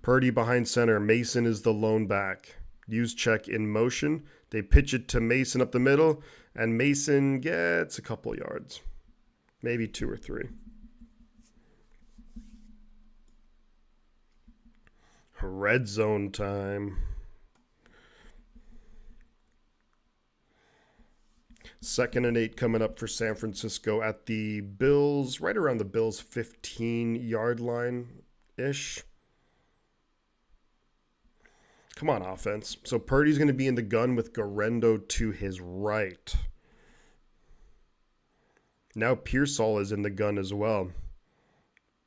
[SPEAKER 1] Purdy behind center. Mason is the lone back. Use check in motion. They pitch it to Mason up the middle, and Mason gets a couple yards. Maybe 2 or 3. Red zone time. 2nd and 8 coming up for San Francisco at the Bills, right around the Bills' 15-yard line-ish. Come on, offense. So Purdy's going to be in the gun with Garendo to his right. Now Pearsall is in the gun as well.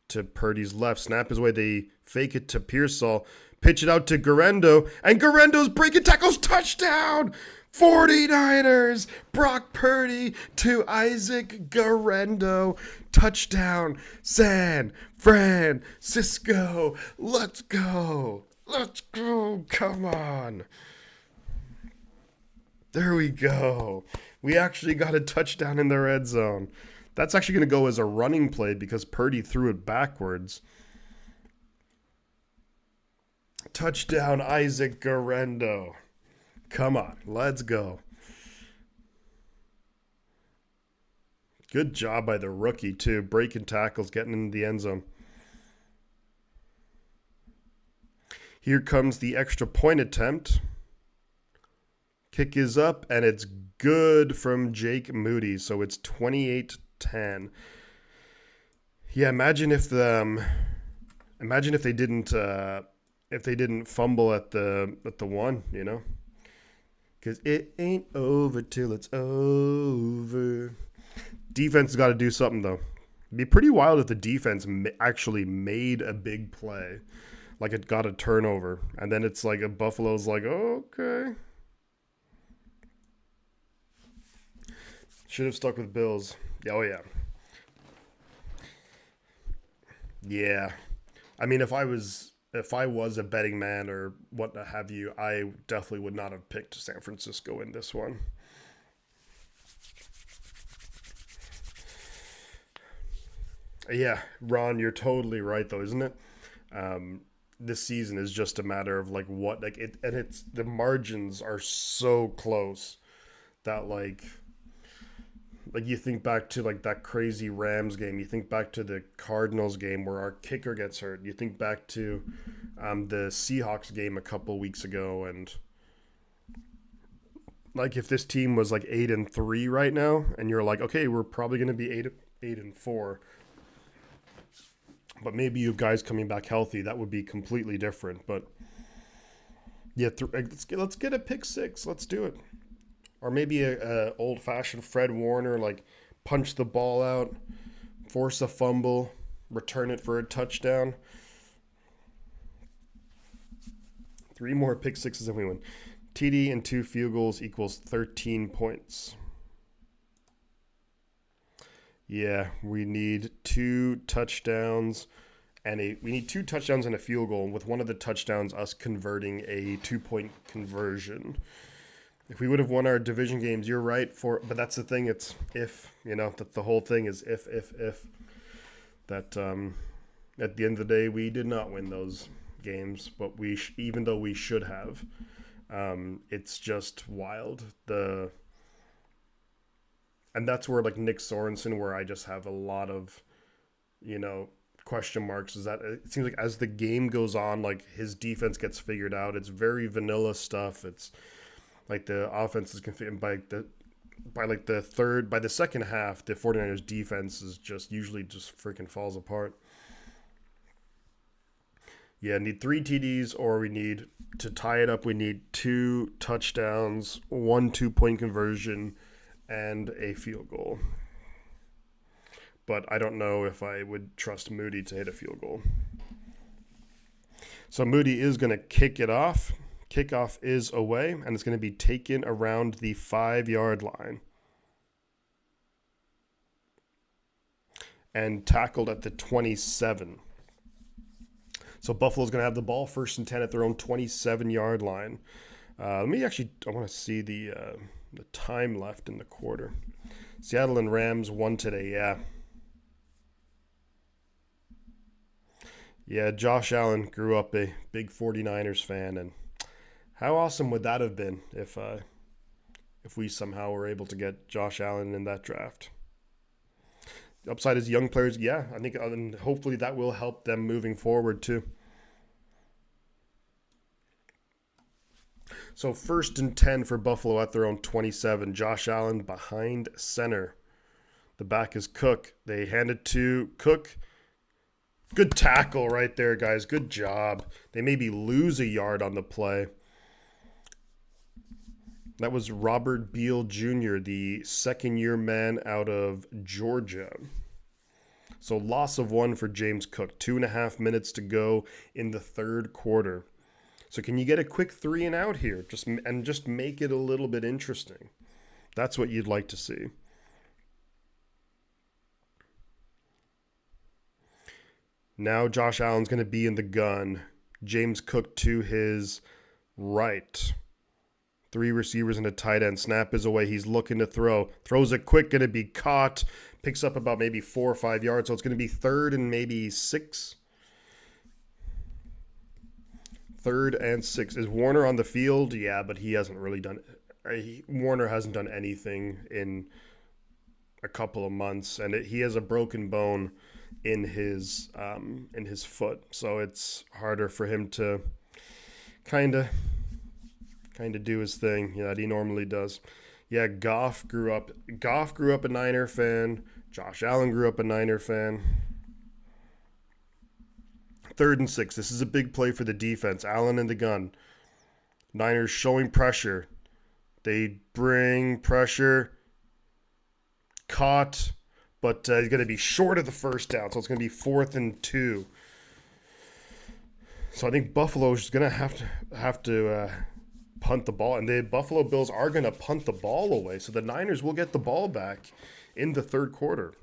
[SPEAKER 1] To Purdy's left. Snap his way. They fake it to Pearsall. Pitch it out to Garendo. And Garendo's breaking tackles. Touchdown! 49ers! Brock Purdy to Isaac Garendo. Touchdown! San Francisco. Let's go. Let's go. Come on. There we go. We actually got a touchdown in the red zone. That's actually going to go as a running play because Purdy threw it backwards. Touchdown, Isaac Garendo. Come on. Let's go. Good job by the rookie, too. Breaking tackles, getting into the end zone. Here comes the extra point attempt. Kick is up, and it's good from Jake Moody. So it's 28-10. Yeah, imagine if they didn't fumble at the 1, you know, because it ain't over till it's over. Defense has got to do something though. It'd be pretty wild if the defense actually made a big play. Like it got a turnover, and then it's like a Buffalo's like, oh, okay. Should have stuck with Bills. Oh, yeah. Yeah. I mean, if I was a betting man or what have you, I definitely would not have picked San Francisco in this one. Yeah, Ron, you're totally right, though, isn't it? This season is just a matter of like what like it, and it's the margins are so close that like you think back to like that crazy Rams game, you think back to the Cardinals game where our kicker gets hurt, you think back to the Seahawks game a couple weeks ago, and like if this team was like 8-3 right now, and you're like, okay, we're probably going to be 8-4. But maybe you guys coming back healthy, that would be completely different. But yeah, let's get a pick 6. Let's do it. Or maybe a old-fashioned Fred Warner, like punch the ball out, force a fumble, return it for a touchdown. 3 more pick 6s and we win. TD and 2 field goals equals 13 points. Yeah, we need 2 touchdowns we need 2 touchdowns and a field goal, with one of the touchdowns us converting a 2-point conversion. If we would have won our division games, you're right, but that's the thing, it's if, you know, that the whole thing is if. That at the end of the day, we did not win those games, but even though we should have, it's just wild. And that's where, like, Nick Sorensen, where I just have a lot of, you know, question marks, is that it seems like as the game goes on, like, his defense gets figured out. It's very vanilla stuff. It's like the offense is configured by the second half, the 49ers defense is just usually just freaking falls apart. Yeah, need 3 TDs, or we need to tie it up. We need 2 touchdowns, 1 2-point conversion, and a field goal. But I don't know if I would trust Moody to hit a field goal. So Moody is going to kick it off. Kickoff is away, and it's going to be taken around the 5-yard line and tackled at the 27. So Buffalo's going to have the ball 1st and 10 at their own 27-yard line. I want to see the time left in the quarter. Seattle and Rams won today, yeah. Yeah, Josh Allen grew up a big 49ers fan, and how awesome would that have been if we somehow were able to get Josh Allen in that draft? The upside is young players, yeah. I think, and hopefully that will help them moving forward too. So 1st and 10 for Buffalo at their own 27. Josh Allen behind center. The back is Cook. They hand it to Cook. Good tackle right there, guys. Good job. They maybe lose a yard on the play. That was Robert Beal Jr., the second-year man out of Georgia. So loss of 1 for James Cook. 2.5 minutes to go in the third quarter. So can you get a quick 3 and out here? Just make it a little bit interesting. That's what you'd like to see. Now Josh Allen's going to be in the gun. James Cook to his right. 3 receivers and a tight end. Snap is away. He's looking to throw. Throws it quick. Going to be caught. Picks up about maybe 4 or 5 yards. So it's going to be 3rd and maybe 6. 3rd and 6. Is Warner on the field? Yeah, but he hasn't really done it. Warner hasn't done anything in a couple of months. And he has a broken bone in his foot. So it's harder for him to kind of do his thing that he normally does. Yeah, Goff grew up a Niner fan. Josh Allen grew up a Niner fan. 3rd and 6. This is a big play for the defense. Allen in the gun. Niners showing pressure. They bring pressure. Caught. But he's going to be short of the first down. So it's going to be 4th and 2. So I think Buffalo's going to have to punt the ball. And the Buffalo Bills are going to punt the ball away. So the Niners will get the ball back in the third quarter.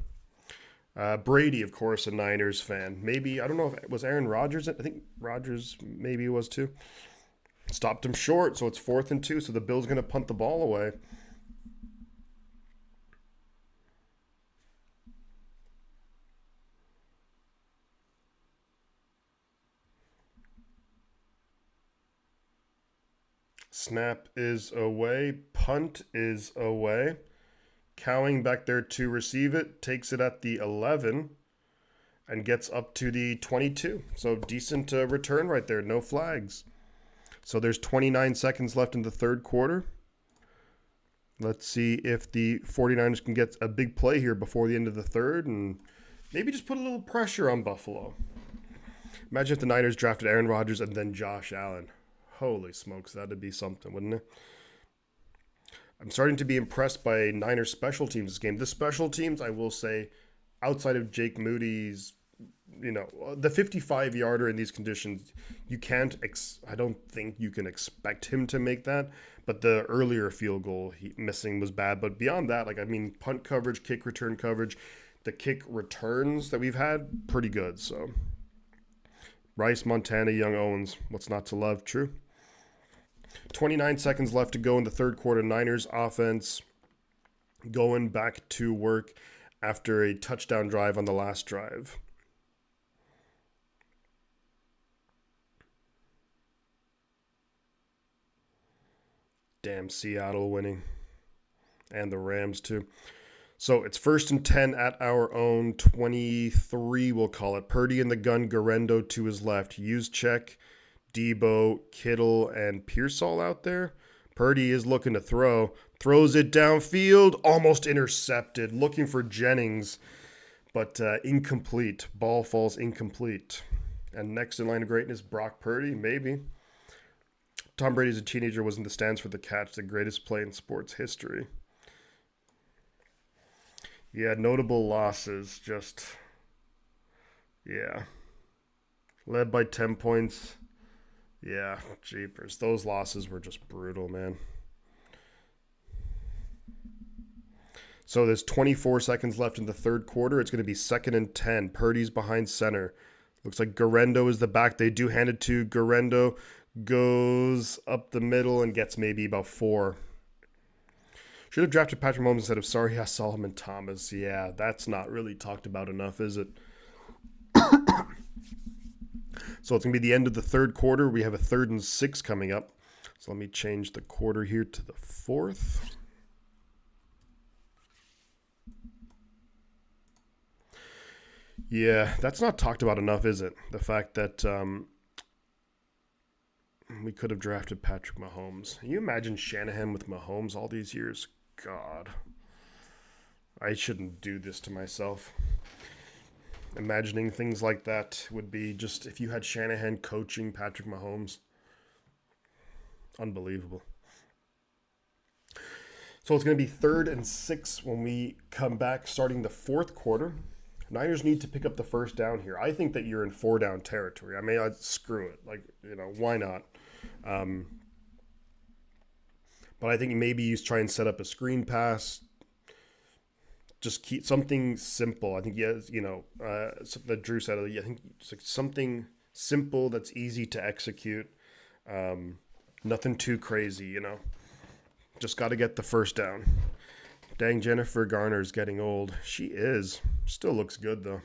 [SPEAKER 1] Brady, of course, a Niners fan. Maybe, I don't know if it was Aaron Rodgers. I think Rodgers maybe was too. Stopped him short, so it's 4th and 2. So the Bills going to punt the ball away. Snap is away. Punt is away. Cowing back there to receive it. Takes it at the 11 and gets up to the 22. So decent return right there. No flags. So there's 29 seconds left in the third quarter. Let's see if the 49ers can get a big play here before the end of the third and maybe just put a little pressure on Buffalo. Imagine if the Niners drafted Aaron Rodgers and then Josh Allen. Holy smokes, that'd be something, wouldn't it? I'm starting to be impressed by Niners special teams this game. The special teams, I will say, outside of Jake Moody's, the 55-yarder in these conditions, you can't, I don't think you can expect him to make that. But the earlier field goal missing was bad. But beyond that, punt coverage, kick return coverage, the kick returns that we've had, pretty good. So, Rice, Montana, Young, Owens, what's not to love? True. 29 seconds left to go in the third quarter. Niners offense going back to work after a touchdown drive on the last drive. Damn, Seattle winning. And the Rams too. So it's 1st and 10 at our own 23, we'll call it. Purdy in the gun, Garendo to his left. Juszczyk, Debo, Kittle, and Pearsall out there. Purdy is looking to throw. Throws it downfield. Almost intercepted. Looking for Jennings, but incomplete. Ball falls incomplete. And next in line of greatness, Brock Purdy, maybe. Tom Brady as a teenager was in the stands for the catch. The greatest play in sports history. Yeah, notable losses. Led by 10 points. Yeah, jeepers. Those losses were just brutal, man. So there's 24 seconds left in the third quarter. It's going to be 2nd and 10. Purdy's behind center. Looks like Garendo is the back. They do hand it to Garendo. Goes up the middle and gets maybe about 4. Should have drafted Patrick Mahomes instead of Solomon Thomas. Yeah, that's not really talked about enough, is it? So it's going to be the end of the third quarter. We have a 3rd and 6 coming up. So let me change the quarter here to the 4th. Yeah, that's not talked about enough, is it? The fact that We could have drafted Patrick Mahomes. Can you imagine Shanahan with Mahomes all these years? God. I shouldn't do this to myself. Imagining things like that would be just if you had Shanahan coaching Patrick Mahomes. Unbelievable. So it's going to be 3rd and 6 when we come back starting the 4th quarter. Niners need to pick up the first down here. I think that you're in 4-down territory. I mean, screw it. Like, why not? But I think maybe you try and set up a screen pass. Just keep something simple. I think, something that Drew said, I think it's like something simple that's easy to execute. Nothing too crazy, Just got to get the first down. Dang, Jennifer Garner's getting old. She is. Still looks good, though.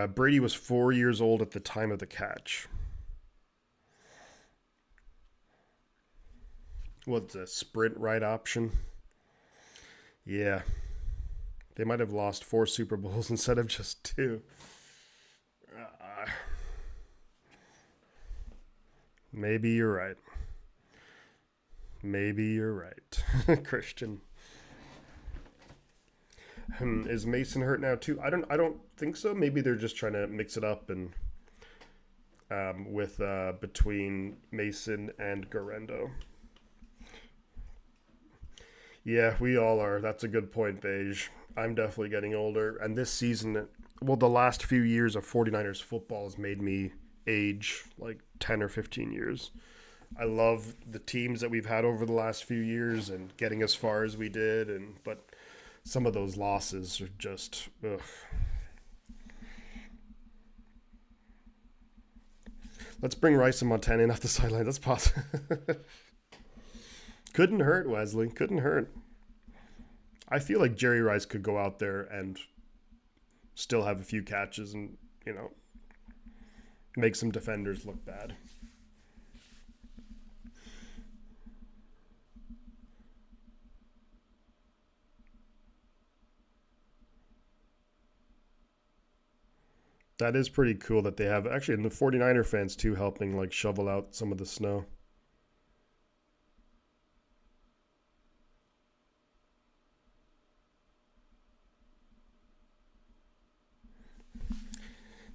[SPEAKER 1] Brady was 4 years old at the time of the catch. What's a sprint right option? Yeah. They might have lost 4 Super Bowls instead of just 2. Maybe you're right. Maybe you're right, Christian. Is Mason hurt now too? I don't think so. Maybe they're just trying to mix it up and with between Mason and Garendo. Yeah, we all are. That's a good point, Beige. I'm definitely getting older, and this season, the last few years of 49ers football has made me age like 10 or 15 years. I love the teams that we've had over the last few years and getting as far as we did, but some of those losses are just ugh. Let's bring Rice and Montana in off the sideline. That's possible. Couldn't hurt, Wesley. Couldn't hurt. I feel like Jerry Rice could go out there and still have a few catches and, make some defenders look bad. That is pretty cool that they have, actually, and the 49er fans too helping like shovel out some of the snow.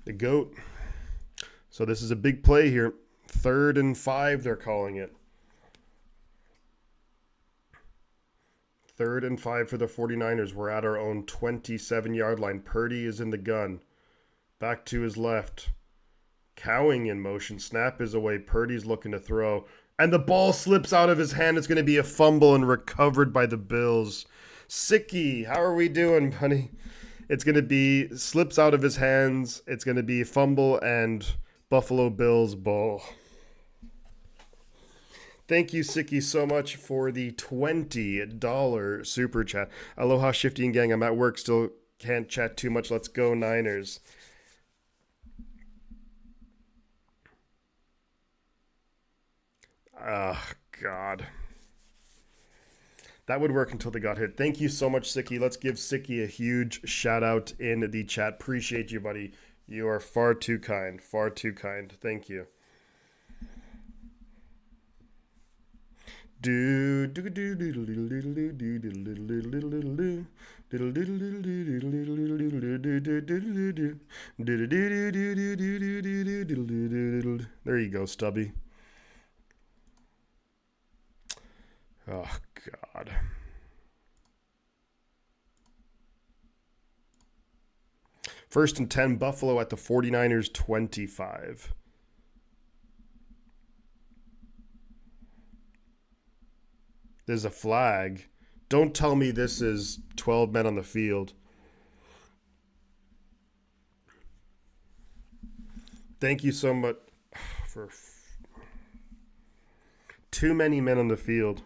[SPEAKER 1] The GOAT. So this is a big play here. 3rd and 5, they're calling it. 3rd and 5 for the 49ers. We're at our own 27-yard line. Purdy is in the gun. Back to his left. Cowing in motion. Snap is away. Purdy's looking to throw. And the ball slips out of his hand. It's going to be a fumble and recovered by the Bills. Sicky, how are we doing, buddy? It's going to be slips out of his hands. It's going to be fumble and Buffalo Bills ball. Thank you, Sicky, so much for the $20 super chat. Aloha, Shifty and Gang. I'm at work. Still can't chat too much. Let's go, Niners. Oh, God. That would work until they got hit. Thank you so much, Sicky. Let's give Sicky a huge shout out in the chat. Appreciate you, buddy. You are far too kind. Far too kind. Thank you. There you go, Stubby. Oh, God. First and 10, Buffalo at the 49ers 25. There's a flag. Don't tell me this is 12 men on the field. Thank you so much for too many men on the field.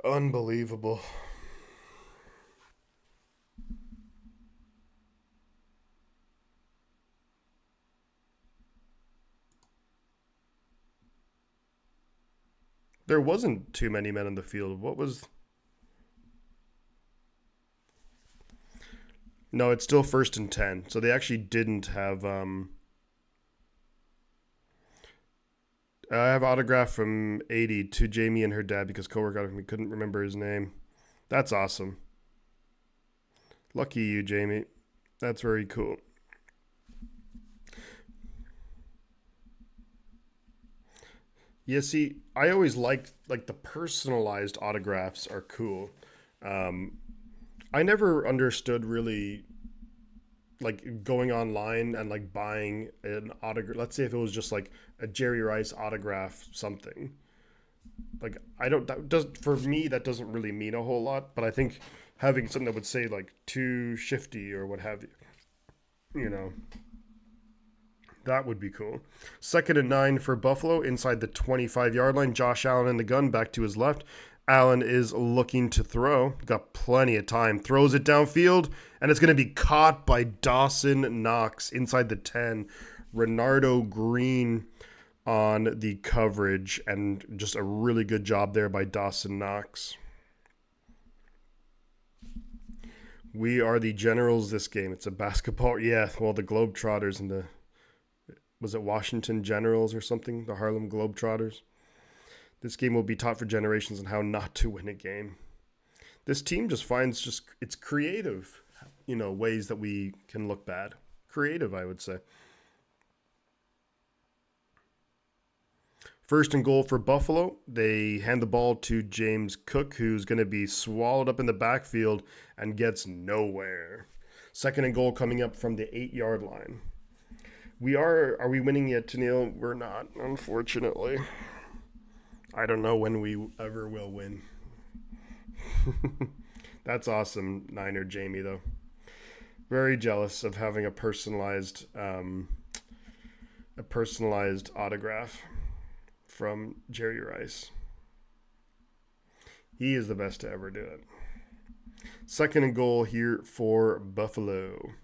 [SPEAKER 1] Unbelievable. There wasn't too many men on the field. What was... No, it's still 1st and 10. So they actually didn't have. I have autograph from 80 to Jamie and her dad because coworker got it. We couldn't remember his name. That's awesome. Lucky you, Jamie. That's very cool. Yeah, see, I always liked like the personalized autographs are cool. Um, I never understood really like going online and like buying an autograph. Let's say if it was just like a Jerry Rice autograph something. Like I don't that does for me that doesn't really mean a whole lot, but I think having something that would say like too shifty or what have you know, that would be cool. 2nd and 9 for Buffalo inside the 25-yard line. Josh Allen in the gun back to his left. Allen is looking to throw. Got plenty of time. Throws it downfield, and it's going to be caught by Dawson Knox inside the 10. Renardo Green on the coverage, and just a really good job there by Dawson Knox. We are the Generals this game. It's a basketball. Yeah, well, the Globetrotters and the was it Washington Generals or something? The Harlem Globetrotters. This game will be taught for generations on how not to win a game. This team just finds it's creative, ways that we can look bad. Creative, I would say. 1st and goal for Buffalo. They hand the ball to James Cook, who's going to be swallowed up in the backfield and gets nowhere. 2nd and goal coming up from the 8-yard line. Are we winning yet, Tennille? We're not, unfortunately. I don't know when we ever will win. That's awesome, Niner Jamie, though. Very jealous of having a personalized autograph from Jerry Rice. He is the best to ever do it. 2nd and goal here for Buffalo.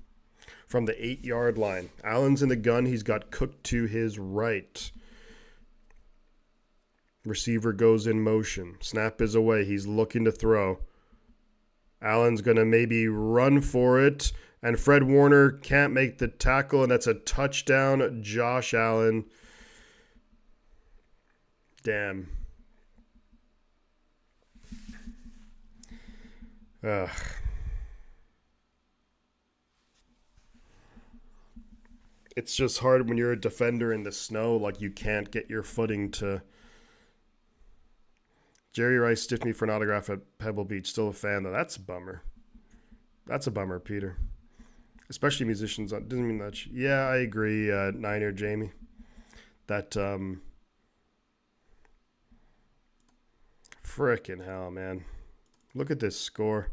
[SPEAKER 1] From the 8-yard line. Allen's in the gun. He's got Cook to his right. Receiver goes in motion. Snap is away. He's looking to throw. Allen's going to maybe run for it. And Fred Warner can't make the tackle. And that's a touchdown. Josh Allen. Damn. Ugh. It's just hard when you're a defender in the snow. Like, you can't get your footing to... Jerry Rice stiffed me for an autograph at Pebble Beach. Still a fan, though. That's a bummer. That's a bummer, Peter. Especially musicians. Doesn't mean that... Yeah, I agree, Niner Jamie. That, frickin' hell, man. Look at this score.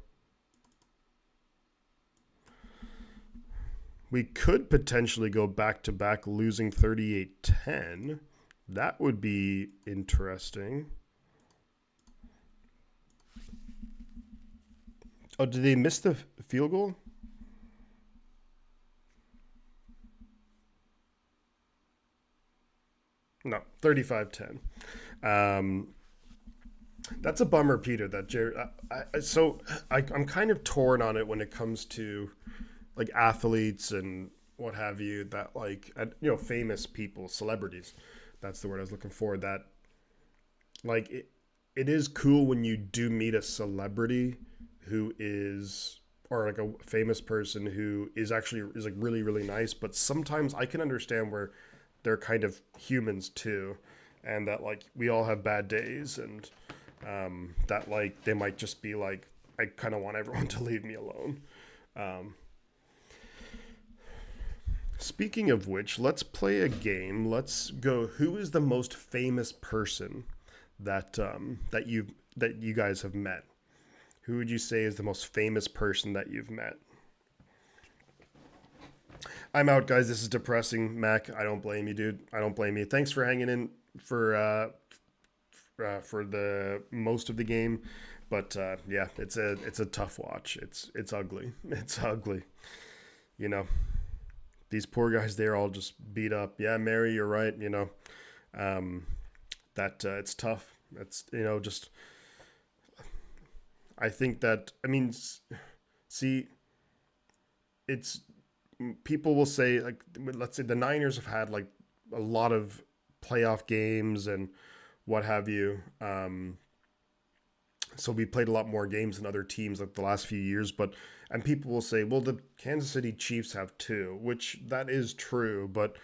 [SPEAKER 1] We could potentially go back-to-back losing 38-10. That would be interesting. Oh, did they miss the field goal? No, 35-10. That's a bummer, Peter, that Jerry... I'm kind of torn on it when it comes to... like athletes and what have you that like famous people, celebrities, that's the word I was looking for, that like it is cool when you do meet a celebrity who is, or like a famous person who is like really really nice, but sometimes I can understand where they're kind of humans too, and that like we all have bad days, and that like they might just be like, I kind of want everyone to leave me alone. Speaking of which, let's play a game. Let's go. Who is the most famous person that you guys have met? Who would you say is the most famous person that you've met? I'm out, guys. This is depressing. Mac, I don't blame you, dude. I don't blame you. Thanks for hanging in for the most of the game, but yeah, it's a tough watch. It's ugly. It's ugly. These poor guys, they're all just beat up. Yeah, Mary, you're right. That it's tough. It's just. I think that see, it's people will say like let's say the Niners have had like a lot of playoff games and what have you. So we played a lot more games than other teams like the last few years, but and people will say, well, the Kansas City Chiefs have two, which that is true, but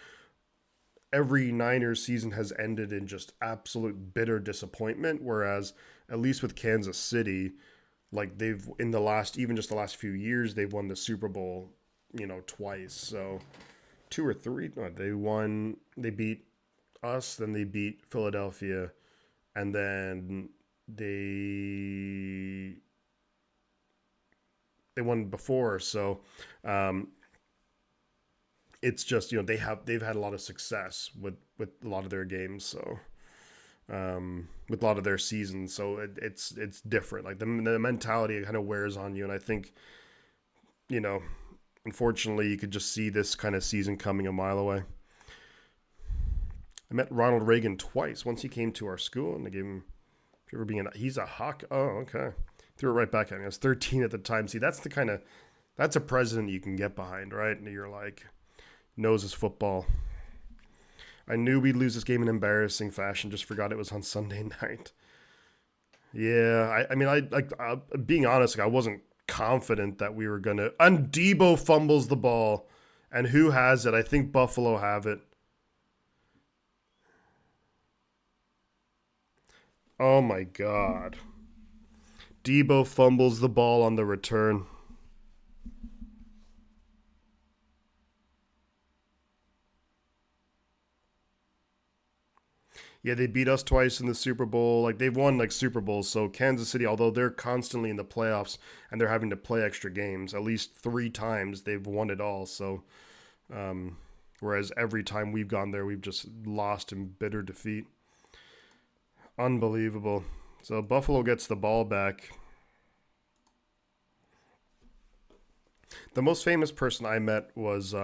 [SPEAKER 1] every Niners season has ended in just absolute bitter disappointment. Whereas at least with Kansas City, like they've in the last even just the last few years, they've won the Super Bowl, twice. So two or three, no, they beat us, then they beat Philadelphia, and then they they won before. So um, it's just they've had a lot of success with a lot of their games. So with a lot of their seasons, so it's different. Like the mentality kind of wears on you, and I think you know, unfortunately, you could just see this kind of season coming a mile away. I met Ronald Reagan twice. Once he came to our school, and they gave him, if you ever being, he's a hawk. Oh, okay. Threw it right back at me. I was 13 at the time. See, that's a president you can get behind, right? And you're like, knows his football. I knew we'd lose this game in embarrassing fashion. Just forgot it was on Sunday night. Yeah, I mean, being honest, like, I wasn't confident that we were gonna. And Debo fumbles the ball, and who has it? I think Buffalo have it. Oh my God, Debo fumbles the ball on the return. Yeah, they beat us twice in the Super Bowl. Like they've won like Super Bowls. So Kansas City, although they're constantly in the playoffs and they're having to play extra games, at least three times they've won it all. So whereas every time we've gone there, we've just lost in bitter defeat. Unbelievable. So Buffalo gets the ball back. The most famous person I met was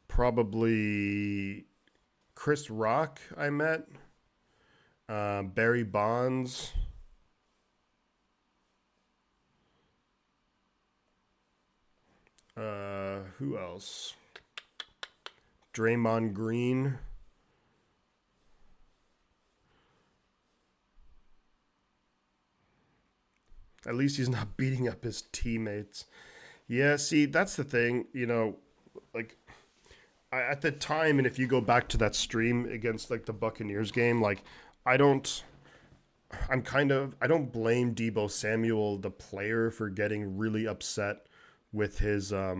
[SPEAKER 1] probably Chris Rock. I met Barry Bonds. Who else? Draymond Green. At least he's not beating up his teammates. Yeah, see, that's the thing. Like at the time, and if you go back to that stream against like the Buccaneers game, like I don't, I don't blame Debo Samuel, the player, for getting really upset with his. I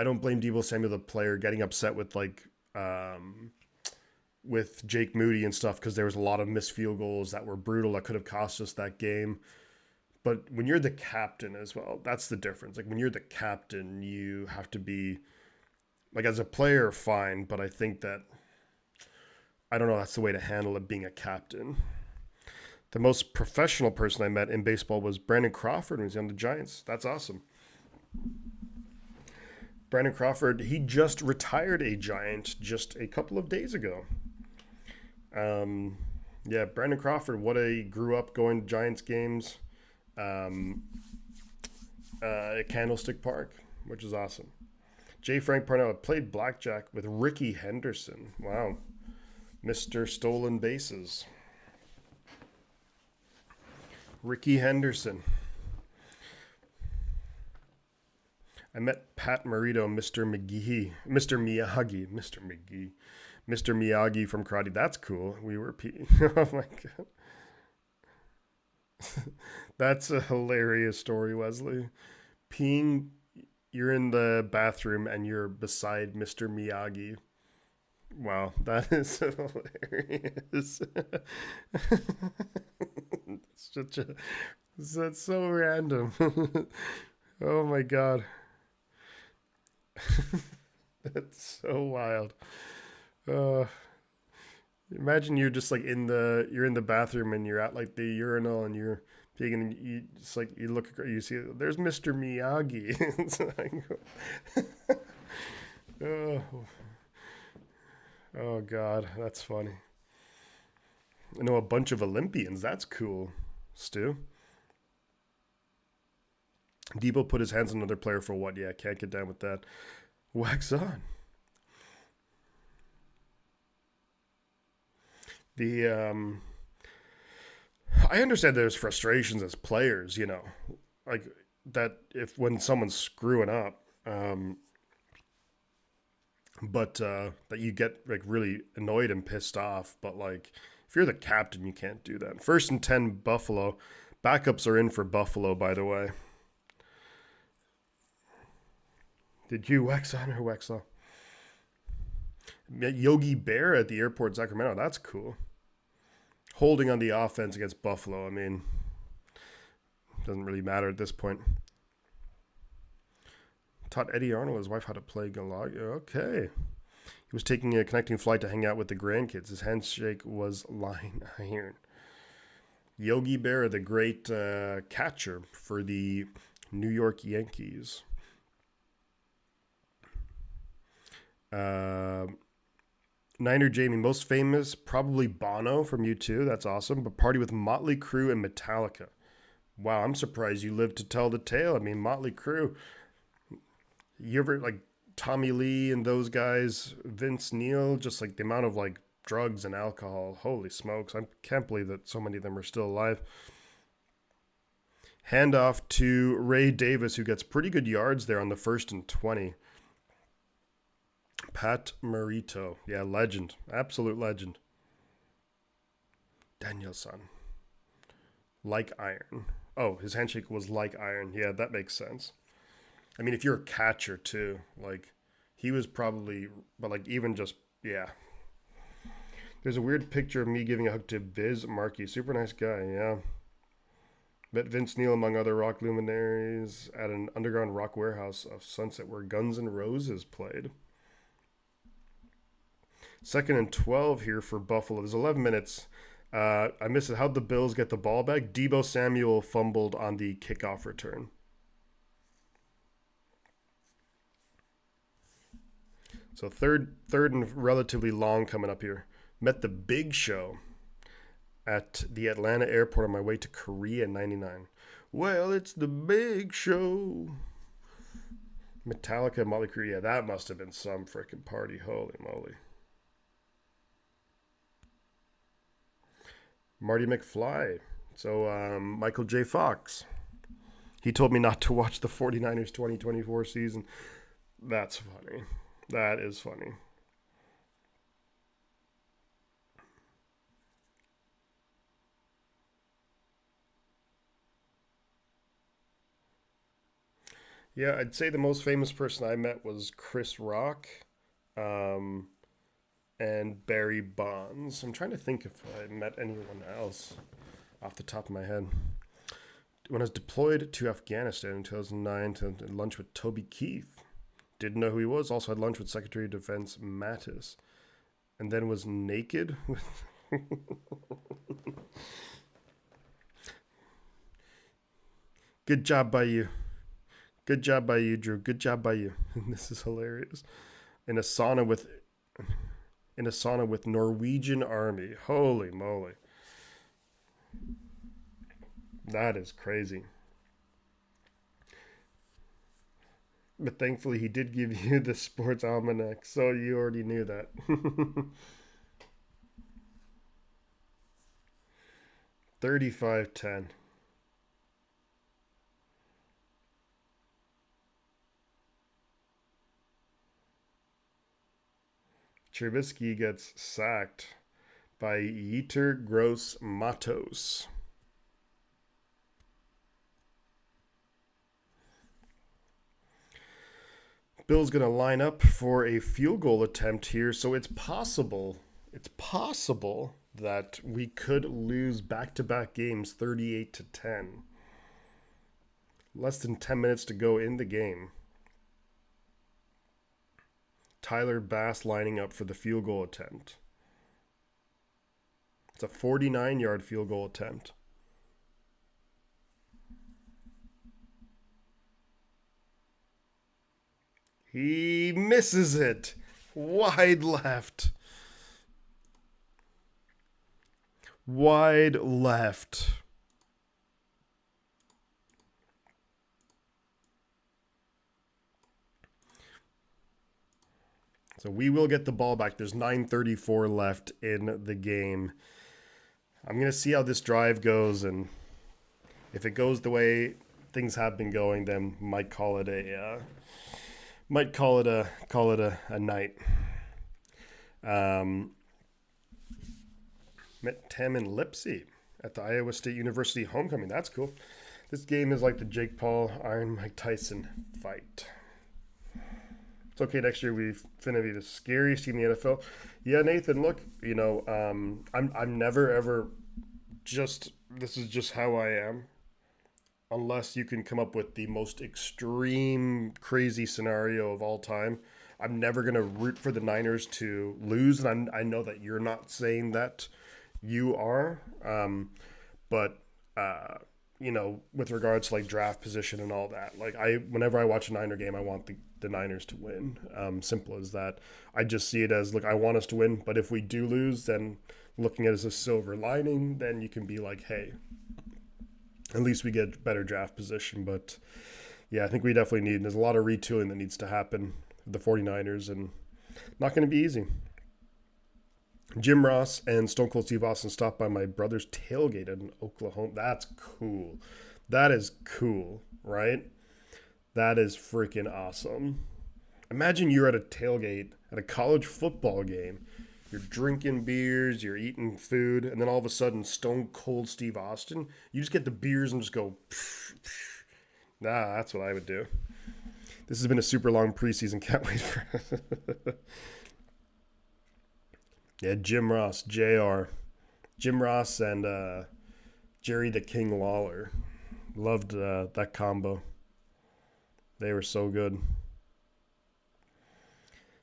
[SPEAKER 1] don't blame Debo Samuel, the player, getting upset with Jake Moody and stuff because there was a lot of missed field goals that were brutal that could have cost us that game. But when you're the captain as well, that's the difference. Like when you're the captain, you have to be like as a player, fine. But I think that I don't know. That's the way to handle it being a captain. The most professional person I met in baseball was Brandon Crawford when he was on the Giants. That's awesome. Brandon Crawford, he just retired a Giant just a couple of days ago. Um, yeah, Brandon Crawford, what a grew up going to Giants games um, at Candlestick Park, which is awesome. J. Frank Parnell played blackjack with Ricky Henderson. Wow. Mr. Stolen Bases. Ricky Henderson. I met Pat Morito, Mr. McGee, Mr. Miyagi, Mr. McGee, Mr. Miyagi from karate. That's cool. We were oh my God. That's a hilarious story, Wesley. Peeing, you're in the bathroom and you're beside Mr. Miyagi. Wow, that is hilarious. It's such a, that's so random. Oh my God. That's so wild. Uh, Imagine you're just like you're in the bathroom and you're at like the urinal and you're peeing and you just like you look you see there's Mr. Miyagi. It's like, oh, oh God, that's funny. I know a bunch of Olympians. That's cool, Stu. Debo put his hands on another player for what? Yeah, can't get down with that. Wax on. I understand there's frustrations as players, like that if when someone's screwing up, but that you get like really annoyed and pissed off. But like if you're the captain, you can't do that. 1st and 10, Buffalo. Backups are in for Buffalo, by the way. Did you wax on or wax off? Yogi Bear at the airport in Sacramento. That's cool. Holding on the offense against Buffalo. I mean, doesn't really matter at this point. Taught Eddie Arnold, his wife, how to play Galag. Okay. He was taking a connecting flight to hang out with the grandkids. His handshake was line iron. Yogi Berra, the great catcher for the New York Yankees. Niner Jamie, most famous, probably Bono from U2. That's awesome. But party with Motley Crue and Metallica. Wow, I'm surprised you lived to tell the tale. I mean, Motley Crue. You ever, like, Tommy Lee and those guys, Vince Neil, just like the amount of, like, drugs and alcohol. Holy smokes. I can't believe that so many of them are still alive. Handoff to Ray Davis, who gets pretty good yards there on the 1st and 20. Pat Marito. Yeah, legend. Absolute legend. Danielson. Like iron. Oh, his handshake was like iron. Yeah, that makes sense. I mean, if you're a catcher, too, like, he was probably, but, like, even just, yeah. There's a weird picture of me giving a hug to Biz Markey. Super nice guy, yeah. Met Vince Neil, among other rock luminaries, at an underground rock warehouse of Sunset where Guns N' Roses played. 2nd and 12 here for Buffalo. There's 11 minutes. I missed it. How'd the Bills get the ball back? Debo Samuel fumbled on the kickoff return. So third and relatively long coming up here. Met the Big Show at the Atlanta airport on my way to Korea in 99. Well, it's the Big Show. Metallica, Motley Crue. Yeah, that must have been some freaking party. Holy moly. Marty McFly. So Michael J. Fox. He told me not to watch the 49ers 2024 season. That's funny. That is funny. Yeah, I'd say the most famous person I met was Chris Rock and Barry Bonds. I'm trying to think if I met anyone else off the top of my head. When I was deployed to Afghanistan in 2009 to lunch with Toby Keith. Didn't know who he was. Also had lunch with Secretary of Defense Mattis. And then was naked with... Good job by you. Good job by you, Drew. Good job by you. This is hilarious. In a sauna with Norwegian Army. Holy moly. That is crazy. But thankfully he did give you the sports almanac, so you already knew that. 35-10. Trubisky gets sacked by Yetur Gross Matos. Bill's going to line up for a field goal attempt here, so it's possible that we could lose back-to-back games 38-10. Less than 10 minutes to go in the game. Tyler Bass lining up for the field goal attempt. It's a 49-yard field goal attempt. He misses it. Wide left. Wide left. So we will get the ball back. There's 9:34 left in the game. I'm going to see how this drive goes, and if it goes the way things have been going, then might call it a night. Met Tam and Lipsy at the Iowa State University homecoming. That's cool. This game is like the Jake Paul, Iron Mike Tyson fight. It's okay. Next year we're finna be the scariest team in the NFL. Yeah, Nathan. Look, I'm never ever just. This is just how I am. Unless you can come up with the most extreme, crazy scenario of all time, I'm never gonna root for the Niners to lose. And I know that you're not saying that you are, but. With regards to like draft position and all that, like whenever I watch a Niner game, I want the Niners to win. Simple as that. I just see it as, look, I want us to win, but if we do lose, then looking at it as a silver lining, then you can be like, hey, at least we get better draft position. But yeah, I think we definitely need, there's a lot of retooling that needs to happen with the 49ers, and not going to be easy. Jim Ross and Stone Cold Steve Austin stopped by my brother's tailgate in Oklahoma. That's cool. That is cool, right? That is freaking awesome. Imagine you're at a tailgate at a college football game. You're drinking beers, you're eating food, and then all of a sudden, Stone Cold Steve Austin, you just get the beers and just go, psh, psh. Nah, that's what I would do. This has been a super long preseason. Can't wait for it. Yeah, Jim Ross, JR. Jim Ross and Jerry the King Lawler. Loved that combo. They were so good.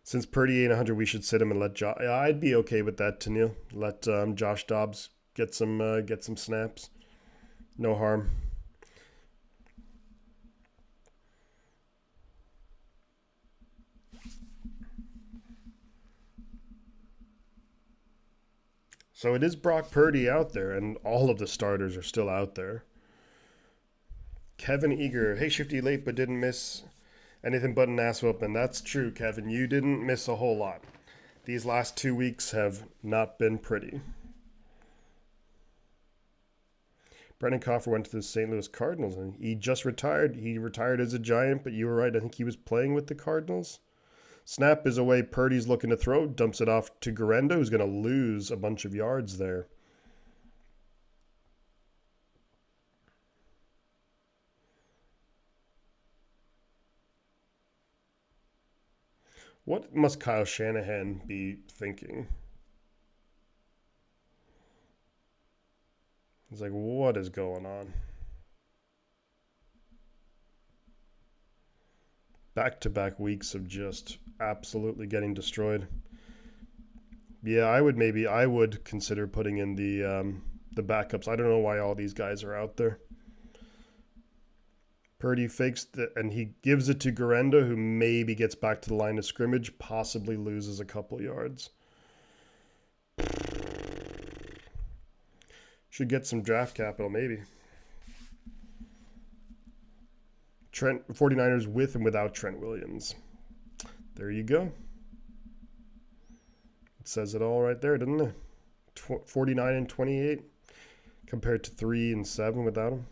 [SPEAKER 1] Since Purdy ain't 100, we should sit him and let Josh. I'd be okay with that, Tennille. Let Josh Dobbs get some snaps. No harm. So it is Brock Purdy out there, and all of the starters are still out there. Kevin Eager, hey, Shifty late, but didn't miss anything but an ass whooping. That's true, Kevin. You didn't miss a whole lot. These last 2 weeks have not been pretty. Brendan Coffer went to the St. Louis Cardinals, and he just retired. He retired as a Giant, but you were right. I think he was playing with the Cardinals. Snap is away. Purdy's looking to throw. Dumps it off to Garendo, who's going to lose a bunch of yards there. What must Kyle Shanahan be thinking? He's like, what is going on? Back-to-back weeks of just absolutely getting destroyed. Yeah, I would consider putting in the backups. I don't know why all these guys are out there. Purdy fakes and he gives it to Garendo, who maybe gets back to the line of scrimmage, possibly loses a couple yards. Should get some draft capital, maybe. 49ers with and without Trent Williams. There you go. It says it all right there, doesn't it? 49-28 compared to 3-7 without him.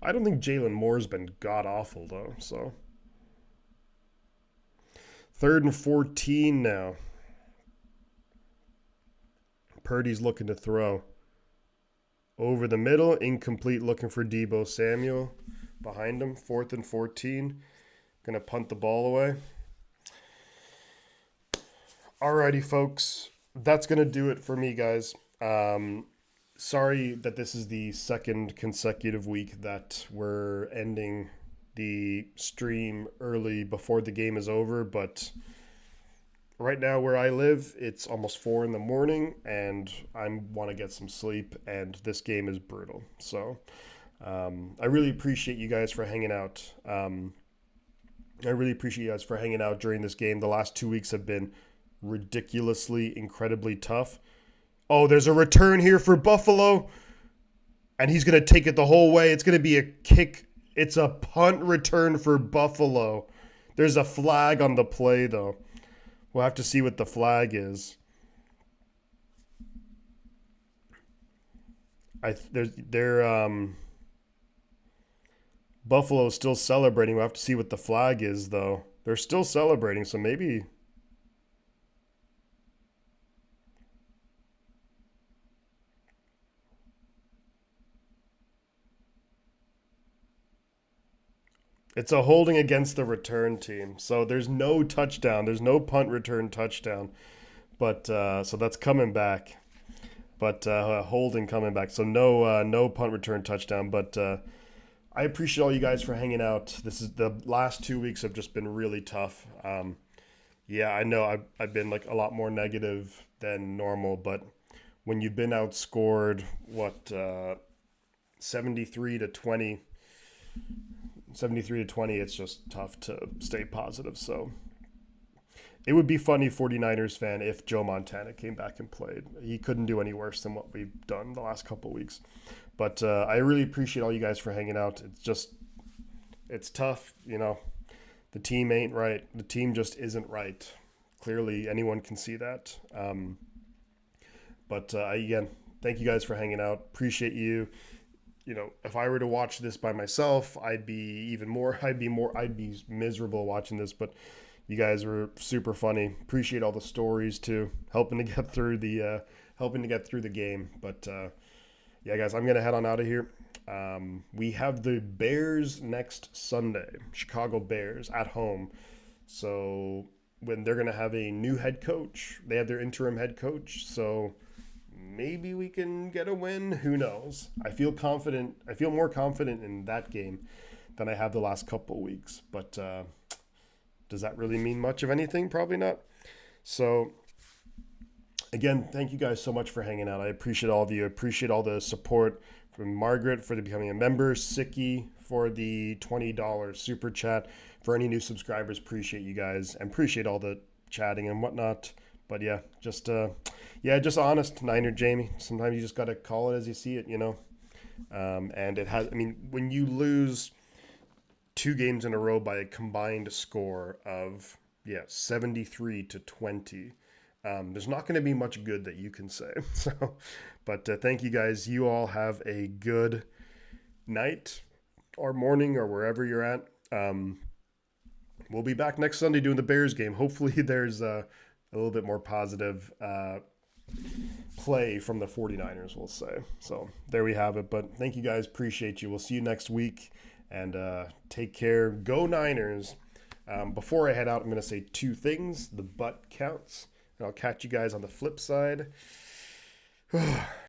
[SPEAKER 1] I don't think Jalen Moore's been god-awful, though, so. 3rd and 14 now. Purdy's looking to throw. Over the middle, incomplete, looking for Debo Samuel. Behind him, 4th and 14. Going to punt the ball away. Alrighty, folks. That's going to do it for me, guys. Sorry that this is the second consecutive week that we're ending the stream early before the game is over, but right now where I live, it's almost 4 in the morning, and I want to get some sleep, and this game is brutal. So I really appreciate you guys for hanging out. I really appreciate you guys for hanging out during this game. The last 2 weeks have been ridiculously, incredibly tough. Oh, there's a return here for Buffalo, and he's going to take it the whole way. It's going to be a kick. It's a punt return for Buffalo. There's a flag on the play, though. We'll have to see what the flag is. Buffalo's still celebrating. We'll have to see what the flag is, though. They're still celebrating, so maybe. It's a holding against the return team. So there's no touchdown. There's no punt return touchdown. But so that's coming back. But holding coming back. So no punt return touchdown. But I appreciate all you guys for hanging out. This is the last 2 weeks have just been really tough. Yeah, I know I've been like a lot more negative than normal, but when you've been outscored, 73 to 20, 73 to 20, it's just tough to stay positive. So it would be funny, 49ers fan, if Joe Montana came back and played. He couldn't do any worse than what we've done the last couple of weeks. But I really appreciate all you guys for hanging out. It's tough, The team ain't right. The team just isn't right. Clearly, anyone can see that. But again, thank you guys for hanging out. Appreciate you. If I were to watch this by myself, I'd be miserable watching this. But you guys were super funny. Appreciate all the stories too, helping to get through the game. But yeah, guys, I'm gonna head on out of here. We have the Bears next Sunday, Chicago Bears at home. So when they're gonna have a new head coach, they have their interim head coach. So maybe we can get a win. Who knows? I feel confident. I feel more confident in that game than I have the last couple of weeks. But does that really mean much of anything? Probably not. So again, thank you guys so much for hanging out. I appreciate all of you. I appreciate all the support from Margaret for becoming a member, Sicky for the $20 super chat. For any new subscribers, appreciate you guys and appreciate all the chatting and whatnot. But yeah, just honest, Niner Jamie. Sometimes you just got to call it as you see it, And it has, when you lose 2 games in a row by a combined score of 73 to 20, there's not going to be much good that you can say. So, but thank you guys. You all have a good night or morning or wherever you're at. We'll be back next Sunday doing the Bears game. Hopefully there's a little bit more positive play from the 49ers, we'll say. So there we have it. But thank you guys. Appreciate you. We'll see you next week. And take care. Go Niners. Before I head out, I'm going to say 2 things. The butt counts. And I'll catch you guys on the flip side.